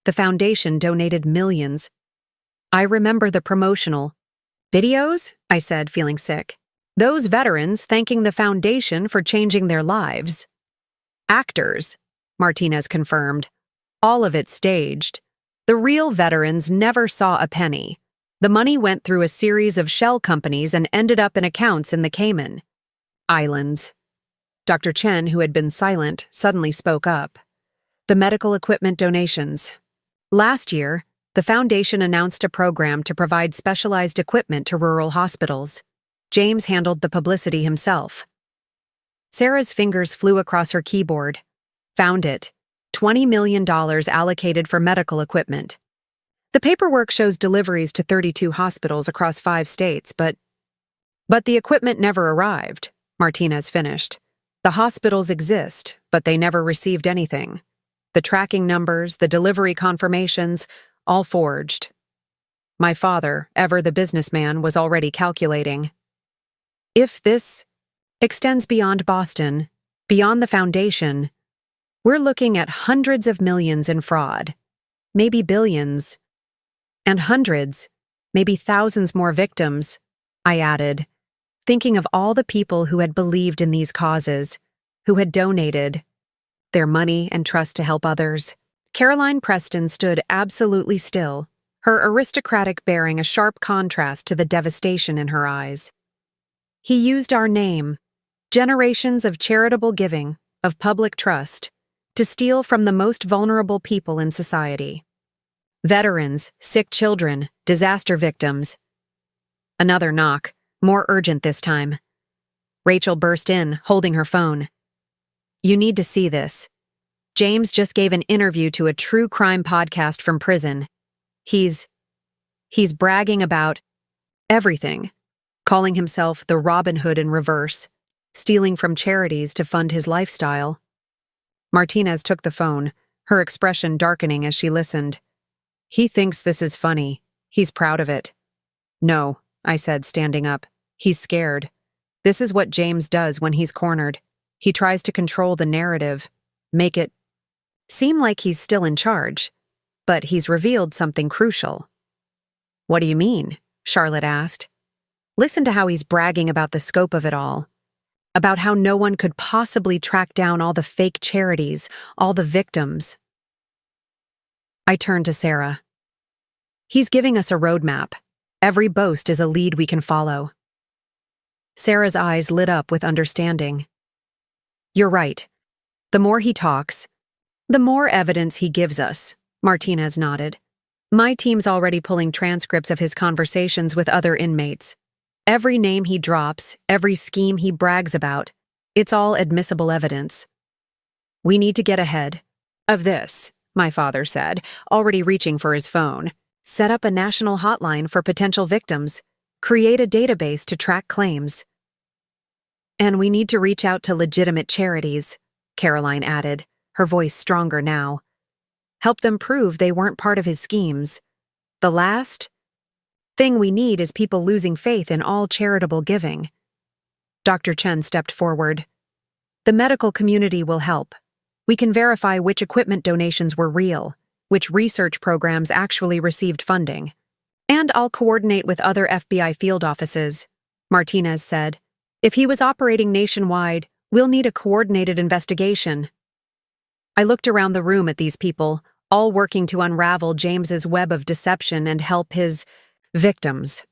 A: The foundation donated millions. I remember the promotional videos, I said, feeling sick. Those veterans thanking the foundation for changing their lives. Actors, Martinez confirmed. All of it staged. The real veterans never saw a penny. The money went through a series of shell companies and ended up in accounts in the Cayman Islands. Dr. Chen, who had been silent, suddenly spoke up. The medical equipment donations. Last year, the foundation announced a program to provide specialized equipment to rural hospitals. James handled the publicity himself. Sarah's fingers flew across her keyboard. Found it. $20 million allocated for medical equipment. The paperwork shows deliveries to 32 hospitals across 5 states, but the equipment never arrived, Martinez finished. The hospitals exist, but they never received anything. The tracking numbers, the delivery confirmations, all forged. My father, ever the businessman, was already calculating. If this extends beyond Boston, beyond the foundation, we're looking at hundreds of millions in fraud, maybe billions, and hundreds, maybe thousands more victims, I added, thinking of all the people who had believed in these causes, who had donated their money and trust to help others. Caroline Preston stood absolutely still, her aristocratic bearing a sharp contrast to the devastation in her eyes. He used our name, generations of charitable giving, of public trust, to steal from the most vulnerable people in society. Veterans, sick children, disaster victims. Another knock, more urgent this time. Rachel burst in, holding her phone. You need to see this. James just gave an interview to a true crime podcast from prison. He's bragging about everything, calling himself the Robin Hood in reverse, stealing from charities to fund his lifestyle. Martinez took the phone, her expression darkening as she listened. He thinks this is funny. He's proud of it. No, I said, standing up. He's scared. This is what James does when he's cornered. He tries to control the narrative, make it seem like he's still in charge. But he's revealed something crucial. What do you mean? Charlotte asked. Listen to how he's bragging about the scope of it all. About how no one could possibly track down all the fake charities, all the victims. I turned to Sarah. He's giving us a roadmap. Every boast is a lead we can follow. Sarah's eyes lit up with understanding. You're right. The more he talks, the more evidence he gives us, Martinez nodded. My team's already pulling transcripts of his conversations with other inmates. Every name he drops, every scheme he brags about, it's all admissible evidence. We need to get ahead of this, my father said, already reaching for his phone. Set up a national hotline for potential victims. Create a database to track claims. And we need to reach out to legitimate charities, Caroline added, her voice stronger now. Help them prove they weren't part of his schemes. The last thing we need is people losing faith in all charitable giving. Dr. Chen stepped forward. The medical community will help. We can verify which equipment donations were real, which research programs actually received funding. And I'll coordinate with other FBI field offices, Martinez said. If he was operating nationwide, we'll need a coordinated investigation. I looked around the room at these people, all working to unravel James's web of deception and help his victims.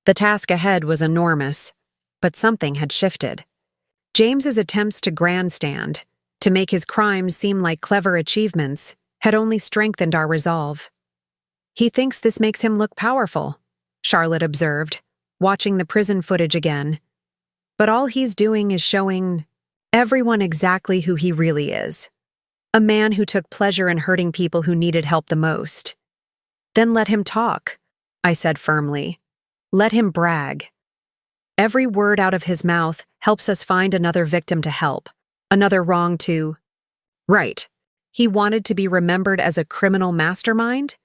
A: The task ahead was enormous, but something had shifted. James's attempts to grandstand, to make his crimes seem like clever achievements, had only strengthened our resolve. He thinks this makes him look powerful, Charlotte observed, watching the prison footage again. But all he's doing is showing everyone exactly who he really is. A man who took pleasure in hurting people who needed help the most. Then let him talk, I said firmly. Let him brag. Every word out of his mouth helps us find another victim to help, another wrong to right. He wanted to be remembered as a criminal mastermind?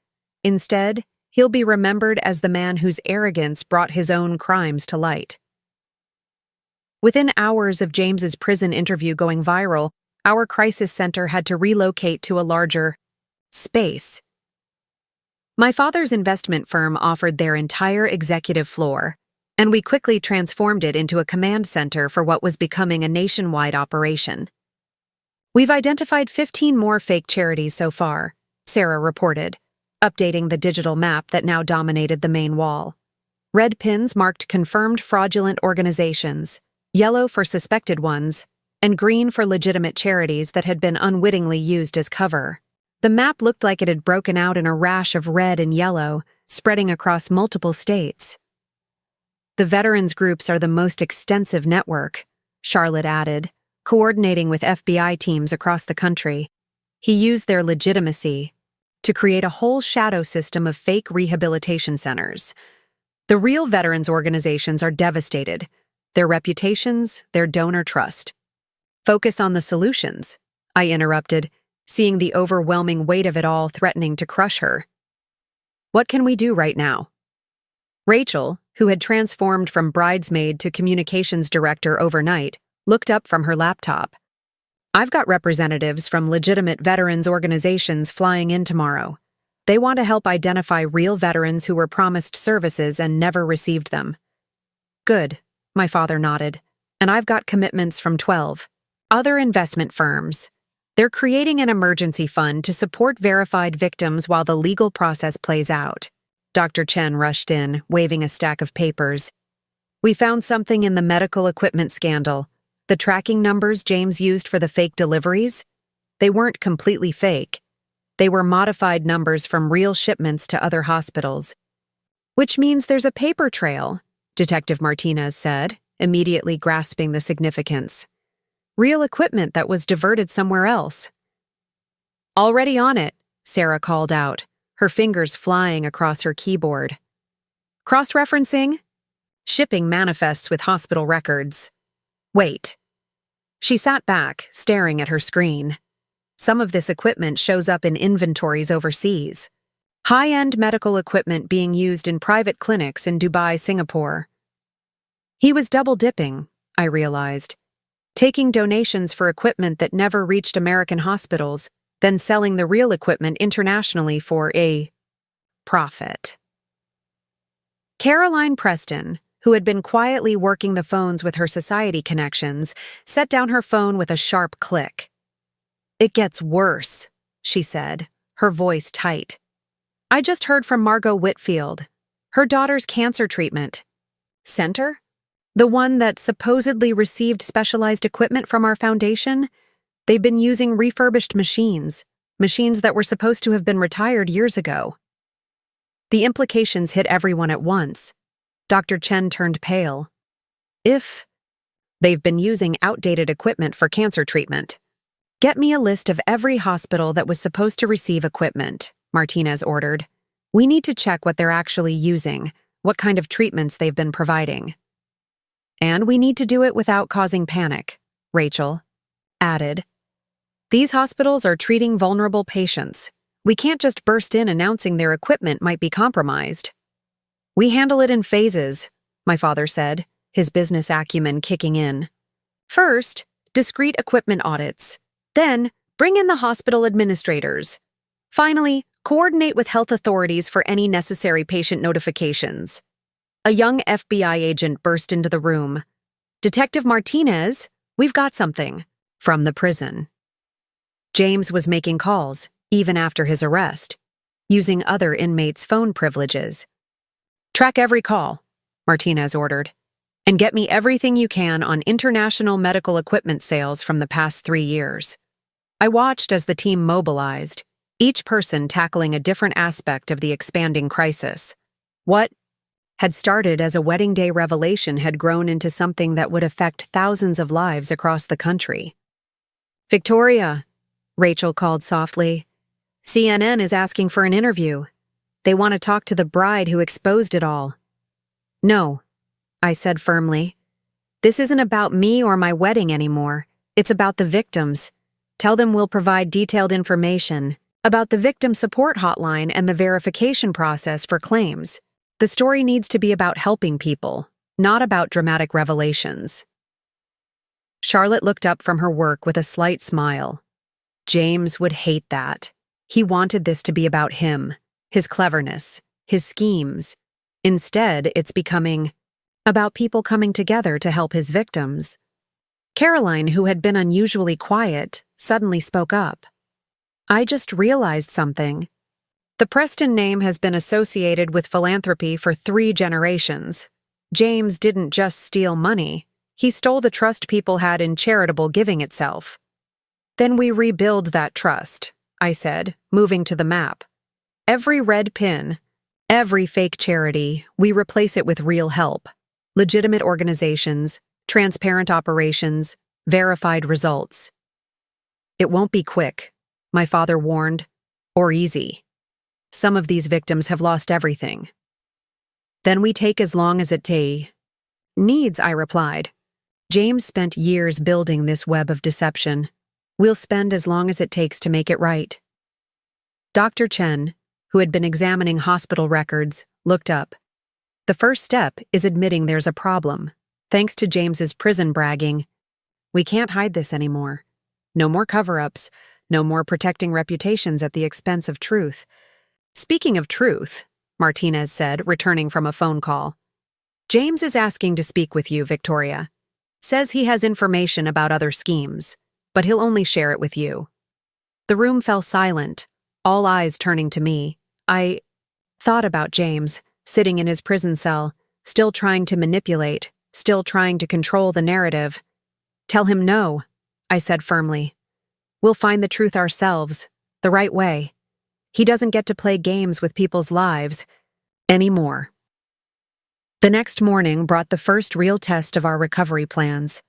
A: Instead, he'll be remembered as the man whose arrogance brought his own crimes to light. Within hours of James's prison interview going viral, our crisis center had to relocate to a larger space. My father's investment firm offered their entire executive floor, and we quickly transformed it into a command center for what was becoming a nationwide operation. We've identified 15 more fake charities so far, Sarah reported, updating the digital map that now dominated the main wall. Red pins marked confirmed fraudulent organizations, yellow for suspected ones, and green for legitimate charities that had been unwittingly used as cover. The map looked like it had broken out in a rash of red and yellow, spreading across multiple states. The veterans groups are the most extensive network, Charlotte added, coordinating with FBI teams across the country. He used their legitimacy to create a whole shadow system of fake rehabilitation centers. The real veterans organizations are devastated, their reputations, their donor trust. Focus on the solutions, I interrupted, seeing the overwhelming weight of it all threatening to crush her. What can we do right now? Rachel, who had transformed from bridesmaid to communications director overnight, looked up from her laptop. I've got representatives from legitimate veterans organizations flying in tomorrow. They want to help identify real veterans who were promised services and never received them. Good, my father nodded. And I've got commitments from 12 other investment firms. They're creating an emergency fund to support verified victims while the legal process plays out. Dr. Chen rushed in, waving a stack of papers. We found something in the medical equipment scandal. The tracking numbers James used for the fake deliveries? They weren't completely fake. They were modified numbers from real shipments to other hospitals. Which means there's a paper trail, Detective Martinez said, immediately grasping the significance. Real equipment that was diverted somewhere else. Already on it, Sarah called out, her fingers flying across her keyboard. Cross-referencing? Shipping manifests with hospital records. Wait. She sat back, staring at her screen. Some of this equipment shows up in inventories overseas. High-end medical equipment being used in private clinics in Dubai, Singapore. He was double-dipping, I realized. Taking donations for equipment that never reached American hospitals, then selling the real equipment internationally for a profit. Caroline Preston, who had been quietly working the phones with her society connections, set down her phone with a sharp click. It gets worse, she said, her voice tight. I just heard from Margot Whitfield. Her daughter's cancer treatment center? The one that supposedly received specialized equipment from our foundation? They've been using refurbished machines that were supposed to have been retired years ago. The implications hit everyone at once. Dr. Chen turned pale. If they've been using outdated equipment for cancer treatment. Get me a list of every hospital that was supposed to receive equipment, Martinez ordered. We need to check what they're actually using, what kind of treatments they've been providing. And we need to do it without causing panic, Rachel added. These hospitals are treating vulnerable patients. We can't just burst in announcing their equipment might be compromised. We handle it in phases, my father said, his business acumen kicking in. First, discrete equipment audits. Then, bring in the hospital administrators. Finally, coordinate with health authorities for any necessary patient notifications. A young FBI agent burst into the room. Detective Martinez, we've got something. From the prison. James was making calls, even after his arrest, using other inmates' phone privileges. Track every call, Martinez ordered, and get me everything you can on international medical equipment sales from the past 3 years. I watched as the team mobilized, each person tackling a different aspect of the expanding crisis. What had started as a wedding day revelation had grown into something that would affect thousands of lives across the country. Victoria, Rachel called softly. CNN is asking for an interview. They want to talk to the bride who exposed it all. No, I said firmly. This isn't about me or my wedding anymore. It's about the victims. Tell them we'll provide detailed information about the victim support hotline and the verification process for claims. The story needs to be about helping people, not about dramatic revelations. Charlotte looked up from her work with a slight smile. James would hate that. He wanted this to be about him, his cleverness, his schemes. Instead, it's becoming about people coming together to help his victims. Caroline, who had been unusually quiet, suddenly spoke up. I just realized something. The Preston name has been associated with philanthropy for 3 generations. James didn't just steal money. He stole the trust people had in charitable giving itself. Then we rebuild that trust, I said, moving to the map. Every red pin, every fake charity, we replace it with real help. Legitimate organizations, transparent operations, verified results. It won't be quick, my father warned, or easy. Some of these victims have lost everything. Then we take as long as it needs, I replied. James spent years building this web of deception. We'll spend as long as it takes to make it right. Dr. Chen, who had been examining hospital records, looked up. The first step is admitting there's a problem. Thanks to James's prison bragging, we can't hide this anymore. No more cover-ups, no more protecting reputations at the expense of truth. Speaking of truth, Martinez said, returning from a phone call. James is asking to speak with you, Victoria. Says he has information about other schemes, but he'll only share it with you. The room fell silent, all eyes turning to me. I thought about James, sitting in his prison cell, still trying to manipulate, still trying to control the narrative. Tell him no, I said firmly. We'll find the truth ourselves, the right way. He doesn't get to play games with people's lives anymore. The next morning brought the first real test of our recovery plans.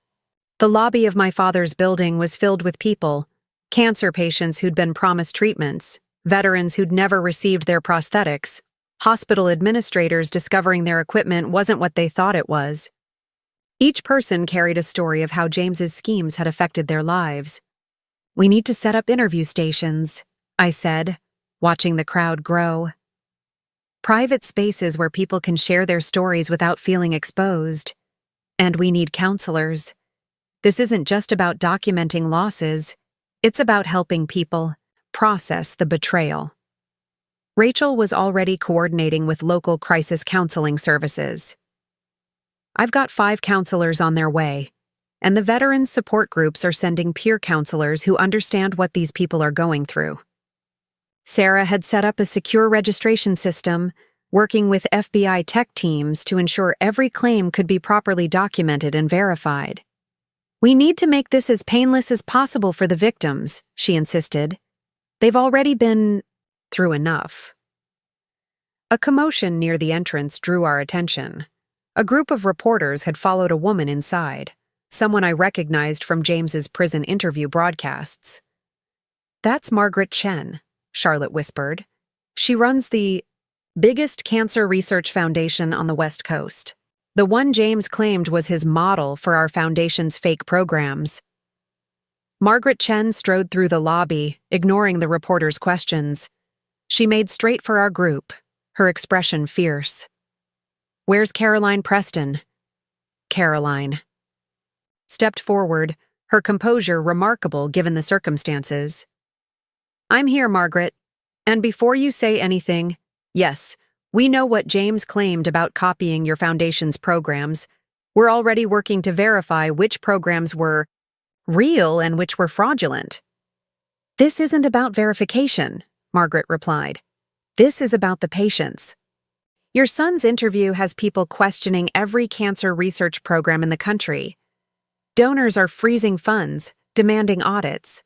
A: The lobby of my father's building was filled with people, cancer patients who'd been promised treatments, veterans who'd never received their prosthetics, hospital administrators discovering their equipment wasn't what they thought it was. Each person carried a story of how James's schemes had affected their lives. We need to set up interview stations, I said, watching the crowd grow. Private spaces where people can share their stories without feeling exposed. And we need counselors. This isn't just about documenting losses. It's about helping people process the betrayal. Rachel was already coordinating with local crisis counseling services. I've got 5 counselors on their way, and the veterans support groups are sending peer counselors who understand what these people are going through. Sarah had set up a secure registration system, working with FBI tech teams to ensure every claim could be properly documented and verified. We need to make this as painless as possible for the victims, she insisted. They've already been through enough. A commotion near the entrance drew our attention. A group of reporters had followed a woman inside, someone I recognized from James's prison interview broadcasts. That's Margaret Chen, Charlotte whispered. She runs the biggest cancer research foundation on the West Coast. The one James claimed was his model for our foundation's fake programs. Margaret Chen strode through the lobby, ignoring the reporter's questions. She made straight for our group, her expression fierce. Where's Caroline Preston? Caroline stepped forward, her composure remarkable given the circumstances. I'm here, Margaret. And before you say anything, yes, we know what James claimed about copying your foundation's programs. We're already working to verify which programs were real and which were fraudulent. This isn't about verification, Margaret replied. This is about the patients. Your son's interview has people questioning every cancer research program in the country. Donors are freezing funds, demanding audits.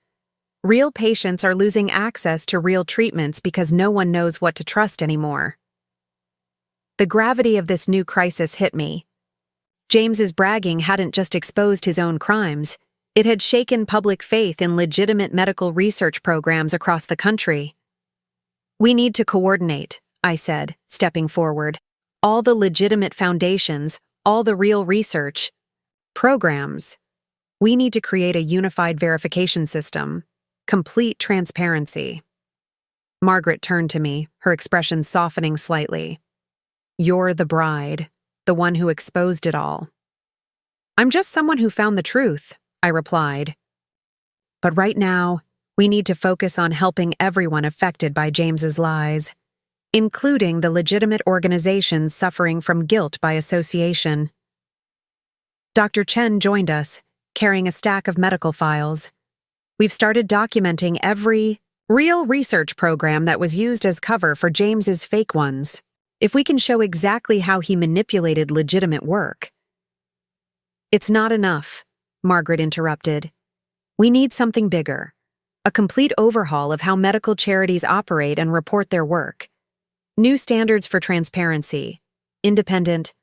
A: Real patients are losing access to real treatments because no one knows what to trust anymore. The gravity of this new crisis hit me. James's bragging hadn't just exposed his own crimes, it had shaken public faith in legitimate medical research programs across the country. We need to coordinate, I said, stepping forward. All the legitimate foundations, all the real research programs. We need to create a unified verification system. Complete transparency. Margaret turned to me, her expression softening slightly. You're the bride, the one who exposed it all. I'm just someone who found the truth, I replied. But right now, we need to focus on helping everyone affected by James's lies, including the legitimate organizations suffering from guilt by association. Dr. Chen joined us, carrying a stack of medical files. We've started documenting every real research program that was used as cover for James's fake ones. If we can show exactly how he manipulated legitimate work. It's not enough, Margaret interrupted. We need something bigger. A complete overhaul of how medical charities operate and report their work. New standards for transparency, independent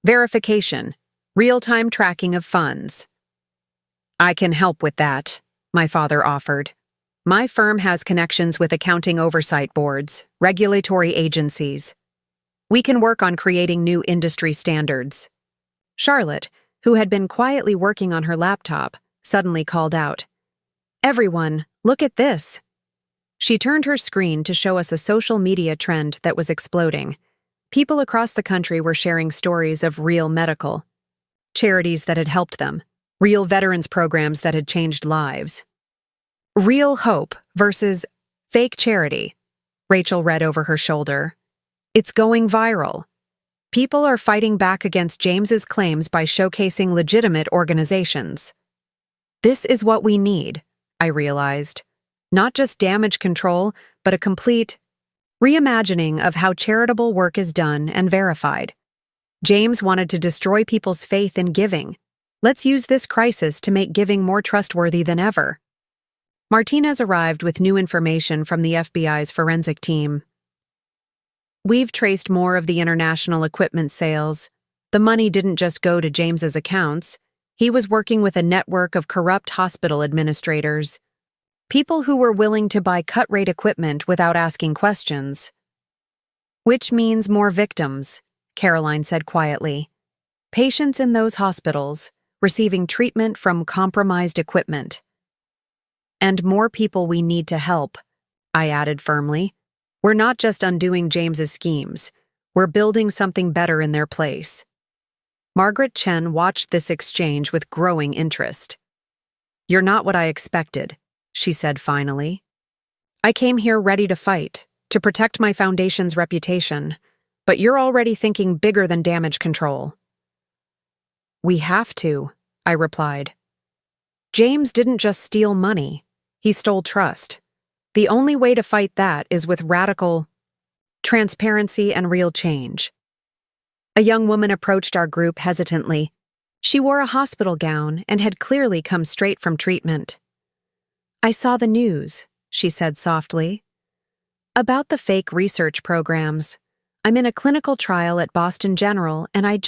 A: verification, real-time tracking of funds. I can help with that, my father offered. My firm has connections with accounting oversight boards, regulatory agencies. We can work on creating new industry standards. Charlotte, who had been quietly working on her laptop, suddenly called out, "Everyone, look at this." She turned her screen to show us a social media trend that was exploding. People across the country were sharing stories of real medical charities that had helped them, real veterans programs that had changed lives. Real hope versus fake charity, Rachel read over her shoulder. It's going viral. People are fighting back against James's claims by showcasing legitimate organizations. This is what we need, I realized. Not just damage control, but a complete reimagining of how charitable work is done and verified. James wanted to destroy people's faith in giving. Let's use this crisis to make giving more trustworthy than ever. Martinez arrived with new information from the FBI's forensic team. We've traced more of the international equipment sales. The money didn't just go to James's accounts. He was working with a network of corrupt hospital administrators. People who were willing to buy cut-rate equipment without asking questions. Which means more victims, Caroline said quietly. Patients in those hospitals receiving treatment from compromised equipment. And more people we need to help, I added firmly. We're not just undoing James's schemes. We're building something better in their place. Margaret Chen watched this exchange with growing interest. You're not what I expected, she said finally. I came here ready to fight, to protect my foundation's reputation, but you're already thinking bigger than damage control. We have to, I replied. James didn't just steal money, he stole trust. The only way to fight that is with radical transparency and real change. A young woman approached our group hesitantly. She wore a hospital gown and had clearly come straight from treatment. I saw the news, she said softly. About the fake research programs. I'm in a clinical trial at Boston General and I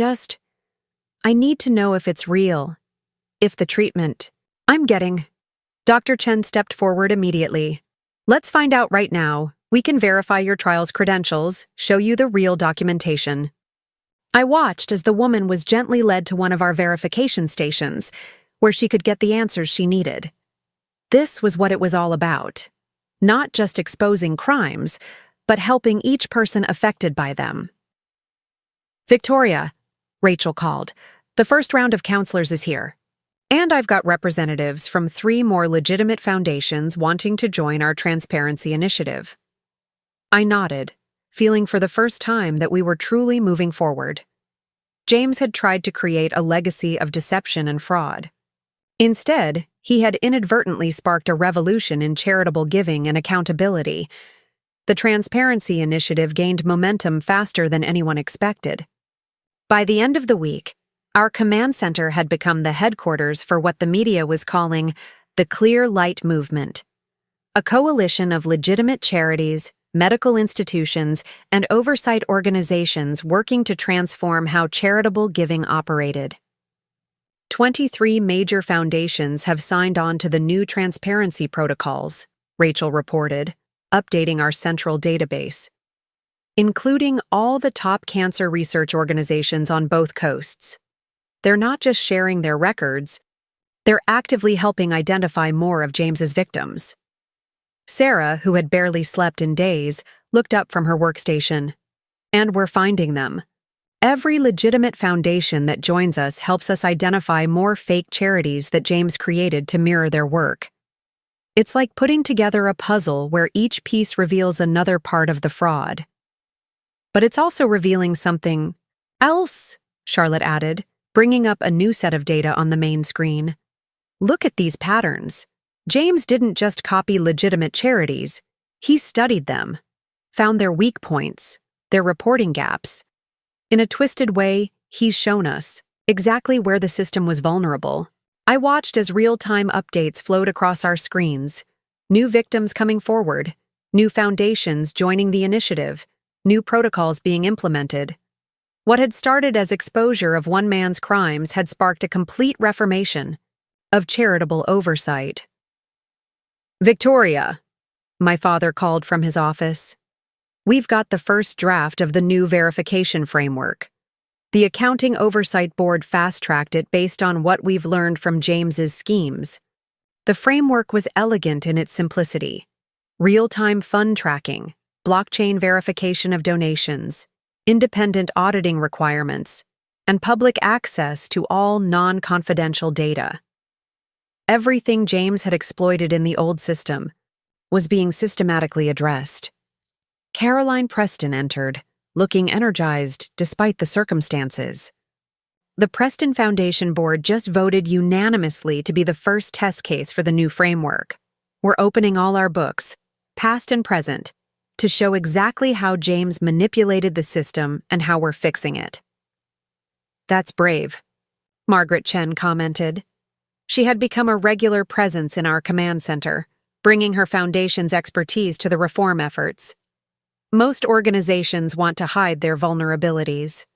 A: need to know if it's real. If the treatment I'm getting. Dr. Chen stepped forward immediately. Let's find out right now. We can verify your trial's credentials, show you the real documentation. I watched as the woman was gently led to one of our verification stations, where she could get the answers she needed. This was what it was all about. Not just exposing crimes, but helping each person affected by them. Victoria, Rachel called. The first round of counselors is here. And I've got representatives from 3 more legitimate foundations wanting to join our transparency initiative. I nodded, feeling for the first time that we were truly moving forward. James had tried to create a legacy of deception and fraud. Instead, he had inadvertently sparked a revolution in charitable giving and accountability. The transparency initiative gained momentum faster than anyone expected. By the end of the week, our command center had become the headquarters for what the media was calling the Clear Light Movement, a coalition of legitimate charities, medical institutions, and oversight organizations working to transform how charitable giving operated. 23 major foundations have signed on to the new transparency protocols, Rachel reported, updating our central database, including all the top cancer research organizations on both coasts. They're not just sharing their records, they're actively helping identify more of James's victims. Sarah, who had barely slept in days, looked up from her workstation. And we're finding them. Every legitimate foundation that joins us helps us identify more fake charities that James created to mirror their work. It's like putting together a puzzle where each piece reveals another part of the fraud. But it's also revealing something else, Charlotte added, bringing up a new set of data on the main screen. Look at these patterns. James didn't just copy legitimate charities. He studied them, found their weak points, their reporting gaps. In a twisted way, he's shown us exactly where the system was vulnerable. I watched as real-time updates flowed across our screens. New victims coming forward, new foundations joining the initiative, new protocols being implemented. What had started as exposure of one man's crimes had sparked a complete reformation of charitable oversight. "Victoria," my father called from his office. "We've got the first draft of the new verification framework. The Accounting Oversight Board fast-tracked it based on what we've learned from James's schemes. The framework was elegant in its simplicity. Real-time fund tracking, blockchain verification of donations, independent auditing requirements, and public access to all non-confidential data. Everything James had exploited in the old system was being systematically addressed." Caroline Preston entered, looking energized despite the circumstances. "The Preston Foundation Board just voted unanimously to be the first test case for the new framework. We're opening all our books, past and present, to show exactly how James manipulated the system and how we're fixing it." "That's brave," Margaret Chen commented. She had become a regular presence in our command center, bringing her foundation's expertise to the reform efforts. Most organizations want to hide their vulnerabilities.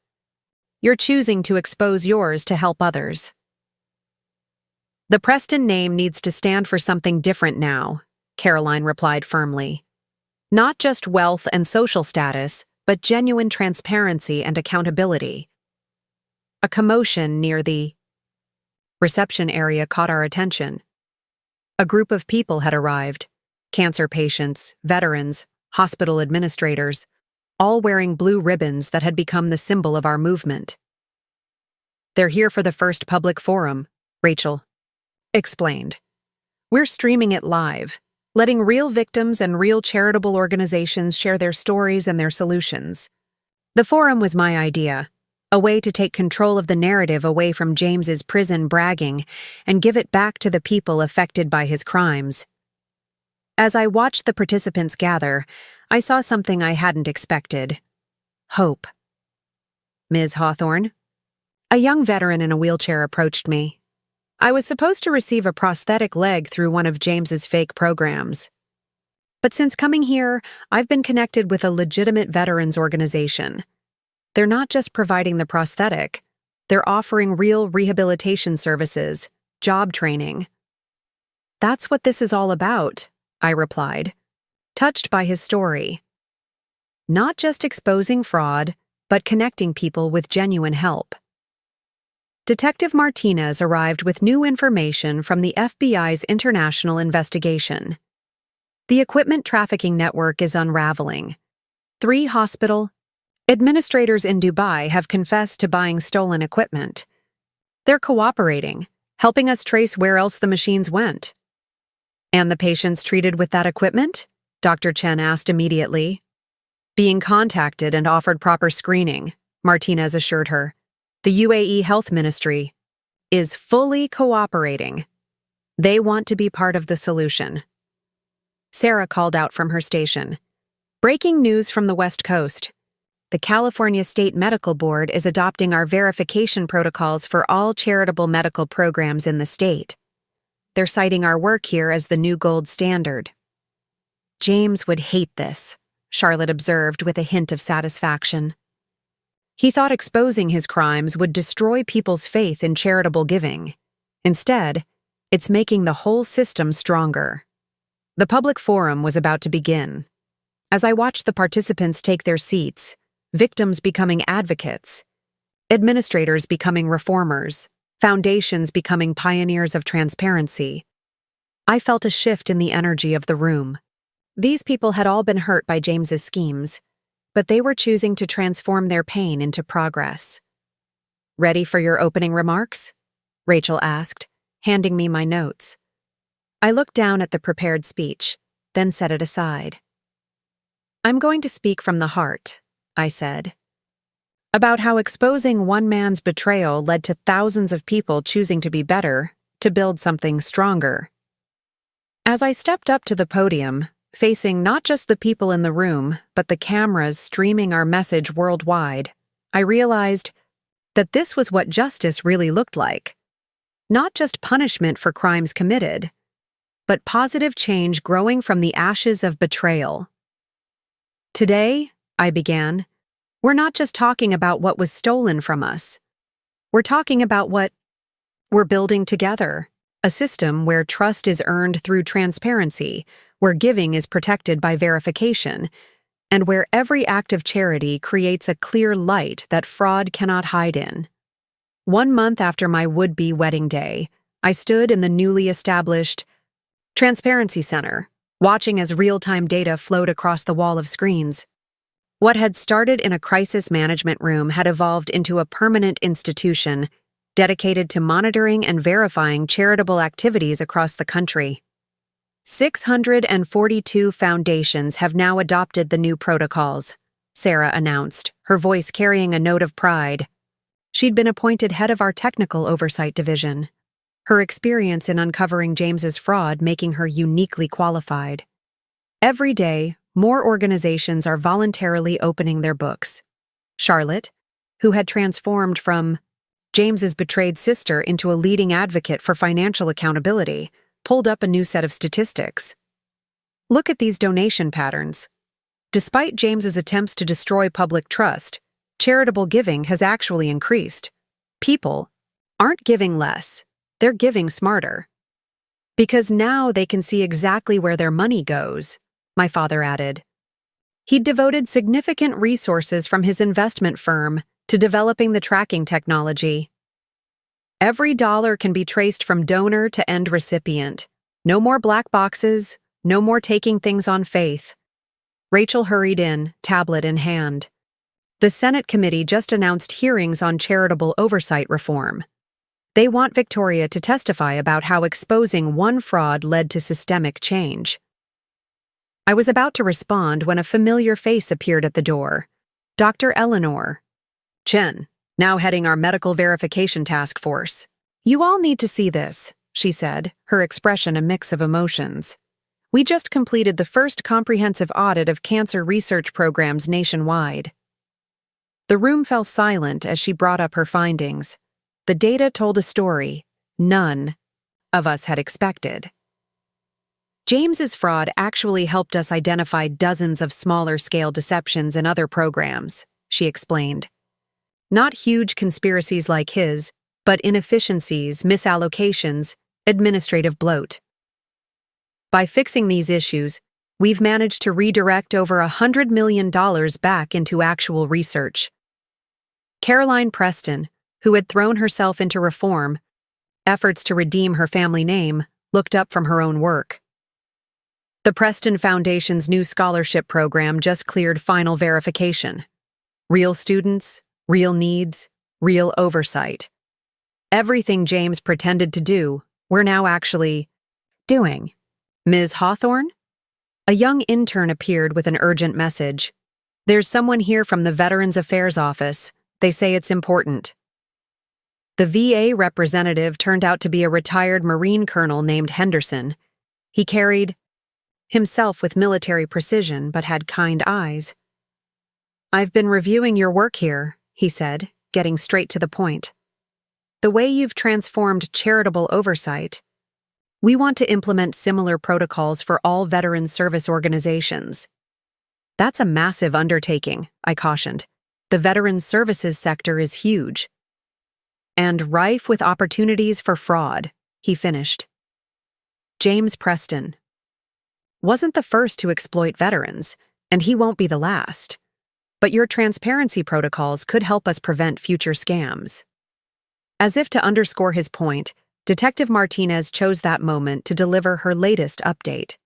A: You're choosing to expose yours to help others. "The Preston name needs to stand for something different now," Caroline replied firmly. "Not just wealth and social status, but genuine transparency and accountability." A commotion near the reception area caught our attention. A group of people had arrived: cancer patients, veterans, hospital administrators, all wearing blue ribbons that had become the symbol of our movement. "They're here for the first public forum," Rachel explained. "We're streaming it live, letting real victims and real charitable organizations share their stories and their solutions. The forum was my idea, a way to take control of the narrative away from James's prison bragging and give it back to the people affected by his crimes." As I watched the participants gather, I saw something I hadn't expected: hope. "Ms. Hawthorne?" A young veteran in a wheelchair approached me. "I was supposed to receive a prosthetic leg through one of James's fake programs. But since coming here, I've been connected with a legitimate veterans organization. They're not just providing the prosthetic, they're offering real rehabilitation services, job training." "That's what this is all about," I replied, touched by his story. Not just exposing fraud, but connecting people with genuine help. Detective Martinez arrived with new information from the FBI's international investigation. The equipment trafficking network is unraveling. 3 hospital administrators in Dubai have confessed to buying stolen equipment. They're cooperating, helping us trace where else the machines went. "And the patients treated with that equipment?" Dr. Chen asked immediately. "Being contacted and offered proper screening," Martinez assured her. "The UAE Health Ministry is fully cooperating. They want to be part of the solution." Sarah called out from her station. "Breaking news from the West Coast. The California State Medical Board is adopting our verification protocols for all charitable medical programs in the state. They're citing our work here as the new gold standard." "James would hate this," Charlotte observed with a hint of satisfaction. "He thought exposing his crimes would destroy people's faith in charitable giving. Instead, it's making the whole system stronger." The public forum was about to begin. As I watched the participants take their seats, victims becoming advocates, administrators becoming reformers, foundations becoming pioneers of transparency, I felt a shift in the energy of the room. These people had all been hurt by James's schemes. but they were choosing to transform their pain into progress. "Ready for your opening remarks?" Rachel asked, handing me my notes. I looked down at the prepared speech, then set it aside. "I'm going to speak from the heart," I said, "about how exposing one man's betrayal led to thousands of people choosing to be better, to build something stronger." As I stepped up to the podium, facing not just the people in the room, but the cameras streaming our message worldwide, I realized that this was what justice really looked like. Not just punishment for crimes committed, but positive change growing from the ashes of betrayal. "Today," I began, "we're not just talking about what was stolen from us. We're talking about what we're building together, a system where trust is earned through transparency, where giving is protected by verification, and where every act of charity creates a clear light that fraud cannot hide in." 1 month after my would-be wedding day, I stood in the newly established Transparency Center, watching as real-time data flowed across the wall of screens. What had started in a crisis management room had evolved into a permanent institution dedicated to monitoring and verifying charitable activities across the country. 642 foundations have now adopted the new protocols, Sarah announced, her voice carrying a note of pride. She'd been appointed head of our technical oversight division, her experience in uncovering James's fraud making her uniquely qualified. Every day, more organizations are voluntarily opening their books. Charlotte, who had transformed from James's betrayed sister into a leading advocate for financial accountability, pulled up a new set of statistics. "Look at these donation patterns. Despite James's attempts to destroy public trust, charitable giving has actually increased. People aren't giving less, they're giving smarter. Because now they can see exactly where their money goes," my father added. He'd devoted significant resources from his investment firm to developing the tracking technology. "Every dollar can be traced from donor to end recipient. No more black boxes, no more taking things on faith." Rachel hurried in, tablet in hand. The Senate committee just announced hearings on charitable oversight reform. They want Victoria to testify about how exposing one fraud led to systemic change. I was about to respond when a familiar face appeared at the door. Dr. Eleanor Chen, now heading our medical verification task force. "You all need to see this," she said, her expression a mix of emotions. "We just completed the first comprehensive audit of cancer research programs nationwide." The room fell silent as she brought up her findings. The data told a story none of us had expected. James's fraud actually helped us identify dozens of smaller-scale deceptions in other programs, she explained. Not huge conspiracies like his, but inefficiencies, misallocations, administrative bloat. By fixing these issues, we've managed to redirect over $100 million back into actual research. Caroline Preston, who had thrown herself into reform, efforts to redeem her family name, looked up from her own work. The Preston Foundation's new scholarship program just cleared final verification. Real students, real needs, real oversight. Everything James pretended to do, we're now actually doing. "Ms. Hawthorne?" A young intern appeared with an urgent message. "There's someone here from the Veterans Affairs Office. They say it's important." The VA representative turned out to be a retired Marine colonel named Henderson. He carried himself with military precision but had kind eyes. "I've been reviewing your work here," he said, getting straight to the point. "The way you've transformed charitable oversight. We want to implement similar protocols for all veteran service organizations." "That's a massive undertaking," I cautioned. "The veterans services sector is huge." "And rife with opportunities for fraud," he finished. James Preston wasn't the first to exploit veterans, and he won't be the last. But your transparency protocols could help us prevent future scams. As if to underscore his point, Detective Martinez chose that moment to deliver her latest update.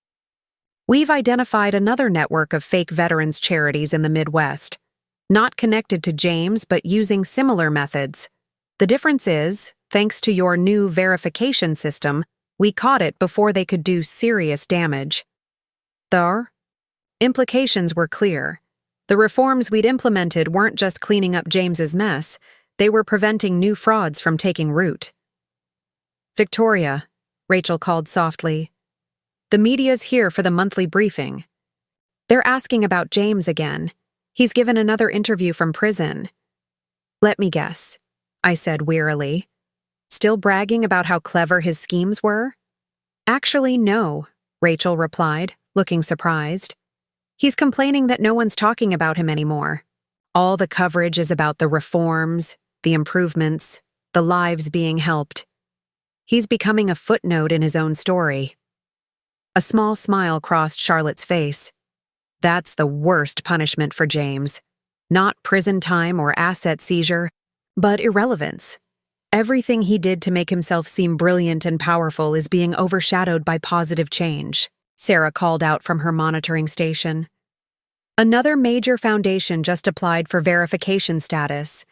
A: We've identified another network of fake veterans charities in the Midwest, not connected to James but using similar methods. The difference is, thanks to your new verification system, we caught it before they could do serious damage. The implications were clear. The reforms we'd implemented weren't just cleaning up James's mess, they were preventing new frauds from taking root. "Victoria," Rachel called softly. "The media's here for the monthly briefing. They're asking about James again. He's given another interview from prison." "Let me guess," I said wearily. "Still bragging about how clever his schemes were?" "Actually, no," Rachel replied, looking surprised. "He's complaining that no one's talking about him anymore. All the coverage is about the reforms, the improvements, the lives being helped. He's becoming a footnote in his own story." A small smile crossed Charlotte's face. That's the worst punishment for James. Not prison time or asset seizure, but irrelevance. Everything he did to make himself seem brilliant and powerful is being overshadowed by positive change, Sarah called out from her monitoring station. "Another major foundation just applied for verification status,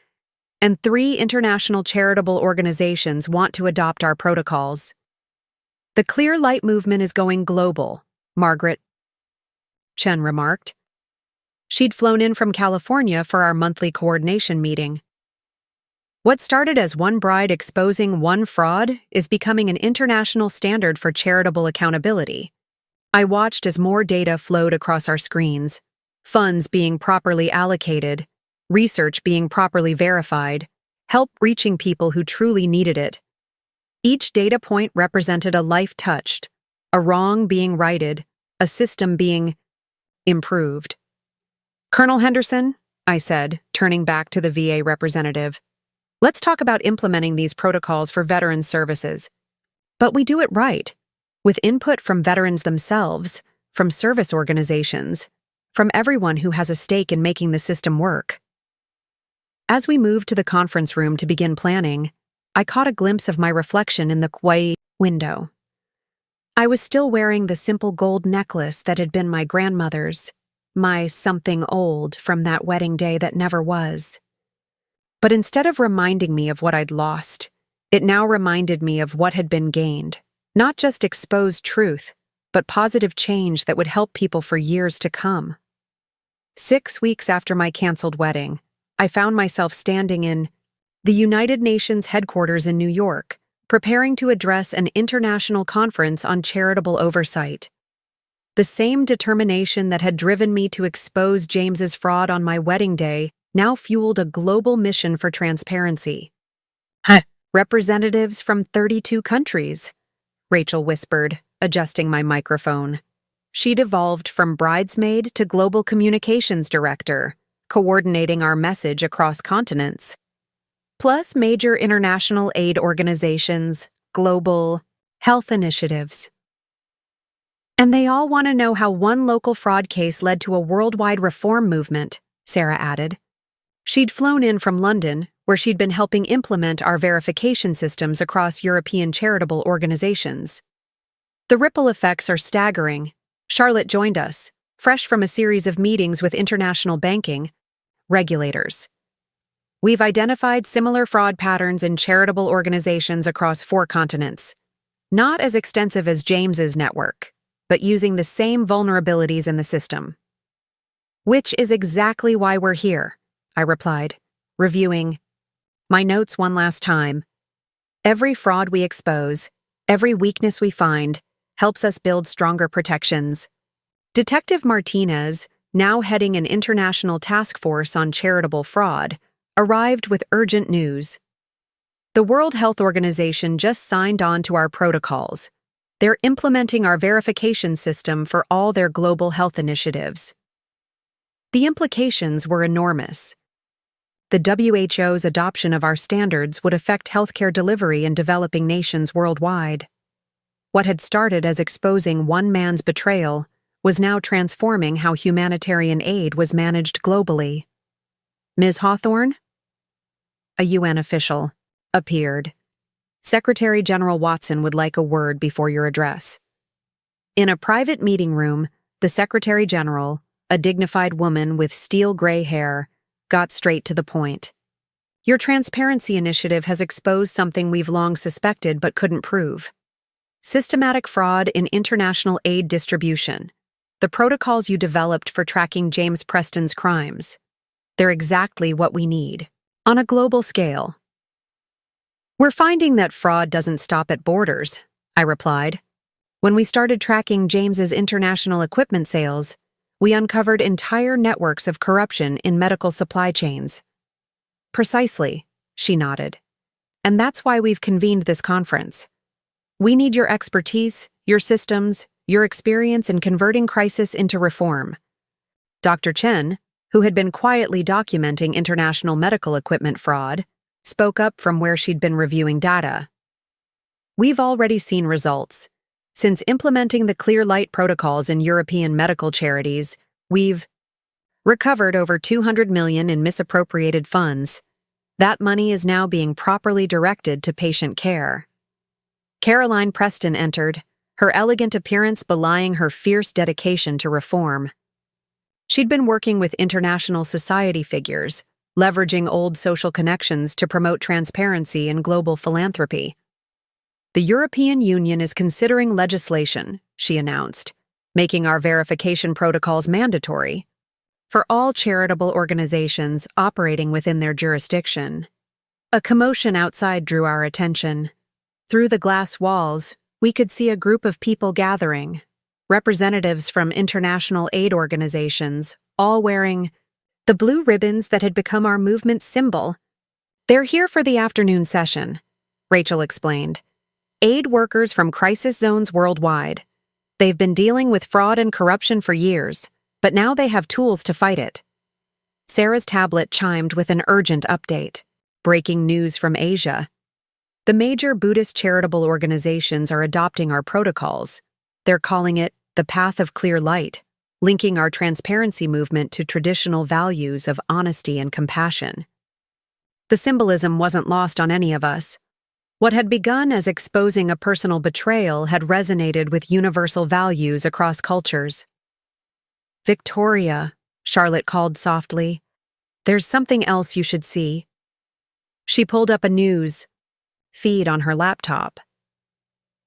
A: and 3 international charitable organizations want to adopt our protocols. The Clear Light movement is going global," Margaret Chen remarked. She'd flown in from California for our monthly coordination meeting. "What started as one bride exposing one fraud is becoming an international standard for charitable accountability." I watched as more data flowed across our screens, funds being properly allocated, research being properly verified, help reaching people who truly needed it. Each data point represented a life touched, a wrong being righted, a system being improved. "Colonel Henderson," I said, turning back to the VA representative, "let's talk about implementing these protocols for veterans services. But we do it right, with input from veterans themselves, from service organizations, from everyone who has a stake in making the system work." As we moved to the conference room to begin planning, I caught a glimpse of my reflection in the quay window. I was still wearing the simple gold necklace that had been my grandmother's, my something old from that wedding day that never was. But instead of reminding me of what I'd lost, it now reminded me of what had been gained, not just exposed truth, but positive change that would help people for years to come. 6 weeks after my canceled wedding, I found myself standing in the United Nations headquarters in New York, preparing to address an international conference on charitable oversight. The same determination that had driven me to expose James's fraud on my wedding day now fueled a global mission for transparency. "Representatives from 32 countries," Rachel whispered, adjusting my microphone. She'd evolved from bridesmaid to global communications director, coordinating our message across continents. Plus major international aid organizations, global health initiatives. "And they all want to know how one local fraud case led to a worldwide reform movement," Sarah added. She'd flown in from London, where she'd been helping implement our verification systems across European charitable organizations. "The ripple effects are staggering." Charlotte joined us, fresh from a series of meetings with international banking regulators. "We've identified similar fraud patterns in charitable organizations across 4 continents. Not as extensive as James's network, but using the same vulnerabilities in the system." "Which is exactly why we're here," I replied, reviewing my notes one last time. "Every fraud we expose, every weakness we find, helps us build stronger protections." Detective Martinez, now heading an international task force on charitable fraud, arrived with urgent news. "The World Health Organization just signed on to our protocols. They're implementing our verification system for all their global health initiatives." The implications were enormous. The WHO's adoption of our standards would affect healthcare delivery in developing nations worldwide. What had started as exposing one man's betrayal was now transforming how humanitarian aid was managed globally. "Ms. Hawthorne?" A UN official appeared. "Secretary General Watson would like a word before your address." In a private meeting room, The Secretary General, a dignified woman with steel gray hair, got straight to the point. Your transparency initiative has exposed something we've long suspected but couldn't prove. Systematic fraud in international aid distribution. The protocols you developed for tracking James Preston's crimes. They're exactly what we need. On a global scale. We're finding that fraud doesn't stop at borders, I replied. When we started tracking James's international equipment sales, we uncovered entire networks of corruption in medical supply chains. Precisely, she nodded. And that's why we've convened this conference. We need your expertise, your systems, your experience in converting crisis into reform. Dr. Chen, who had been quietly documenting international medical equipment fraud, spoke up from where she'd been reviewing data. We've already seen results. Since implementing the clear light protocols in European medical charities, we've recovered over $200 million in misappropriated funds. That money is now being properly directed to patient care. Caroline Preston entered, her elegant appearance belying her fierce dedication to reform. She'd been working with international society figures, leveraging old social connections to promote transparency and global philanthropy. The European Union is considering legislation, she announced, making our verification protocols mandatory for all charitable organizations operating within their jurisdiction. A commotion outside drew our attention. Through the glass walls, we could see a group of people gathering, representatives from international aid organizations, all wearing the blue ribbons that had become our movement's symbol. They're here for the afternoon session, Rachel explained. Aid workers from crisis zones worldwide. They've been dealing with fraud and corruption for years, but now they have tools to fight it. Sarah's tablet chimed with an urgent update. Breaking news from Asia. The major Buddhist charitable organizations are adopting our protocols. They're calling it the Path of Clear Light, linking our transparency movement to traditional values of honesty and compassion. The symbolism wasn't lost on any of us. What had begun as exposing a personal betrayal had resonated with universal values across cultures. Victoria, Charlotte called softly. There's something else you should see. She pulled up a news feed on her laptop.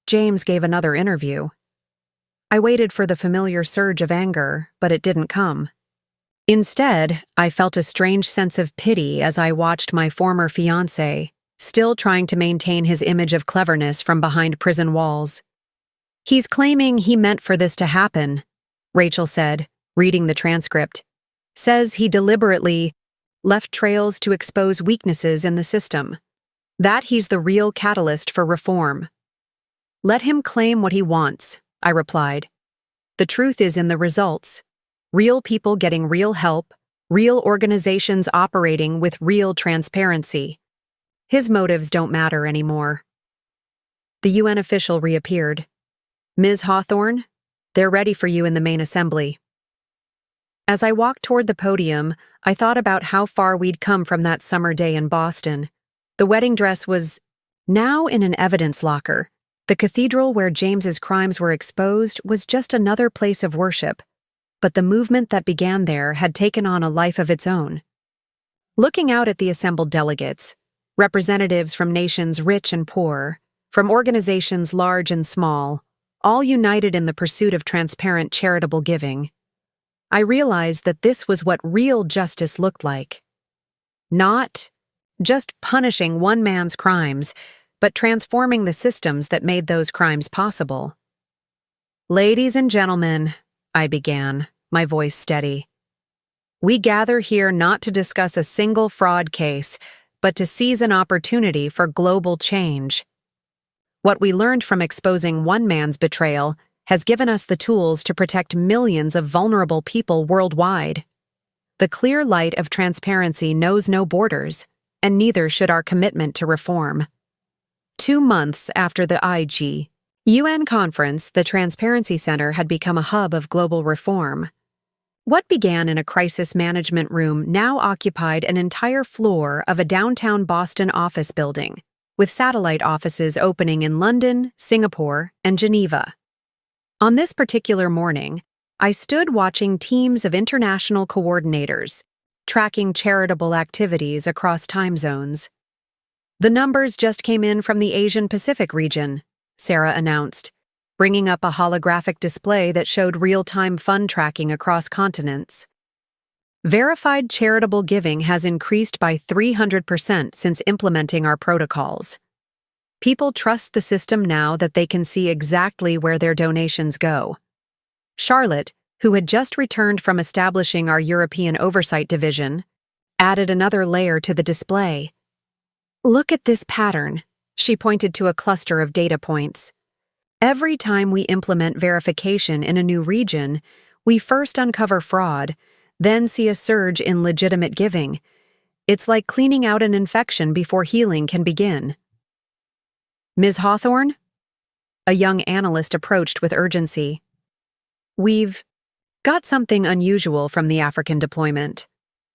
A: James gave another interview. I waited for the familiar surge of anger, but it didn't come. Instead, I felt a strange sense of pity as I watched my former fiancé, still trying to maintain his image of cleverness from behind prison walls. He's claiming he meant for this to happen, Rachel said, reading the transcript. Says he deliberately left trails to expose weaknesses in the system. That he's the real catalyst for reform. Let him claim what he wants, I replied. The truth is in the results. Real people getting real help, real organizations operating with real transparency. His motives don't matter anymore. The UN official reappeared. Ms. Hawthorne, they're ready for you in the main assembly. As I walked toward the podium, I thought about how far we'd come from that summer day in Boston. The wedding dress was now in an evidence locker. The cathedral where James's crimes were exposed was just another place of worship, but the movement that began there had taken on a life of its own. Looking out at the assembled delegates, representatives from nations rich and poor, from organizations large and small, all united in the pursuit of transparent charitable giving, I realized that this was what real justice looked like. Not just punishing one man's crimes, but transforming the systems that made those crimes possible. Ladies and gentlemen, I began, my voice steady. We gather here not to discuss a single fraud case, but to seize an opportunity for global change. What we learned from exposing one man's betrayal has given us the tools to protect millions of vulnerable people worldwide. The clear light of transparency knows no borders, and neither should our commitment to reform. 2 months after the UN conference, the Transparency Center had become a hub of global reform. What began in a crisis management room now occupied an entire floor of a downtown Boston office building, with satellite offices opening in London, Singapore, and Geneva. On this particular morning, I stood watching teams of international coordinators, tracking charitable activities across time zones. The numbers just came in from the Asian-Pacific region, Sarah announced, bringing up a holographic display that showed real-time fund tracking across continents. Verified charitable giving has increased by 300% since implementing our protocols. People trust the system now that they can see exactly where their donations go. Charlotte, who had just returned from establishing our European Oversight Division, added another layer to the display. "Look at this pattern," she pointed to a cluster of data points. "Every time we implement verification in a new region, we first uncover fraud, then see a surge in legitimate giving. It's like cleaning out an infection before healing can begin." "Ms. Hawthorne?" A young analyst approached with urgency. "We've got something unusual from the African deployment."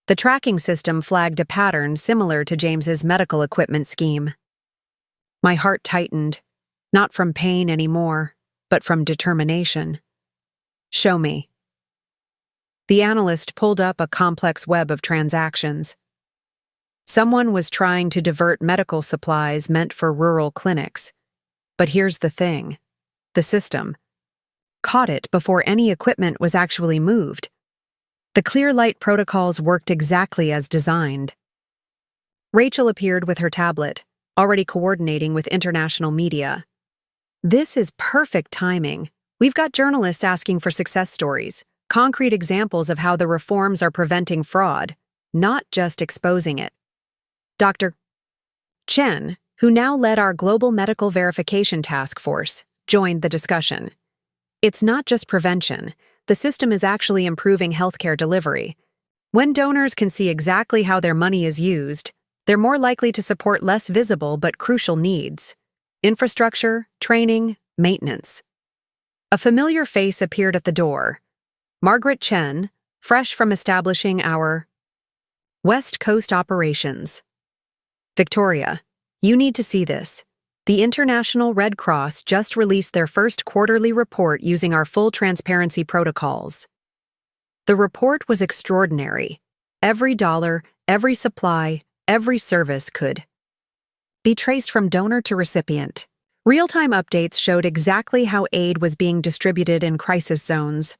A: The tracking system flagged a pattern similar to James's medical equipment scheme. My heart tightened, not from pain anymore, but from determination. "Show me." The analyst pulled up a complex web of transactions. Someone was trying to divert medical supplies meant for rural clinics. But here's the thing. The system caught it before any equipment was actually moved. The clear light protocols worked exactly as designed. Rachel appeared with her tablet, already coordinating with international media. "This is perfect timing. We've got journalists asking for success stories, concrete examples of how the reforms are preventing fraud, not just exposing it." Dr. Chen, who now led our Global Medical Verification Task Force, joined the discussion. "It's not just prevention. The system is actually improving healthcare delivery. When donors can see exactly how their money is used, they're more likely to support less visible but crucial needs: infrastructure, training, maintenance." A familiar face appeared at the door. Margaret Chen, fresh from establishing our West Coast operations. "Victoria, you need to see this. The International Red Cross just released their first quarterly report using our full transparency protocols. The report was extraordinary. Every dollar, every supply, every service could be traced from donor to recipient. Real-time updates showed exactly how aid was being distributed in crisis zones.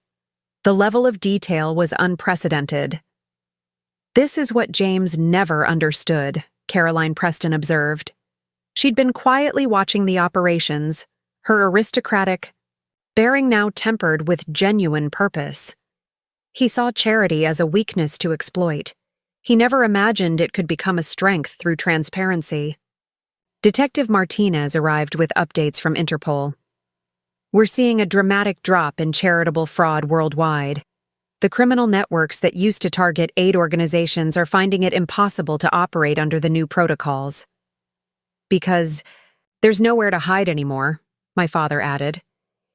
A: The level of detail was unprecedented. "This is what James never understood," Caroline Preston observed. She'd been quietly watching the operations, her aristocratic bearing now tempered with genuine purpose. He saw charity as a weakness to exploit. He never imagined it could become a strength through transparency. Detective Martinez arrived with updates from Interpol. "We're seeing a dramatic drop in charitable fraud worldwide. The criminal networks that used to target aid organizations are finding it impossible to operate under the new protocols." "Because there's nowhere to hide anymore," my father added.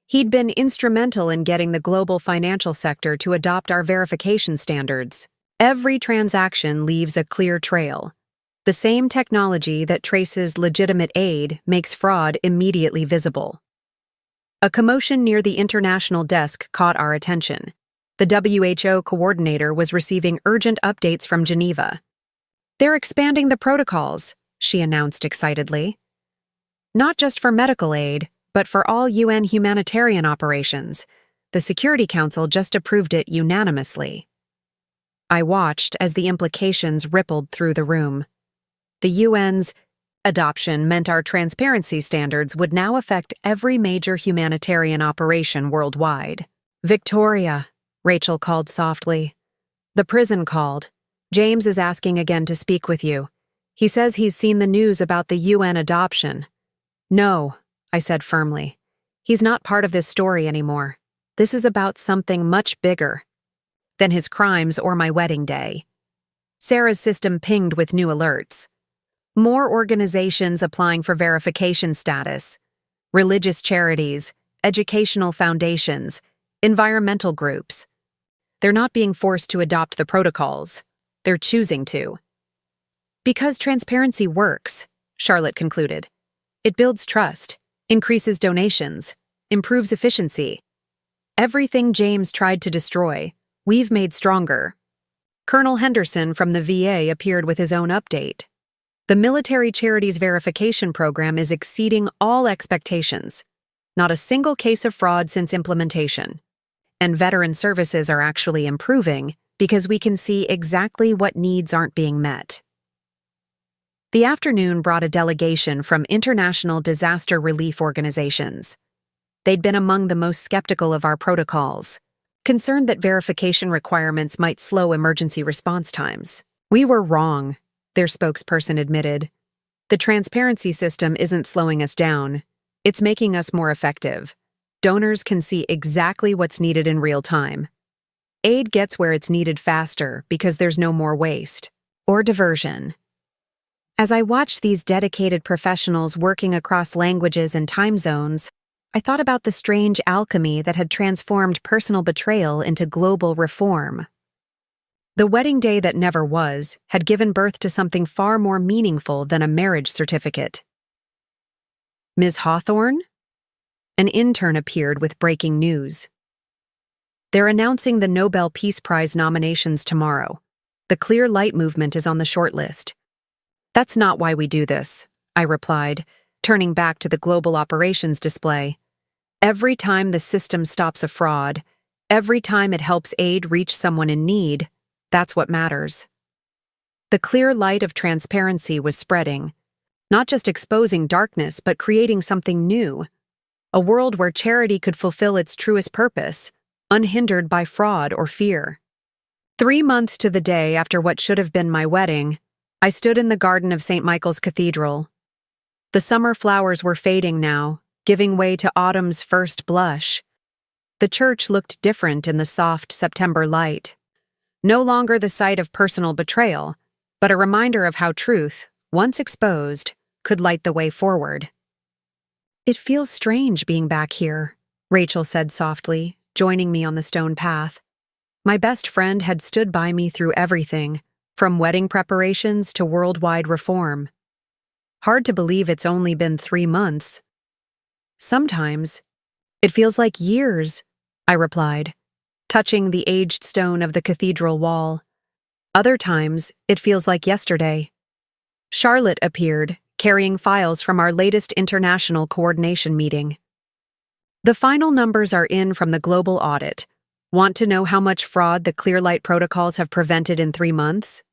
A: He'd been instrumental in getting the global financial sector to adopt our verification standards. Every transaction leaves a clear trail. The same technology that traces legitimate aid makes fraud immediately visible. A commotion near the international desk caught our attention. The WHO coordinator was receiving urgent updates from Geneva. "They're expanding the protocols," she announced excitedly. "Not just for medical aid, but for all UN humanitarian operations. The Security Council just approved it unanimously." I watched as the implications rippled through the room. The UN's adoption meant our transparency standards would now affect every major humanitarian operation worldwide. "Victoria," Rachel called softly. "The prison called. James is asking again to speak with you. He says he's seen the news about the UN adoption." "No," I said firmly. "He's not part of this story anymore. This is about something much bigger than his crimes or my wedding day." Sarah's system pinged with new alerts. More organizations applying for verification status: religious charities, educational foundations, environmental groups. They're not being forced to adopt the protocols. They're choosing to. "Because transparency works," Charlotte concluded. "It builds trust, increases donations, improves efficiency. Everything James tried to destroy, we've made stronger. Colonel Henderson from the VA appeared with his own update. The Military Charities Verification Program is exceeding all expectations. Not a single case of fraud since implementation. And veteran services are actually improving because we can see exactly what needs aren't being met. The afternoon brought a delegation from international disaster relief organizations. They'd been among the most skeptical of our protocols, concerned that verification requirements might slow emergency response times. We were wrong, their spokesperson admitted. The transparency system isn't slowing us down. It's making us more effective. Donors can see exactly what's needed in real time. Aid gets where it's needed faster because there's no more waste or diversion. As I watched these dedicated professionals working across languages and time zones, I thought about the strange alchemy that had transformed personal betrayal into global reform. The wedding day that never was had given birth to something far more meaningful than a marriage certificate. Ms. Hawthorne? An intern appeared with breaking news. They're announcing the Nobel Peace Prize nominations tomorrow. The Clear Light movement is on the shortlist. That's not why we do this, I replied, turning back to the global operations display. Every time the system stops a fraud, every time it helps aid reach someone in need, that's what matters. The clear light of transparency was spreading, not just exposing darkness but creating something new. A world where charity could fulfill its truest purpose, unhindered by fraud or fear. 3 months to the day after what should have been my wedding, I stood in the garden of St. Michael's Cathedral. The summer flowers were fading now, giving way to autumn's first blush. The church looked different in the soft September light. No longer the site of personal betrayal, but a reminder of how truth, once exposed, could light the way forward. It feels strange being back here, Rachel said softly, joining me on the stone path. My best friend had stood by me through everything, from wedding preparations to worldwide reform. Hard to believe it's only been 3 months. Sometimes, it feels like years, I replied, touching the aged stone of the cathedral wall. Other times, it feels like yesterday. Charlotte appeared, carrying files from our latest international coordination meeting. The final numbers are in from the global audit. Want to know how much fraud the Clearlight protocols have prevented in 3 months?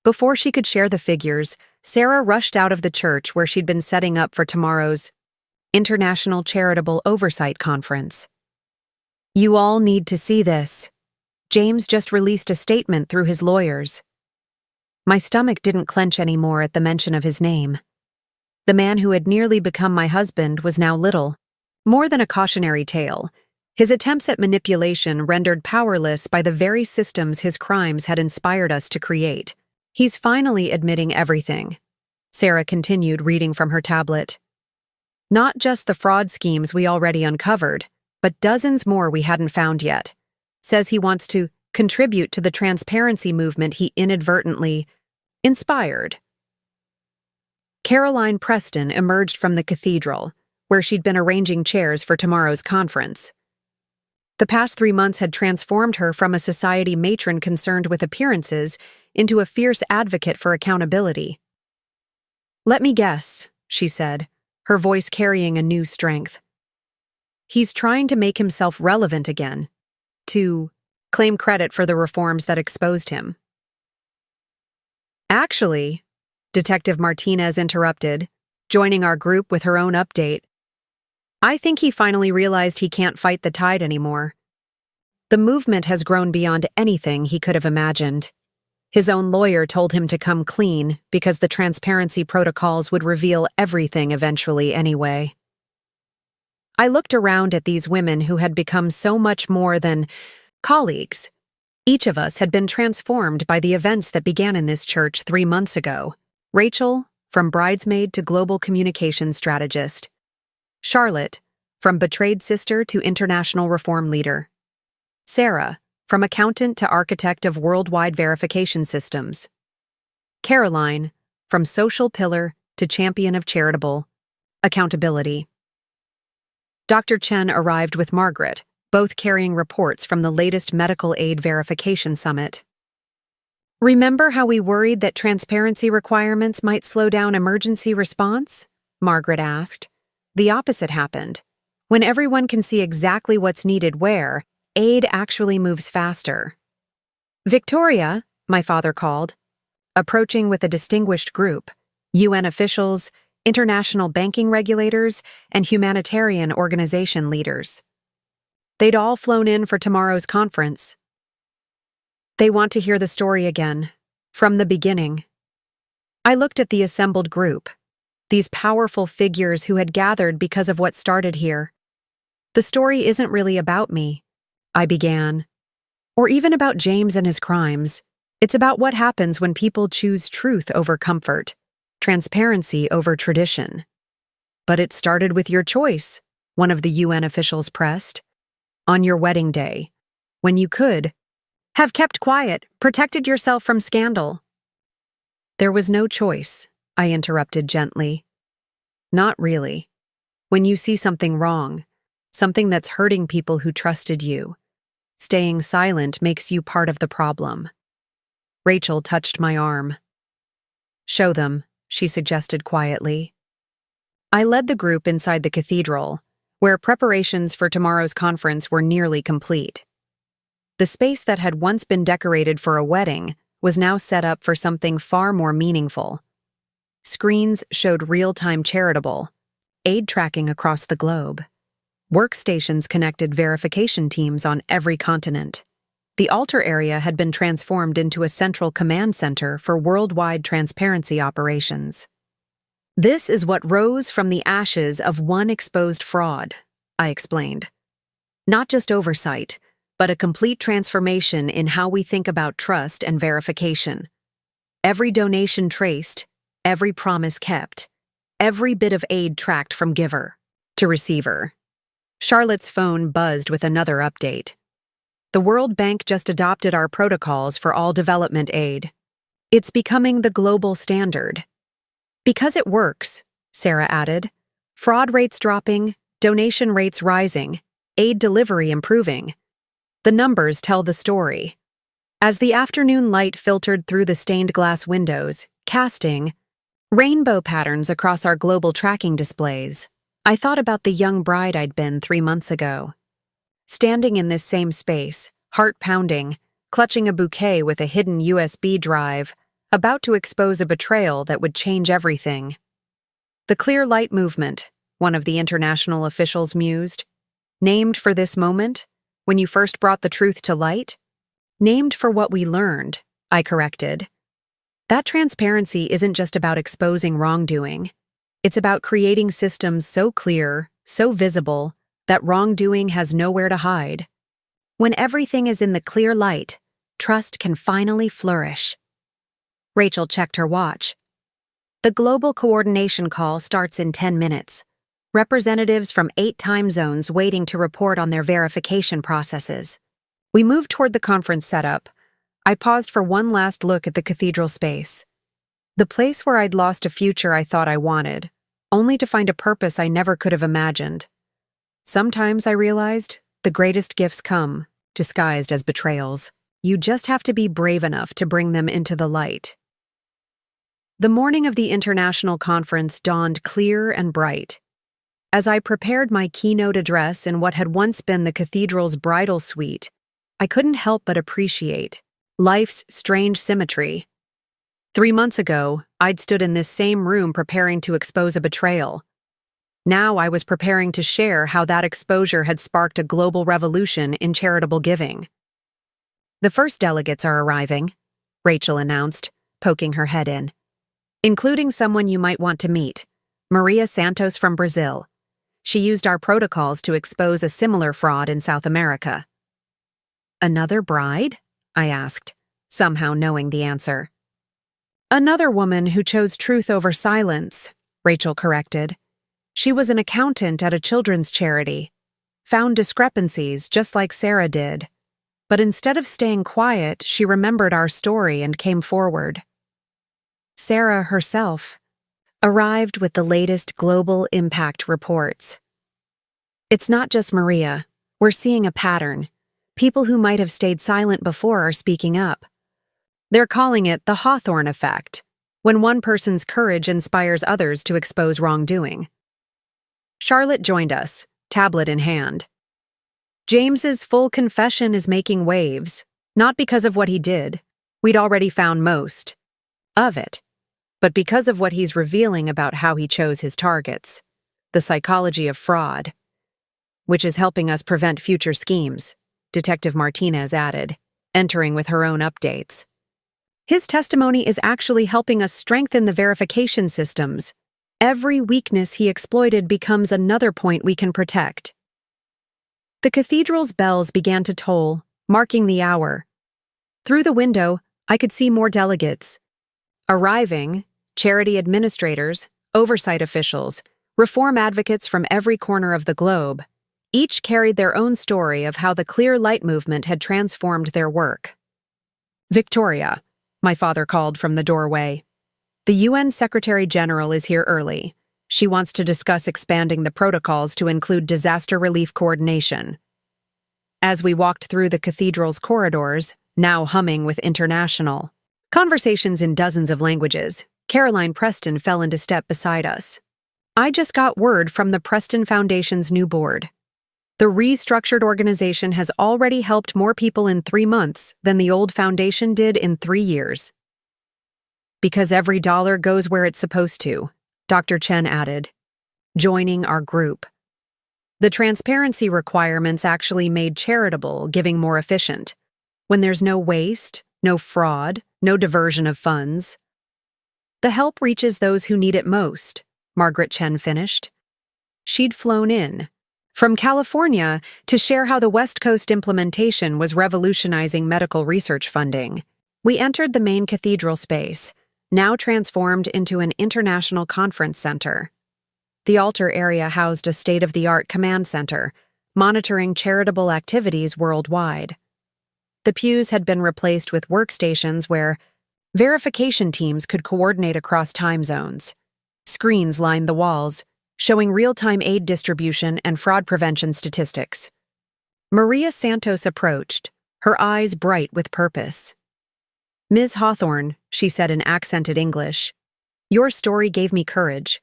A: Before she could share the figures, Sarah rushed out of the church where she'd been setting up for tomorrow's International Charitable Oversight Conference. You all need to see this. James just released a statement through his lawyers. My stomach didn't clench anymore at the mention of his name. The man who had nearly become my husband was now little, more than a cautionary tale. His attempts at manipulation rendered powerless by the very systems his crimes had inspired us to create. He's finally admitting everything. Sarah continued reading from her tablet. Not just the fraud schemes we already uncovered, but dozens more we hadn't found yet. Says he wants to contribute to the transparency movement he inadvertently inspired. Caroline Preston emerged from the cathedral, where she'd been arranging chairs for tomorrow's conference. The past 3 months had transformed her from a society matron concerned with appearances into a fierce advocate for accountability. Let me guess, she said, her voice carrying a new strength. He's trying to make himself relevant again, to claim credit for the reforms that exposed him. Actually, Detective Martinez interrupted, joining our group with her own update. I think he finally realized he can't fight the tide anymore. The movement has grown beyond anything he could have imagined. His own lawyer told him to come clean because the transparency protocols would reveal everything eventually anyway. I looked around at these women who had become so much more than colleagues. Each of us had been transformed by the events that began in this church 3 months ago. Rachel, from bridesmaid to global communications strategist. Charlotte, from betrayed sister to international reform leader. Sarah, from accountant to architect of worldwide verification systems. Caroline, from social pillar to champion of charitable accountability. Dr. Chen arrived with Margaret, both carrying reports from the latest medical aid verification summit. "Remember how we worried that transparency requirements might slow down emergency response?" Margaret asked. "The opposite happened. When everyone can see exactly what's needed where, aid actually moves faster." "Victoria," my father called, approaching with a distinguished group: UN officials, international banking regulators, and humanitarian organization leaders. They'd all flown in for tomorrow's conference. "They want to hear the story again, from the beginning." I looked at the assembled group, these powerful figures who had gathered because of what started here. "The story isn't really about me," I began, "or even about James and his crimes. It's about what happens when people choose truth over comfort, transparency over tradition." "But it started with your choice," one of the UN officials pressed. "On your wedding day, when you could have kept quiet, protected yourself from scandal." "There was no choice," I interrupted gently. "Not really. When you see something wrong, something that's hurting people who trusted you, staying silent makes you part of the problem." Rachel touched my arm. "Show them," she suggested quietly. I led the group inside the cathedral, where preparations for tomorrow's conference were nearly complete. The space that had once been decorated for a wedding was now set up for something far more meaningful. Screens showed real-time charitable aid tracking across the globe. Workstations connected verification teams on every continent. The altar area had been transformed into a central command center for worldwide transparency operations. "This is what rose from the ashes of one exposed fraud," I explained. "Not just oversight, but a complete transformation in how we think about trust and verification. Every donation traced, every promise kept, every bit of aid tracked from giver to receiver." Charlotte's phone buzzed with another update. "The World Bank just adopted our protocols for all development aid. It's becoming the global standard." "Because it works," Sarah added. "Fraud rates dropping, donation rates rising, aid delivery improving. The numbers tell the story." As the afternoon light filtered through the stained glass windows, casting rainbow patterns across our global tracking displays, I thought about the young bride I'd been 3 months ago. Standing in this same space, heart pounding, clutching a bouquet with a hidden USB drive, about to expose a betrayal that would change everything. "The clear light movement," one of the international officials mused. "Named for this moment, when you first brought the truth to light?" "Named for what we learned," I corrected. "That transparency isn't just about exposing wrongdoing. It's about creating systems so clear, so visible, that wrongdoing has nowhere to hide. When everything is in the clear light, trust can finally flourish." Rachel checked her watch. "The global coordination call starts in 10 minutes. Representatives from 8 time zones waiting to report on their verification processes." We moved toward the conference setup. I paused for one last look at the cathedral space. The place where I'd lost a future I thought I wanted, only to find a purpose I never could have imagined. Sometimes, I realized, the greatest gifts come, disguised as betrayals. You just have to be brave enough to bring them into the light. The morning of the international conference dawned clear and bright. As I prepared my keynote address in what had once been the cathedral's bridal suite, I couldn't help but appreciate life's strange symmetry. 3 months ago, I'd stood in this same room preparing to expose a betrayal. Now I was preparing to share how that exposure had sparked a global revolution in charitable giving. "The first delegates are arriving," Rachel announced, poking her head in. "Including someone you might want to meet, Maria Santos from Brazil. She used our protocols to expose a similar fraud in South America." "Another bride?" I asked, somehow knowing the answer. "Another woman who chose truth over silence," Rachel corrected. "She was an accountant at a children's charity, found discrepancies just like Sarah did. But instead of staying quiet, she remembered our story and came forward." Sarah herself arrived with the latest global impact reports. "It's not just Maria. We're seeing a pattern. People who might have stayed silent before are speaking up. They're calling it the Hawthorne effect, when one person's courage inspires others to expose wrongdoing. Charlotte joined us, tablet in hand. James's full confession is making waves, not because of what he did. We'd already found most of it, but because of what he's revealing about how he chose his targets, the psychology of fraud, which is helping us prevent future schemes, Detective Martinez added, entering with her own updates. His testimony is actually helping us strengthen the verification systems. Every weakness he exploited becomes another point we can protect. The cathedral's bells began to toll, marking the hour. Through the window, I could see more delegates. Arriving, charity administrators, oversight officials, reform advocates from every corner of the globe. Each carried their own story of how the Clear Light movement had transformed their work. "Victoria," my father called from the doorway. "The UN Secretary-General is here early. She wants to discuss expanding the protocols to include disaster relief coordination." As we walked through the cathedral's corridors, now humming with international conversations in dozens of languages, Caroline Preston fell into step beside us. "I just got word from the Preston Foundation's new board. The restructured organization has already helped more people in 3 months than the old foundation did in 3 years. Because every dollar goes where it's supposed to," Dr. Chen added, joining our group. The transparency requirements actually made charitable giving more efficient. When there's no waste, no fraud, no diversion of funds. "The help reaches those who need it most," Margaret Chen finished. She'd flown in from California to share how the West Coast implementation was revolutionizing medical research funding. We entered the main cathedral space, now transformed into an international conference center. The altar area housed a state-of-the-art command center, monitoring charitable activities worldwide. The pews had been replaced with workstations where verification teams could coordinate across time zones. Screens lined the walls, showing real-time aid distribution and fraud prevention statistics. Maria Santos approached, her eyes bright with purpose. "Ms. Hawthorne," she said in accented English, "your story gave me courage.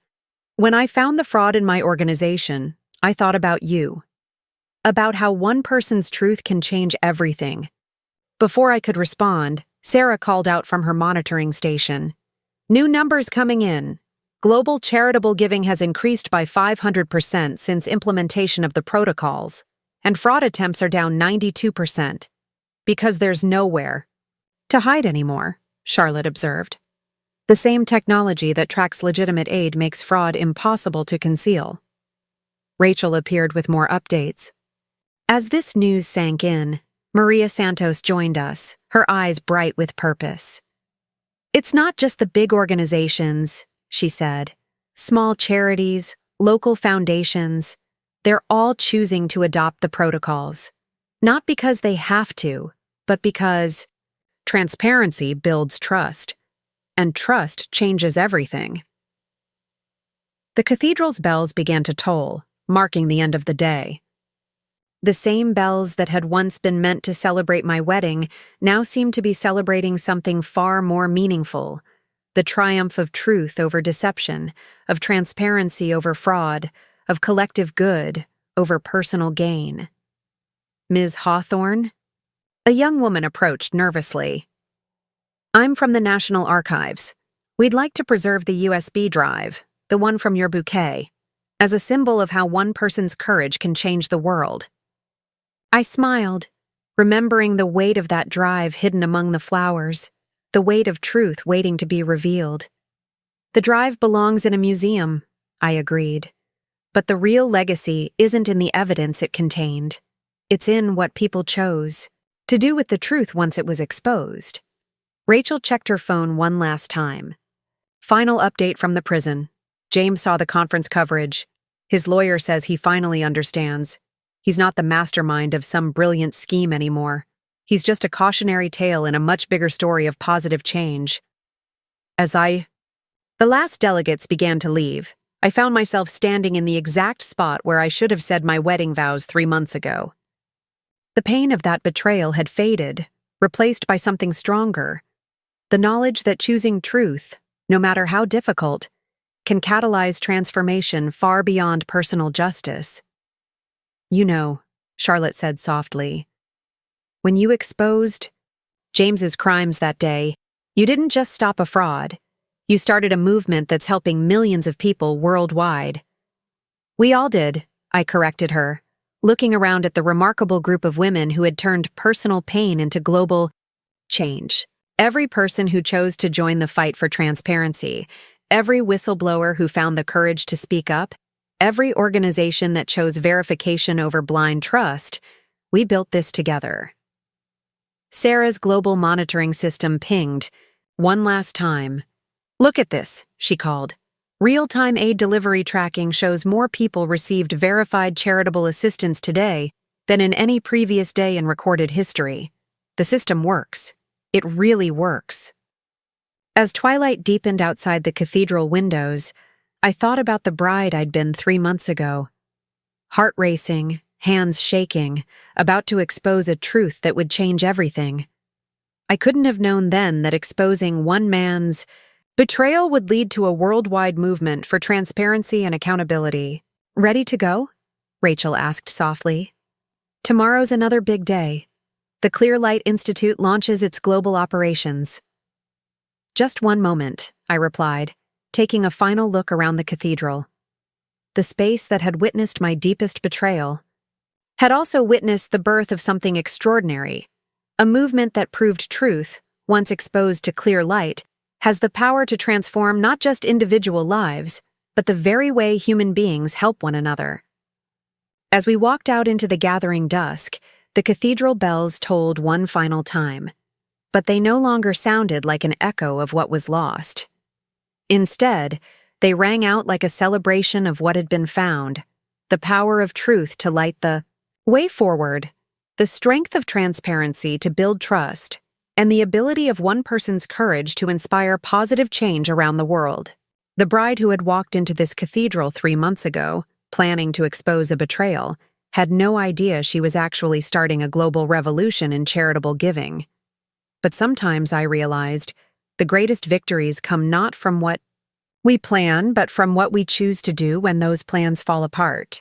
A: When I found the fraud in my organization, I thought about you. About how one person's truth can change everything." Before I could respond, Sarah called out from her monitoring station. "New numbers coming in. Global charitable giving has increased by 500% since implementation of the protocols, and fraud attempts are down 92%. Because there's nowhere to hide anymore," Charlotte observed. "The same technology that tracks legitimate aid makes fraud impossible to conceal." Rachel appeared with more updates. As this news sank in, Maria Santos joined us, her eyes bright with purpose. "It's not just the big organizations," she said. "Small charities, local foundations, they're all choosing to adopt the protocols. Not because they have to, but because transparency builds trust, and trust changes everything." The cathedral's bells began to toll, marking the end of the day. The same bells that had once been meant to celebrate my wedding now seemed to be celebrating something far more meaningful: the triumph of truth over deception, of transparency over fraud, of collective good over personal gain. "Ms. Hawthorne?" A young woman approached nervously. "I'm from the National Archives. We'd like to preserve the USB drive, the one from your bouquet, as a symbol of how one person's courage can change the world." I smiled, remembering the weight of that drive hidden among the flowers, the weight of truth waiting to be revealed. "The drive belongs in a museum," I agreed. "But the real legacy isn't in the evidence it contained. It's in what people chose to do with the truth once it was exposed." Rachel checked her phone one last time. "Final update from the prison. James saw the conference coverage. His lawyer says he finally understands. He's not the mastermind of some brilliant scheme anymore. He's just a cautionary tale in a much bigger story of positive change." The last delegates began to leave, I found myself standing in the exact spot where I should have said my wedding vows 3 months ago. The pain of that betrayal had faded, replaced by something stronger. The knowledge that choosing truth, no matter how difficult, can catalyze transformation far beyond personal justice. You know, Charlotte said softly, when you exposed James's crimes that day, you didn't just stop a fraud. You started a movement that's helping millions of people worldwide. We all did, I corrected her, looking around at the remarkable group of women who had turned personal pain into global change. Every person who chose to join the fight for transparency, every whistleblower who found the courage to speak up, every organization that chose verification over blind trust, we built this together. Sarah's global monitoring system pinged, one last time. Look at this, she called. Real-time aid delivery tracking shows more people received verified charitable assistance today than in any previous day in recorded history. The system works. It really works. As twilight deepened outside the cathedral windows, I thought about the bride I'd been 3 months ago. Heart racing, hands shaking, about to expose a truth that would change everything. I couldn't have known then that exposing one man's betrayal would lead to a worldwide movement for transparency and accountability. Ready to go? Rachel asked softly. Tomorrow's another big day. The Clear Light Institute launches its global operations. Just one moment, I replied, taking a final look around the cathedral. The space that had witnessed my deepest betrayal had also witnessed the birth of something extraordinary, a movement that proved truth, once exposed to clear light, has the power to transform not just individual lives, but the very way human beings help one another. As we walked out into the gathering dusk, the cathedral bells tolled one final time, but they no longer sounded like an echo of what was lost. Instead, they rang out like a celebration of what had been found, the power of truth to light the way forward, the strength of transparency to build trust, and the ability of one person's courage to inspire positive change around the world. The bride who had walked into this cathedral 3 months ago, planning to expose a betrayal, had no idea she was actually starting a global revolution in charitable giving. But sometimes I realized the greatest victories come not from what we plan, but from what we choose to do when those plans fall apart.